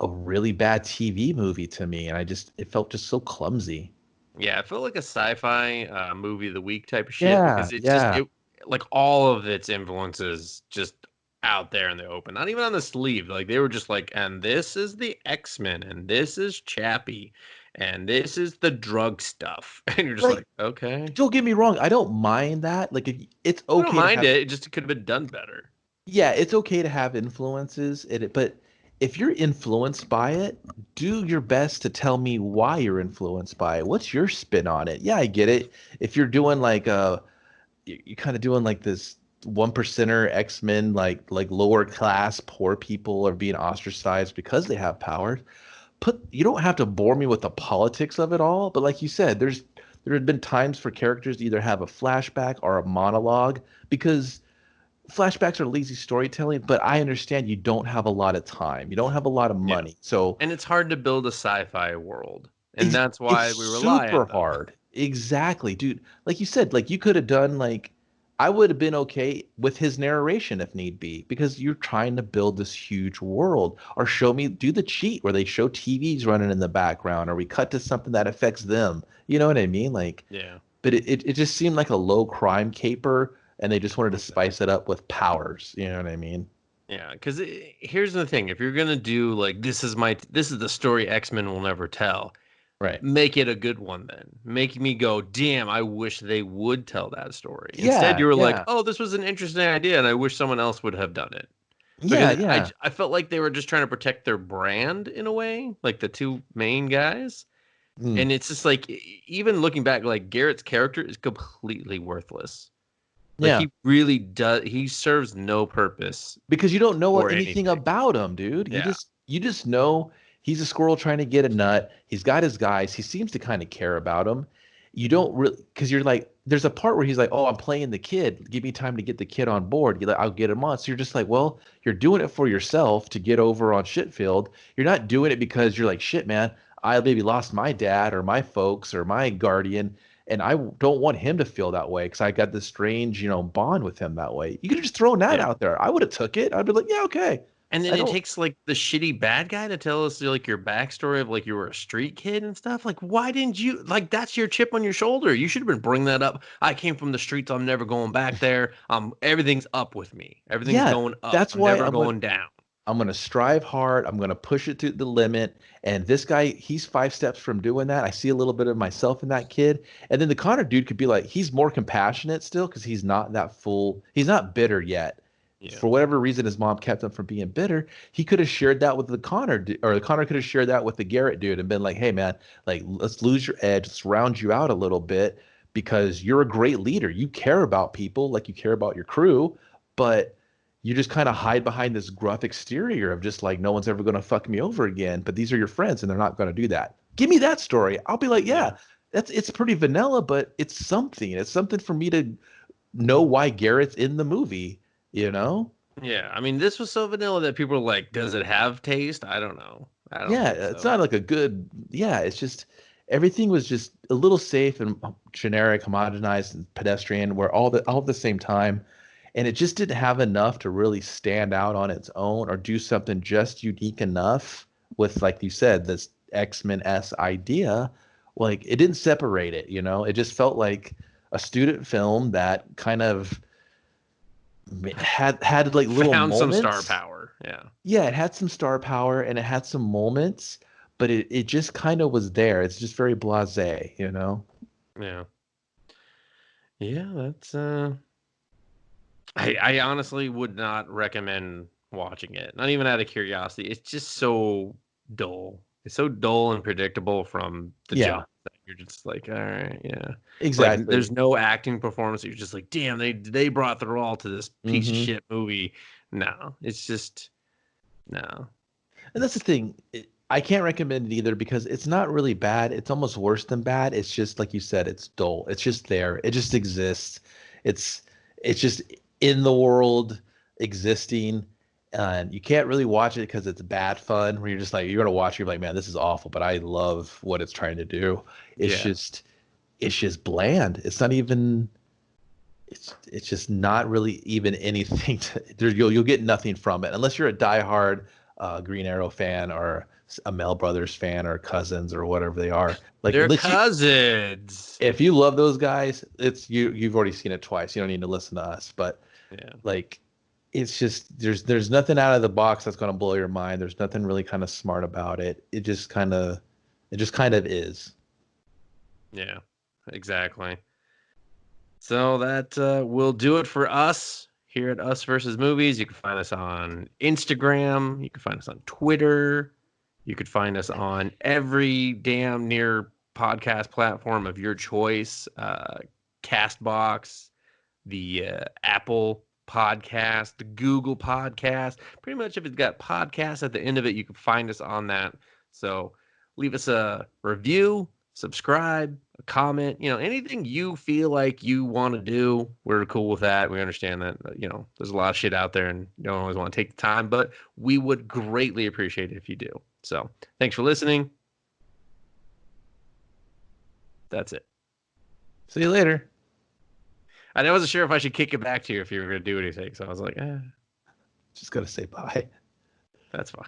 a really bad TV movie to me, and it felt just so clumsy. Yeah, it felt like a sci-fi movie of the week type of shit Yeah, because yeah. like all of its influences just out there in the open, not even on the sleeve. Like they were just like, and this is the X-Men, and this is Chappie, and this is the drug stuff, and you're just Like, like, okay, don't get me wrong, I don't mind that. Like, it's I don't okay to mind have, it. It just could have been done better. yeah, it's okay to have influences in it, but if you're influenced by it, do your best to tell me why you're influenced by it. What's your spin on it? Yeah, I get it. If you're doing like you're kind of doing like this one percenter X-Men, like lower class poor people are being ostracized because they have power. You don't have to bore me with the politics of it all, but like you said, there had been times for characters to either have a flashback or a monologue because flashbacks are lazy storytelling, but I understand you don't have a lot of time. You don't have a lot of Yeah, money. So and it's hard to build a sci-fi world, and it's that's it's why we rely super on them. hard. Exactly, dude. Like you said, like you could have done like I would have been okay with his narration if need be, because you're trying to build this huge world. Or do the cheat where they show TVs running in the background, or we cut to something that affects them. You know what I mean? Like, Yeah. but it just seemed like a low crime caper, and they just wanted to spice it up with powers. You know what I mean? Yeah, because here's the thing: if you're gonna do like this is the story X-Men will never tell, Right. make it a good one. Then make me go, damn! I wish they would tell that story. Instead, Yeah, you were like, yeah, oh, this was an interesting idea, and I wish someone else would have done it. yeah, Because yeah. I felt like they were just trying to protect their brand in a way, like the two main guys. Mm. And it's just like even looking back, like Garrett's character is completely worthless. Like Yeah. he really does. He serves no purpose Because you don't know or anything anything. about him, dude. Yeah. You just know he's a squirrel trying to get a nut. He's got his guys. He seems to kind of care about them. You don't really, because you're like, there's a part where he's like, "Oh, I'm playing the kid. Give me time to get the kid on board. You're like, I'll get him on." So you're just like, well, you're doing it for yourself to get over on Shitfield. You're not doing it because you're like, shit, man, I maybe lost my dad or my folks or my guardian, and I don't want him to feel that way because I got this strange, bond with him that way. You could have just thrown that Yeah. out there. I would have took it. I'd be like, yeah, okay. And then I it don't. takes like the shitty bad guy to tell us like your backstory of like you were a street kid and stuff. Like, why didn't you like that's your chip on your shoulder? You should have been bringing that up. I came from the streets. I'm never going back there. Everything's up with me. Everything's Yeah, going up. that's I'm why never going down. I'm gonna strive hard. I'm gonna push it to the limit. And this guy, he's 5 steps from doing that. I see a little bit of myself in that kid. And then the Connor dude could be like, he's more compassionate still because he's not that full. He's not bitter yet. Yeah. For whatever reason, his mom kept him from being bitter. He could have shared that with the or the Connor could have shared that with the Garrett dude and been like, "Hey, man, like let's lose your edge, let's round you out a little bit because you're a great leader. You care about people like you care about your crew, but." You just kind of hide behind this gruff exterior of just like no one's ever going to fuck me over again, but these are your friends and they're not going to do that. Give me that story. I'll be like, yeah, Yeah. it's pretty vanilla, but it's something. It's something for me to know why Garrett's in the movie, you know? Yeah. I mean, this was so vanilla that people were like, does it have taste? I don't know. I don't Yeah, think it's so. not like a good, yeah, it's just everything was just a little safe and generic, homogenized, and pedestrian, where all at the same time, and it just didn't have enough to really stand out on its own or do something just unique enough with, like you said, this X-Men-esque idea. Like it didn't separate it, you know. It just felt like a student film that kind of had like little Found some star moments. power. Yeah. Yeah, it had some star power and it had some moments, but it just kind of was there. It's just very blasé, you know? Yeah. Yeah, that's I honestly would not recommend watching it. Not even out of curiosity. It's just so dull. It's so dull and predictable from the Yeah, jump that you're just like, all right, yeah. Like there's exactly. no acting performance. You're just like, damn, they brought their all to this piece of Hmm. shit movie. No, it's just no. And that's the thing. I can't recommend it either because it's not really bad. It's almost worse than bad. It's just like you said, it's dull. It's just there. It just exists. It's it's just in the world existing. And you can't really watch it because it's bad fun. Where you're just like you're gonna watch, you're like, man, this is awful, but I love what it's trying to do. It's Yeah. just it's just bland. It's not even it's just not really even anything to there. You'll get nothing from it unless you're a diehard Green Arrow fan or a Mel Brothers fan or Cousins or whatever they are. Like They're unless you cousins. if you love those guys, it's you've already seen it twice. You don't need to listen to us. But Yeah. like it's just there's nothing out of the box that's gonna blow your mind. There's nothing really kind of smart about it. It just kind of is. Yeah. Exactly. So that will do it for us here at Us Versus Movies. You can find us on Instagram. You can find us on Twitter. You could find us on every damn near podcast platform of your choice. Castbox, the Apple Podcast, the Google Podcast. Pretty much if it's got podcast at the end of it, you can find us on that. So leave us a review, subscribe, a comment, anything you feel like you want to do. We're cool with that. We understand that, there's a lot of shit out there and you don't always want to take the time, but we would greatly appreciate it if you do. So thanks for listening. That's it. See you later. I wasn't sure if I should kick it back to you if you were going to do anything. So I was like, Just gotta say bye. that's fine.